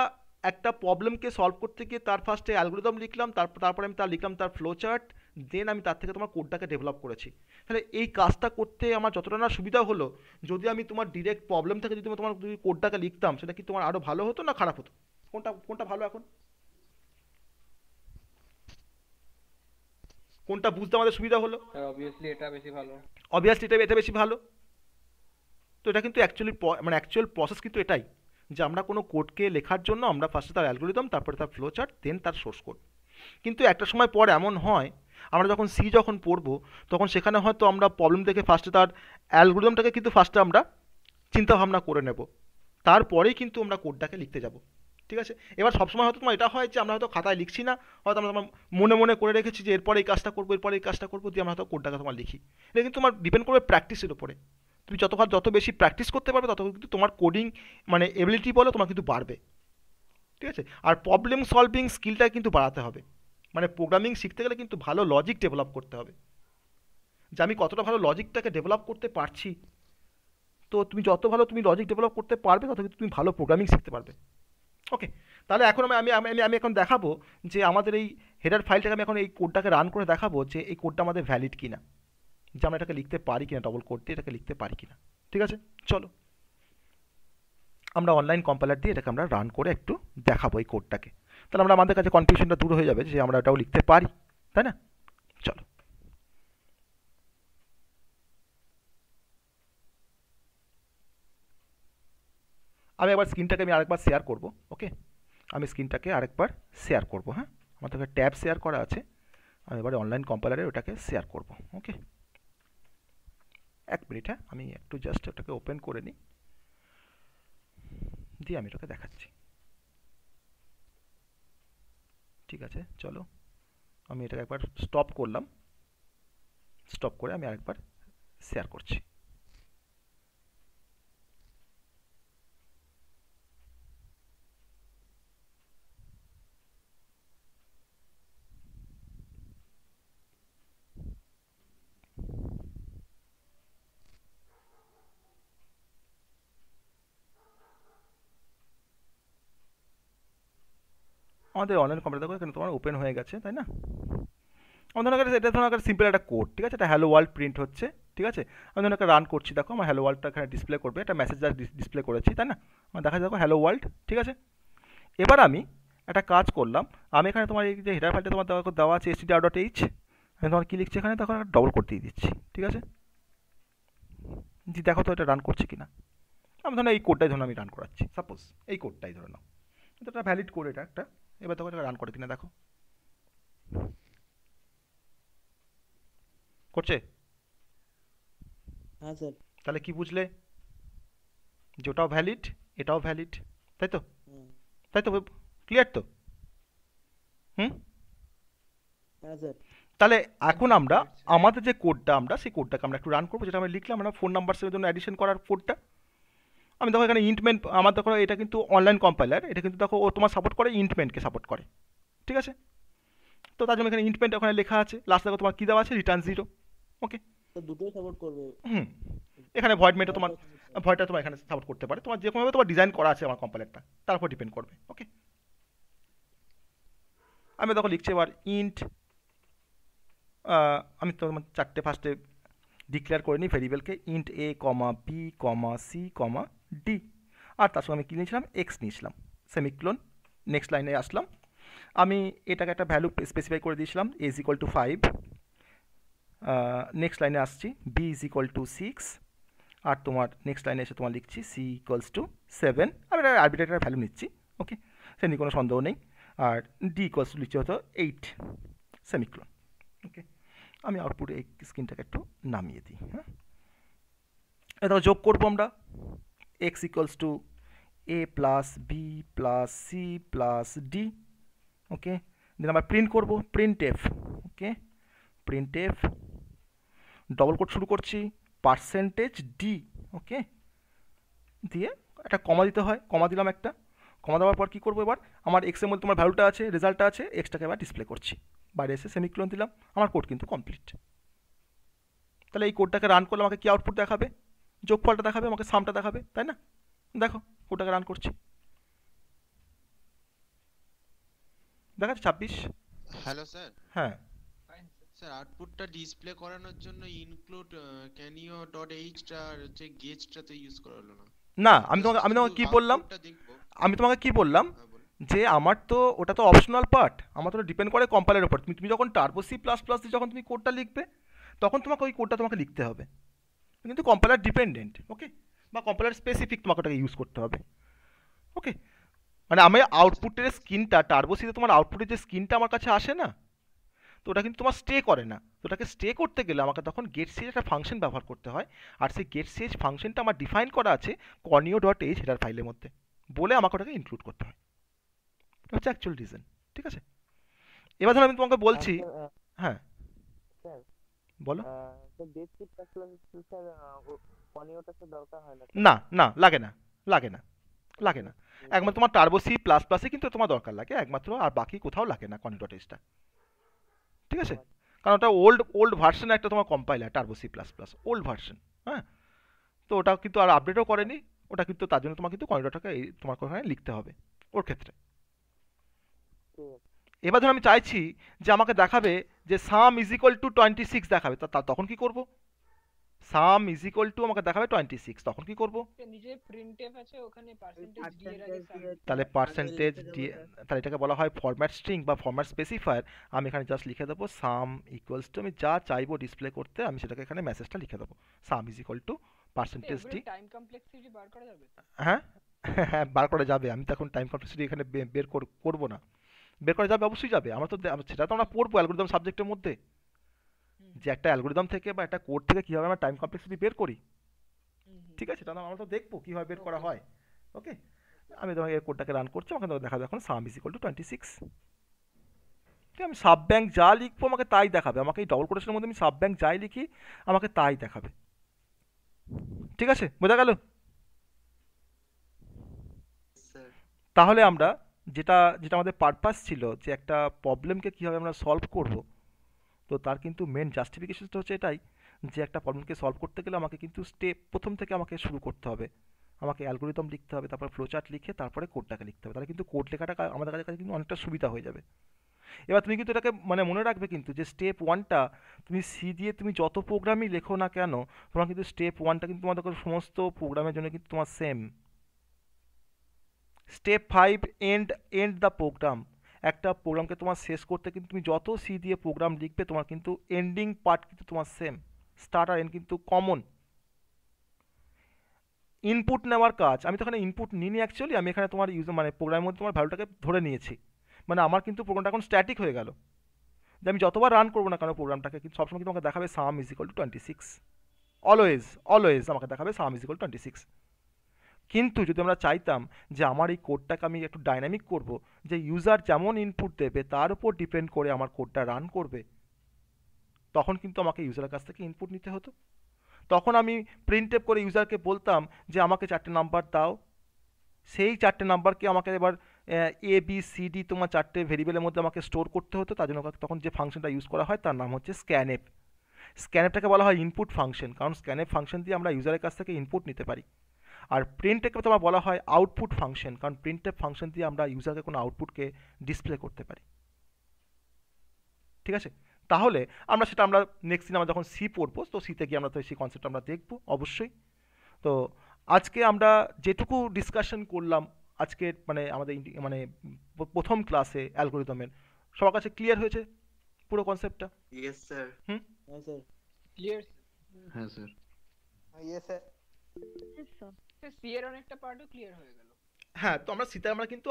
একটা প্রবলেমকে সলভ করতে গিয়ে তার ফার্স্টে অ্যালগোরিদম লিখলাম, তারপরে আমি লিখলাম তার ফ্লো চার্ট, দেন আমি তার থেকে তোমার কোডটাকে ডেভেলপ করেছি। তাহলে এই কাজটা করতে আমার যতটা না সুবিধা হলো, যদি আমি তোমার ডিরেক্ট প্রবলেম থেকে যদি তোমার যদি কোডটাকে লিখতাম, সেটা কি তোমার আরও ভালো হতো না খারাপ হতো? কোনটা ভালো এখন? কোনটা বুঝতে আমাদের সুবিধা হলো?
অবভিয়াসলি এটা বেশি ভালো।
অবভিয়াসলি এটা বেশি ভালো। তো এটা কিন্তু অ্যাকচুয়াল প্রসেস কিন্তু এটাই, যে আমরা কোনো কোডকে লেখার জন্য আমরা ফার্স্টে তার অ্যালগোরিদম, তারপরে তার ফ্লো চার্ট, দেন তার সোর্স কোড। কিন্তু একটা সময় পর এমন হয়, আমরা যখন সি পড়বো তখন সেখানে হয়তো আমরা প্রবলেম দেখে ফার্স্টে তার অ্যালগোরিদমটাকে কিন্তু ফার্স্টে আমরা চিন্তাভাবনা করে নেব, তারপরেই কিন্তু আমরা কোডটাকে লিখতে যাব। ঠিক আছে? এবার সবসময় হয়তো তোমার এটা হয় যে আমরা হয়তো খাতায় লিখছি না, হয়তো আমরা মনে মনে করে রেখেছি যে এরপরে এই কাজটা করবো, দিয়ে আমরা হয়তো কোডটাকে তোমার লিখি। এটা কিন্তু তোমার ডিপেন্ড করবে প্র্যাকটিসের উপরে। তুমি যত বেশি প্র্যাকটিস করতে পারবে তত কিন্তু তোমার কোডিং মানে এবিলিটি বলো তোমার কিন্তু বাড়বে। ঠিক আছে? আর প্রবলেম সলভিং স্কিলটা কিন্তু বাড়াতে হবে, মানে প্রোগ্রামিং শিখতে গেলে কিন্তু ভালো লজিক ডেভেলপ করতে হবে, যে আমি কতটা ভালো লজিকটাকে ডেভেলপ করতে পারছি। তো তুমি যত ভালো তুমি লজিক ডেভেলপ করতে পারবে তত কিন্তু তুমি ভালো প্রোগ্রামিং শিখতে পারবে। ওকে, তাহলে এখন আমি এখন দেখাবো যে আমাদের এই হেডার ফাইলটাকে আমি এখন এই কোডটাকে রান করে দেখাবো যে এই কোডটা আমাদের ভ্যালিড কিনা, যে আমরা এটাকে লিখতে পারি কিনা, ডবল কোড দিয়ে এটাকে লিখতে পারি কিনা। ঠিক আছে, চলো আমরা অনলাইন কম্পাইলার দিয়ে এটাকে আমরা রান করে একটু দেখাবো এই কোডটাকে, তাহলে আমাদের কাছে কনফিউশনটা দূর হয়ে যাবে যে আমরা এটাও লিখতে পারি, তাই না? চলো, আমি একবার স্ক্রিনটাকে আরেকবার শেয়ার করব। ওকে, আমি স্ক্রিনটাকে আরেকবার শেয়ার করব। হ্যাঁ, আমার তো ট্যাব শেয়ার করা আছে, আমি এবারে অনলাইন কম্পাইলারে ওটাকে শেয়ার করব। ওকে, এক মিনিট, হ্যাঁ আমি একটু জাস্ট ওটাকে ওপেন করে নিই, দিয়ে আমি এটাকে দেখাচ্ছি। ঠিক আছে, চলো আমি এটাকে একবার স্টপ করলাম, স্টপ করে আমি আরেকবার শেয়ার করছি। আমাদের অনলাইন কম্পিউটার দেখো এখানে তোমার ওপেন হয়ে গেছে, তাই না? আমাদের কাছে এটা ধরো একটা সিম্পল একটা কোড, ঠিক আছে? এটা হ্যালো ওয়ার্ল্ড প্রিন্ট হচ্ছে, ঠিক আছে? আমি ধরুন একটা রান করছি, দেখো আমার হ্যালো ওয়ার্ল্ডটা এখানে ডিসপ্লে করবে, একটা মেসেজ ডিসপ্লে করেছি, তাই না? আমার দেখা দেখো হ্যালো ওয়ার্ল্ড, ঠিক আছে? এবার আমি একটা কাজ করলাম, আমি এখানে তোমার এই যে হেডার ফাইলটা তোমার দেওয়া আছে str.h, আমি তোমার কি লিখছি এখানে, তখন ডবল কোড দিয়ে দিচ্ছি, ঠিক আছে? জি দেখো তো এটা রান করছে কিনা। আমি ধরুন এই কোডটাই ধরুন আমি রান করাচ্ছি, সাপোজ এই কোডটাই ধরে নাও, এটা একটা ভ্যালিড কোড, এটা একটা। এবার দেখো এটা রান করে কিনা, দেখো করছে।
হ্যাঁ স্যার।
তাহলে কি বুঝলে? যে ওটাও ভ্যালিড, এটাও ভ্যালিড, তাই তো? তাই তো, ক্লিয়ার তো? হুম।
হ্যাঁ স্যার।
তাহলে এখন আমরা আমাদের যে কোডটা আমরা সেই কোডটাকে আমরা একটু রান করবো, যেটা আমরা লিখলাম আমরা ফোন নাম্বার সেভের জন্য অ্যাডিশন করার কোডটা। আমি দেখো এখানে ইন্টমেন্ট, আমার দেখো এটা কিন্তু অনলাইন কম্পাইলার, এটা কিন্তু দেখো ও তোমার সাপোর্ট করে, ইন্টমেন্টকে সাপোর্ট করে, ঠিক আছে? তো তার জন্য এখানে ইন্টমেন্ট ওখানে লেখা আছে, লাস্ট দেখো তোমার কী দেওয়া আছে, রিটার্ন 0, ওকে?
তো দুটোই সাপোর্ট করবে।
হুম। এখানে ভয়েড মেটও তোমার, ভয়েডটা তোমার এখানে সাপোর্ট করতে পারে, তোমার যেরকমভাবে তোমার ডিজাইন করা আছে আমার কম্পাইলারটা তার উপর ডিপেন্ড করবে, ওকে? আমি দেখো লিখছি এবার ইন্ট, আমি তো চারটে ফার্স্টে ডিক্লেয়ার করে নিই ভেরিয়েবলকে, int a, b, c, d, আর তার সঙ্গে আমি কী নিয়েছিলাম, এক্স নিয়েছিলাম, সেমিক্লোন। নেক্সট লাইনে আসলাম, আমি এটাকে একটা ভ্যালু স্পেসিফাই করে দিয়েছিলাম, a is equal to 5। Next লাইনে আসছি, b is equal to 6, আর তোমার নেক্সট লাইনে এসে তোমার লিখছি c equals to 7। আমি একটা আরবিট্রারি ভ্যালু নিচ্ছি, ওকে? সে নিয়ে কোনো সন্দেহ নেই। আর d equals to লিখছি হতো 8, সেমিক্লোন, ওকে? আমি আউটপুটে এই স্ক্রিনটাকে একটু নামিয়ে দিই, হ্যাঁ? এটা যোগ করবো আমরা, x equals to a plus B plus C plus D, okay? Then আমরা প্রিন্ট করবো, print F, okay? Print F double quote শুরু করছি, পার্সেন্টেজ ডি, ওকে? দিয়ে একটা কমা দিতে হয়, কমা দিলাম একটা, কমা দেওয়ার পর কী করবো, এবার আমার এক্সের মধ্যে তোমার ভ্যালুটা আছে, রেজাল্টটা আছে, এক্সটাকে এবার ডিসপ্লে করছি, বাইরে এসে সেমিক্লোন দিলাম, আমার কোড কিন্তু কমপ্লিট। তাহলে এই কোডটাকে রান করলে আমাকে কি আউটপুট দেখাবে? যোগফলটা দেখাবে, আমাকে সামটা দেখাবে, তাই না? দেখো কোডটাকে রান করছি, দেখাচ্ছে 26।
Hello sir.
হ্যাঁ
স্যার আউটপুটটা ডিসপ্লে করানোর জন্য ইনক্লুড ক্যানিও ডট এইচটা আর হচ্ছে গেজটাতে ইউজ করা হলো না।
না, আমি তোমাকে কি বললাম, আমি তোমাকে কি বললাম যে আমার তো ওটা তো অপশনাল পার্ট, আমার তো ডিপেন্ড করে কম্পাইলারের উপর। তুমি যখন টার্বো সি প্লাস প্লাস দিয়ে যখন তুমি কোডটা লিখবে তখন তোমাকে ওই কোডটা তোমাকে লিখতে হবে, কিন্তু কম্পাইলার ডিপেন্ডেন্ট, ওকে? বা কম্পাইলার স্পেসিফিক তোমাকে ওটাকে ইউজ করতে হবে, ওকে? মানে আমি আউটপুটের স্ক্রিনটা টার্বো সিতে তোমার আউটপুটের যে স্ক্রিনটা আমার কাছে আসে না, তো ওটা কিন্তু তোমার স্টে করে না। তো ওটাকে স্টে করতে গেলে আমাকে তখন গেট সিএজ একটা ফাংশন ব্যবহার করতে হয়, আর সেই গেট সিএজ ফাংশনটা আমার ডিফাইন করা আছে কর্নিও ডট এইচ হেডার ফাইলের মধ্যে, বলে আমাকে ওটাকে ইনক্লুড করতে হয়। এটা হচ্ছে অ্যাকচুয়াল রিজন, ঠিক আছে? এবার ধরো আমি তোমাকে বলছি, হ্যাঁ বলো। না না, লাগে না, লাগে না, লাগে না, একমাত্র তোমার টার্বো সি প্লাস প্লাসে কিন্তু তোমার দরকার লাগে একমাত্র, আর বাকি কোথাও লাগে না কর্নিও ডট এইচটা, ঠিক আছে? কারণ ওটা ওল্ড ভার্সন একটা তোমার compiler, turbo C plus plus old version, হ্যাঁ? তো ওটা কিন্তু আর আপডেটও করেনি, ওটা কিন্তু তার জন্য তোমার কিন্তু কর্নিওটাকে তোমার ওখানে লিখতে হবে ওর ক্ষেত্রে। এবার ধর আমি চাইছি যে আমাকে দেখাবে যে সাম ইজ ইকুয়াল টু 26 দেখাবে, তখন কি করব? সাম ইজ ইকুয়াল টু আমাকে দেখাবে 26, তখন কি করব?
নিচে প্রিন্টএফ আছে, ওখানে পার্সেন্টেজ ডি এর আগে সাম,
তাহলে পার্সেন্টেজ ডি, তাহলে এটাকে বলা হয় ফরম্যাট স্ট্রিং বা ফরম্যাট স্পেসিফায়ার। আমি এখানে জাস্ট লিখে দেবো সাম ইকুয়ালস টু, আমি যা চাইবো ডিসপ্লে করতে আমি সেটাকে এখানে মেসেজটা লিখে দেবো, sum is equal to percentage D.
Time complexity বার করা যাবে?
হ্যাঁ হ্যাঁ, বার করা যাবে। আমি তো এখন টাইম কমপ্লেক্সিটি এখানে বের করবো না, বের করা যাবে, অবশ্যই যাবে। আমরা তো সেটা তো আমরা পড়বো অ্যালগরিদম সাবজেক্টের মধ্যে, যে একটা অ্যালগরিদম থেকে বা একটা কোড থেকে কীভাবে আমরা টাইম কমপ্লেক্সিটি বের করি, ঠিক আছে? সেটা আমরা তো দেখবো কীভাবে বের করা হয়, ওকে? আমি তোমাকে কোডটাকে রান করছি, আমাকে দেখাবে এখন সাম ইজ ইকুয়াল টু 26। ঠিক আছে, আমি সাব ব্যাংক যা লিখবো আমাকে তাই দেখাবে, আমাকে এই ডবল কোটেশনের মধ্যে আমি সাব ব্যাংক যাই লিখি আমাকে তাই দেখাবে, ঠিক আছে? বোঝা গেল? তাহলে আমরা যেটা যেটা আমাদের পারপাস ছিল যে একটা প্রবলেমকে কীভাবে আমরা সলভ করব, তো তার কিন্তু মেন জাস্টিফিকেশনটা হচ্ছে এটাই যে একটা প্রবলেমকে সলভ করতে গেলে আমাকে কিন্তু প্রথম থেকে আমাকে শুরু করতে হবে, আমাকে অ্যালগোরিদম লিখতে হবে, তারপর ফ্লোচার্ট লিখে তারপরে কোডটাকে লিখতে হবে। তাহলে কিন্তু কোড লেখাটা আমাদের কাছে কিন্তু অনেকটা সুবিধা হয়ে যাবে। এবার তুমি কিন্তু এটাকে মানে মনে রাখবে কিন্তু যে স্টেপ ওয়ানটা তুমি সি দিয়ে তুমি যত প্রোগ্রামই লেখো না কেন, তোমার কিন্তু স্টেপ ওয়ানটা কিন্তু তোমাদের সমস্ত প্রোগ্রামের জন্য কিন্তু তোমার same. Step 5 end the program, একটা প্রোগ্রামকে তোমার শেষ করতে কিন্তু তুমি যত সি দিয়ে প্রোগ্রাম লিখবে তোমার কিন্তু এন্ডিং পার্ট কিন্তু তোমার সেম, স্টার্ট আর এন্ড কিন্তু কমন। ইনপুট নেওয়ার কাজ, আমি তো এখানে ইনপুট নিইনি অ্যাকচুয়ালি, আমি এখানে তোমার ইউজার মানে প্রোগ্রামের মধ্যে তোমার ভ্যালুটাকে ধরে নিয়েছি, মানে আমার কিন্তু প্রোগ্রামটা এখন স্ট্যাটিক হয়ে গেল, যে আমি যতবার রান করবো না কেন প্রোগ্রামটাকে কিন্তু সবসময় কিন্তু আমাকে দেখাবে সাম ইজ ইকুয়াল টু 26, অলওয়েজ আমাকে দেখাবে সাম ইজ ইকুয়াল টু 26। কিন্তু যদি আমরা চাইতাম যে আমার এই কোডটাকে আমি একটু ডাইনামিক করব, যে ইউজার যেমন ইনপুট দেবে তার উপর ডিপেন্ড করে আমার কোডটা রান করবে, তখন কিন্তু আমাকে ইউজারের কাছ থেকে ইনপুট নিতে হতো। তখন আমি প্রিন্টএফ করে ইউজারকে বলতাম যে আমাকে 4টে নাম্বার দাও, সেই 4টে নাম্বারকে আমাকে এবার এ বি সি ডি তোমার 4টে ভেরিয়েবলের মধ্যে আমাকে স্টোর করতে হতো। তার জন্য তখন যে ফাংশনটা ইউজ করা হয় তার নাম হচ্ছে স্ক্যানএফ। স্ক্যানএফটাকে বলা হয় ইনপুট ফাংশন, কারণ স্ক্যানএফ ফাংশন দিয়ে আমরা ইউজারের কাছ থেকে ইনপুট নিতে পারি। আর প্রিন্টএফকে তোমার বলা হয় আউটপুট ফাংশন, কারণ প্রিন্টএফ ফাংশন দিয়ে আমরা ইউজারকে কোনো আউটপুটকে ডিসপ্লে করতে পারি। ঠিক আছে, তাহলে আমরা নেক্সট দিন আমরা যখন সি পড়বো, তো সিতে গিয়ে আমরা তো সেই কনসেপ্ট আমরা দেখবো অবশ্যই। তো আজকে আমরা যেটুকু ডিসকাশন করলাম আজকে মানে আমাদের মানে প্রথম ক্লাসে অ্যালগোরিদমের, সবার কাছে ক্লিয়ার হয়েছে পুরো কনসেপ্টটা?
Yes sir.
হ্যাঁ স্যার।
ক্লিয়ার?
হ্যাঁ sir.
Yes sir.
Sir C এর অনেকটা পার্টও ক্লিয়ার হয়ে গেল।
হ্যাঁ, তো সিতে আমরা কিন্তু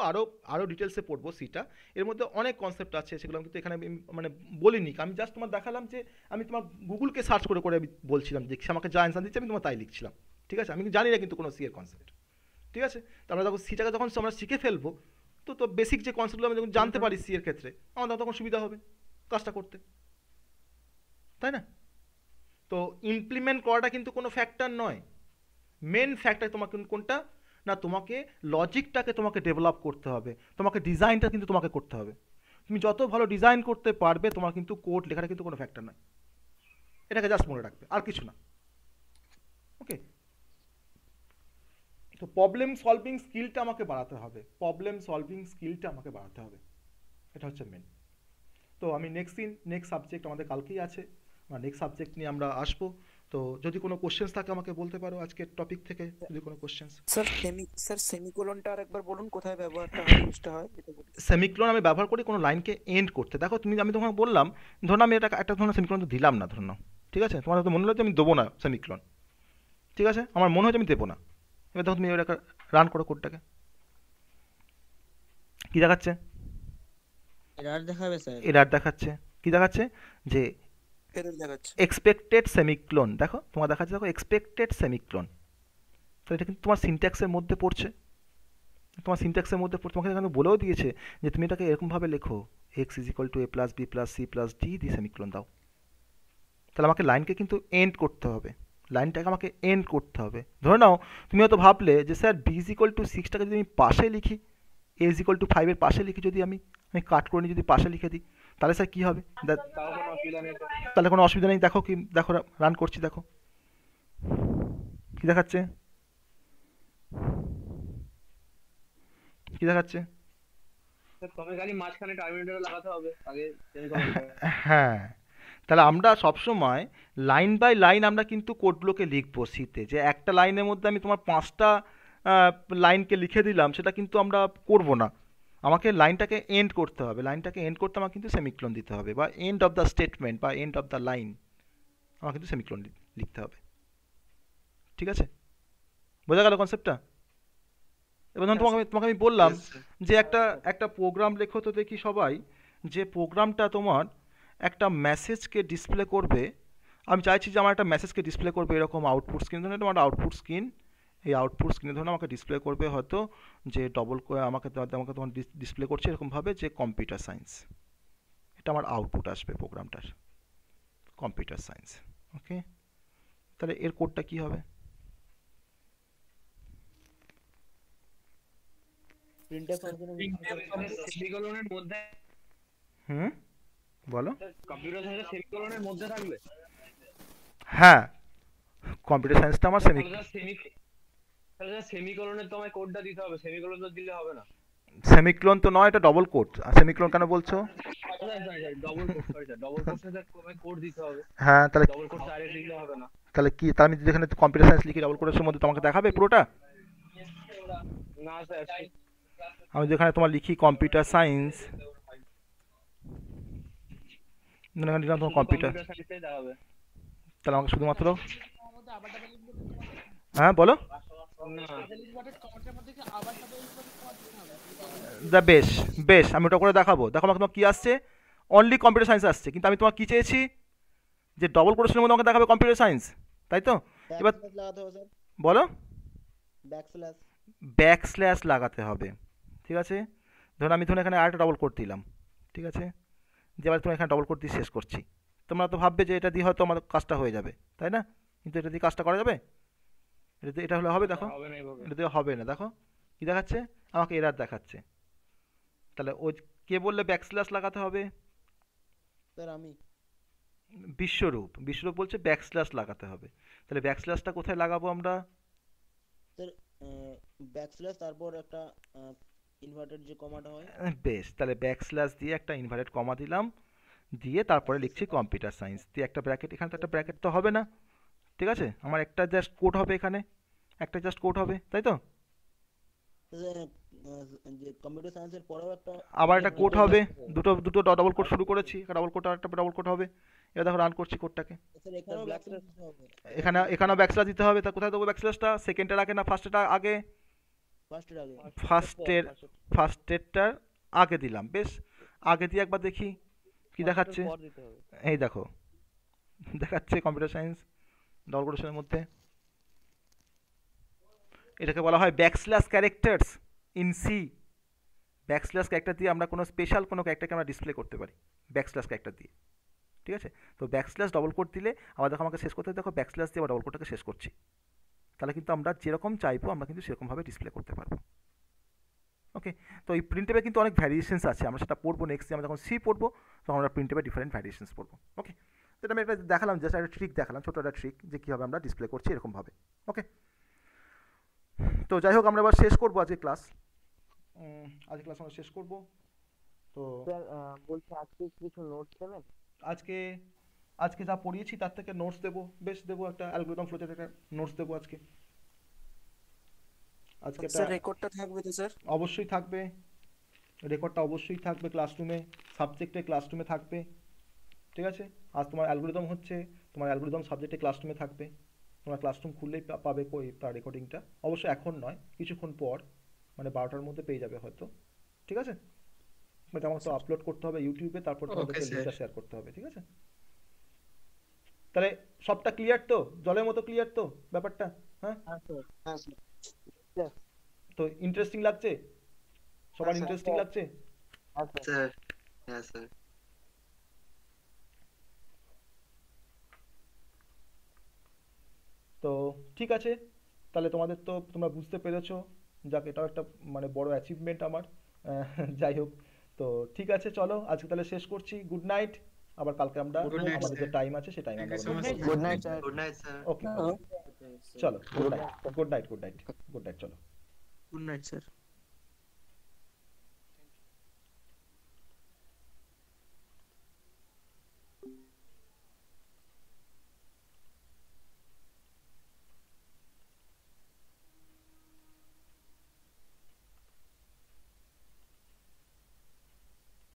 আরও ডিটেলসে পড়বো সিটা। এর মধ্যে অনেক কনসেপ্ট আছে, সেগুলো কিন্তু এখানে মানে বলিনি, আমি জাস্ট তোমার দেখালাম যে আমি তোমার গুগলকে সার্চ করে করে আমি বলছিলাম যে আমাকে যা অ্যান্সার দিচ্ছে আমি তোমার তাই লিখছিলাম। ঠিক আছে, আমি জানি না কিন্তু কোনো সি এর কনসেপ্ট। ঠিক আছে, তো আমরা যখন সিটাকে যখন আমরা শিখে ফেলবো, তো বেসিক যে কনসেপ্টগুলো আমি যখন জানতে পারি সি এর ক্ষেত্রে, আমাদের তখন সুবিধা হবে কাজটা করতে, তাই না? তো ইমপ্লিমেন্ট করাটা কিন্তু কোনো ফ্যাক্টর নয়, মেন ফ্যাক্টর তোমাকে কোনটা না, তোমাকে লজিকটাকে তোমাকে ডেভেলপ করতে হবে, তোমাকে ডিজাইনটা কিন্তু তোমাকে করতে হবে। তুমি যত ভালো ডিজাইন করতে পারবে তোমার কিন্তু কোড লেখাটা কিন্তু কোনো ফ্যাক্টর নয়, এটাকে জাস্ট মনে রাখবে, আর কিছু না। ওকে, তো প্রবলেম সলভিং স্কিলটা আমাকে বাড়াতে হবে, এটা হচ্ছে মেন। তো আমি নেক্সট সাবজেক্ট আমাদের কালকেই আছে, নেক্সট সাবজেক্ট নিয়ে আমরা আসবো। তো যদি কোনো কোশ্চেন্স থাকে আমাকে বলতে পারো আজকের টপিক থেকে, যদি কোনো কোশ্চেন্স।
স্যার সেমিকোলনটা আরেকবার বলুন, কোথায় ব্যবহারটা হয়, ইউজটা হয় এটা বলুন।
সেমিকোলন আমি ব্যবহার করি কোনো লাইনকে এন্ড করতে। দেখো আমি তোমাকে বললাম, ধরুন আমি একটা ধরুন সেমিকোলন তো দিলাম না, ধরুন, ঠিক আছে, তোমার হয়তো মনে হলো যে আমি দেবো না সেমিকোলন, ঠিক আছে, আমার মনে হয় আমি দেবো না। এবার দেখো তুমি ওটা রান করো কোডটাকে, কি দেখাচ্ছে? এরর দেখাচ্ছে। কি দেখাচ্ছে? যে এক্সপেক্টেড সেমিকোলন, দেখো তোমার দেখাচ্ছে, দেখো এক্সপেক্টেড সেমিকোলন। তো এটা কিন্তু তোমার সিনট্যাক্সের মধ্যে পড়ছে, তোমাকে এখানে বলেও দিয়েছে যে তুমি এটাকে এরকমভাবে লেখো, X is equal to A plus B plus C plus D দিয়ে সেমিকোলন দাও। তাহলে আমাকে লাইনকে কিন্তু এন্ড করতে হবে, লাইনটাকে আমাকে এন্ড করতে হবে। ধরে নাও তুমি হয়তো ভাবলে যে sir B is equal to 6টাকে যদি আমি পাশে লিখি, এ ইজ ইকুয়াল টু 5-এর পাশে লিখি, যদি আমি কাট করে নিই, যদি পাশে লিখে দিই, তাহলে স্যার কী হবে? তাহলে কোনো অসুবিধা নেই। দেখো রান করছি, দেখো কি দেখাচ্ছে, হ্যাঁ। তাহলে আমরা সবসময় লাইন বাই লাইন আমরা কিন্তু কোডগুলোকে লিখবো সিতে, যে একটা লাইনের মধ্যে আমি তোমার 5টা লাইনকে লিখে দিলাম, সেটা কিন্তু আমরা করব না। আমাকে লাইনটাকে এন্ড করতে হবে, লাইনটাকে এন্ড করতে আমাকে কিন্তু সেমিকোলন দিতে হবে, বা এন্ড অফ দ্য স্টেটমেন্ট বা এন্ড অফ দ্য লাইন আমাকে কিন্তু সেমিকোলন লিখতে হবে। ঠিক আছে, বোঝা গেল কনসেপ্টটা? এবার ধরুন তোমাকে আমি বললাম যে একটা প্রোগ্রাম লেখো তো দেখি সবাই, যে প্রোগ্রামটা তোমার একটা মেসেজকে ডিসপ্লে করবে। আমি চাইছি যে আমার একটা মেসেজকে ডিসপ্লে করবে এরকম আউটপুট স্ক্রিন, ধরুন এটা আমার আউটপুট স্ক্রিন, এই আউটপুট স্ক্রিনে ধরুন আমাকে ডিসপ্লে করবে হয়তো যে আমাকে তখন ডিসপ্লে করছে এরকমভাবে যে কম্পিউটার সায়েন্স, এটা আমার আউটপুট আসবে প্রোগ্রামটার, কম্পিউটার সায়েন্স। ওকে, তাহলে এর কোডটা কি হবে? বলো। হ্যাঁ, কম্পিউটার সায়েন্সটা আমার
তাহলে সেমিকোলনের তো আমায় কোডটা দিতে হবে, সেমিকোলন তো দিলে হবে না।
সেমিক্লোন তো নয়, এটা ডবল কোট। সেমিক্লোন কেন বলছো?
Double coat, sorry sir, double coat সাথে আমায় কোড দিতে হবে।
হ্যাঁ তাহলে
ডবল কোড ডাইরেক্ট দিলে হবে না।
তাহলে কি, তাহলে আমি যেখানে কম্পিউটার সায়েন্স লিখি ডবল কোটের মধ্যে তোমাকে দেখাবে পুরোটা?
না স্যার,
আমি যেখানে তোমার লিখি কম্পিউটার সায়েন্স, এখানে দিলাম তোমার কম্পিউটার,
সায়েন্সে দেখাবে।
তাহলে আমাকে শুধুমাত্র
আবার ডাবল ইনপুট করতে হবে।
হ্যাঁ বলো।
না
ডাবল ইনপুটের কমান্ডের মধ্যে কি আবার ডাবল ইনপুট করতে হবে?
দ্য বেশ বেশ, আমি ওটা করে দেখাবো। দেখো আমাকে তোমার কী আসছে, অনলি কম্পিউটার সায়েন্স আসছে, কিন্তু আমি তোমার কী চেয়েছি যে ডবল কোটেশনের মধ্যে আমাকে দেখাবে কম্পিউটার সায়েন্স, তাই তো? এবার
ব্যাকস্ল্যাশ লাগাতে হবে স্যার,
বলো।
ব্যাকস্ল্যাশ।
ব্যাকস্ল্যাশ লাগাতে হবে, ঠিক আছে। ধরুন আমি এখানে আরেকটা ডবল কোট দিলাম, ঠিক আছে, যে এবার তোমার এখানে ডবল কোট দিয়ে শেষ করছি। তোমরা তো ভাববে যে এটা দিয়ে হয়তো আমার কাজটা হয়ে যাবে, তাই না? কিন্তু এটা দিয়ে কাজটা করা যাবে? এটা হলে হবে? দেখো
হবে না এইভাবে।
এটা দিয়ে হবে না। দেখো কী দেখাচ্ছে, আমাকে এরার দেখাচ্ছে। তাহলে ওই কে বললে ব্যাকস্ল্যাশ লাগাতে হবে?
স্যার আমি।
বিশ্বরূপ বলছে ব্যাকস্ল্যাশ লাগাতে হবে। তাহলে ব্যাকস্ল্যাশটা কোথায় লাগাবো আমরা?
স্যার ব্যাকস্ল্যাশ তারপর একটা ইনভার্টেড যে কমাটা হয়।
বেশ, তাহলে ব্যাকস্ল্যাশ দিয়ে একটা ইনভার্টেড কমা দিলাম, দিয়ে তারপরে লিখছি কম্পিউটার সায়েন্স, দিয়ে একটা ব্র্যাকেট, এখানে তো একটা ব্র্যাকেট তো হবে না, ঠিক আছে, আমার একটা জাস্ট কোড হবে, এখানে একটা জাস্ট কোড হবে, তাই তো?
যে কম্পিউটার সায়েন্সের পরেও একটা
আবার একটা কোড হবে, দুটো ডবল কোড শুরু করেছি, একটা ডবল কোড আর একটা ডবল কোড হবে। এবার দেখো রান করছি কোডটাকে,
স্যার এখানেও ব্যাকস্ল্যাশ দিতে হবে।
এখানেও ব্যাকস্ল্যাশ দিতে হবে। তা কোথায় দেবো ব্যাকস্ল্যাশটা? সেকেন্ডের আগে না ফার্স্টের আগে?
ফার্স্টের আগে।
ফার্স্টেরটার আগে দিলাম। বেশ, আগে দিয়ে একবার দেখি কি দেখাচ্ছে। এই দেখো দেখাচ্ছে কম্পিউটার সায়েন্স ডবল কোটেশনের মধ্যে। এটাকে বলা হয় backslash characters in C. Backslash character দিয়ে আমরা কোনো স্পেশাল কোনো ক্যারেক্টারকে আমরা ডিসপ্লে করতে পারি ব্যাকস্ল্যাশ ক্যারেক্টার দিয়ে, ঠিক আছে। তো ব্যাকস্ল্যাশ ডবল কোট দিলে আবার দেখো আমাকে শেষ করতে, দেখো ব্যাকস্ল্যাশ দিয়ে আবার ডবল কোটটাকে শেষ করছি। তাহলে কিন্তু আমরা যেরকম চাইবো আমরা কিন্তু সেরকমভাবে ডিসপ্লে করতে পারবো। ওকে, তো এই প্রিন্টেপে কিন্তু অনেক ভ্যারিয়েশনস আছে, আমরা সেটা পড়বো নেক্সট। আমরা যখন সি পড়বো তখন আমরা প্রিন্টেপে ডিফারেন্ট ভ্যারিয়েশনস পড়বো। ওকে, তো আমি একটা দেখালাম, জাস্ট একটা ট্রিক দেখালাম, ছোটো একটা ট্রিক, যে কীভাবে আমরা ডিসপ্লে করছি এরকমভাবে। ওকে, তো যাই হোক আমরা এবার শেষ করবো আজকে ক্লাস। আজকে ক্লাস আমরা শেষ করবো। তো
স্যার বলছি আজকে কিছু নোটস দেবেন?
আজকে যা পড়িয়েছি তার থেকে নোটস দেবো। বেশ, দেবো একটা অ্যালগরিদম ফ্লো চার্টের একটা নোটস দেবো আজকে।
স্যার রেকর্ডটা থাকবে তো স্যার?
অবশ্যই থাকবে, রেকর্ডটা অবশ্যই থাকবে ক্লাসরুমে, সাবজেক্টে ক্লাসরুমে থাকবে, ঠিক আছে। আজ তোমার অ্যালগরিদম হচ্ছে, তোমার অ্যালগরিদম সাবজেক্টে ক্লাসরুমে থাকবে, তোমরা ক্লাসরুম খুললেই পাবে তার রেকর্ডিংটা। অবশ্যই এখন নয়, কিছুক্ষণ পর, মানে 12টার মধ্যে পেয়ে যাবে হয়তো, ঠিক আছে। বাট আমাকে তো আপলোড করতে হবে ইউটিউবে, তারপর তোমাদেরকে লিঙ্কটা শেয়ার করতে হবে, ঠিক আছে। তাহলে সবটা ক্লিয়ার তো, জলের মতো ক্লিয়ার তো ব্যাপারটা? হ্যাঁ
স্যার।
তো ইন্টারেস্টিং লাগছে সবার? ইন্টারেস্টিং লাগছে?
স্যার হ্যাঁ স্যার।
তো ঠিক আছে, তাহলে তোমরা বুঝতে পেরেছো, যাক এটাও একটা মানে বড় অ্যাচিভমেন্ট আমার। যাই হোক, তো ঠিক আছে, চলো আজকে তাহলে শেষ করছি। Good night. আবার কালকে আমরা আমাদের যে টাইম আছে সেই টাইমে আমরা
good night sir.
Good night sir.
Okay, চলো good night, good night, good night, good night, চলো
গুড নাইট স্যার।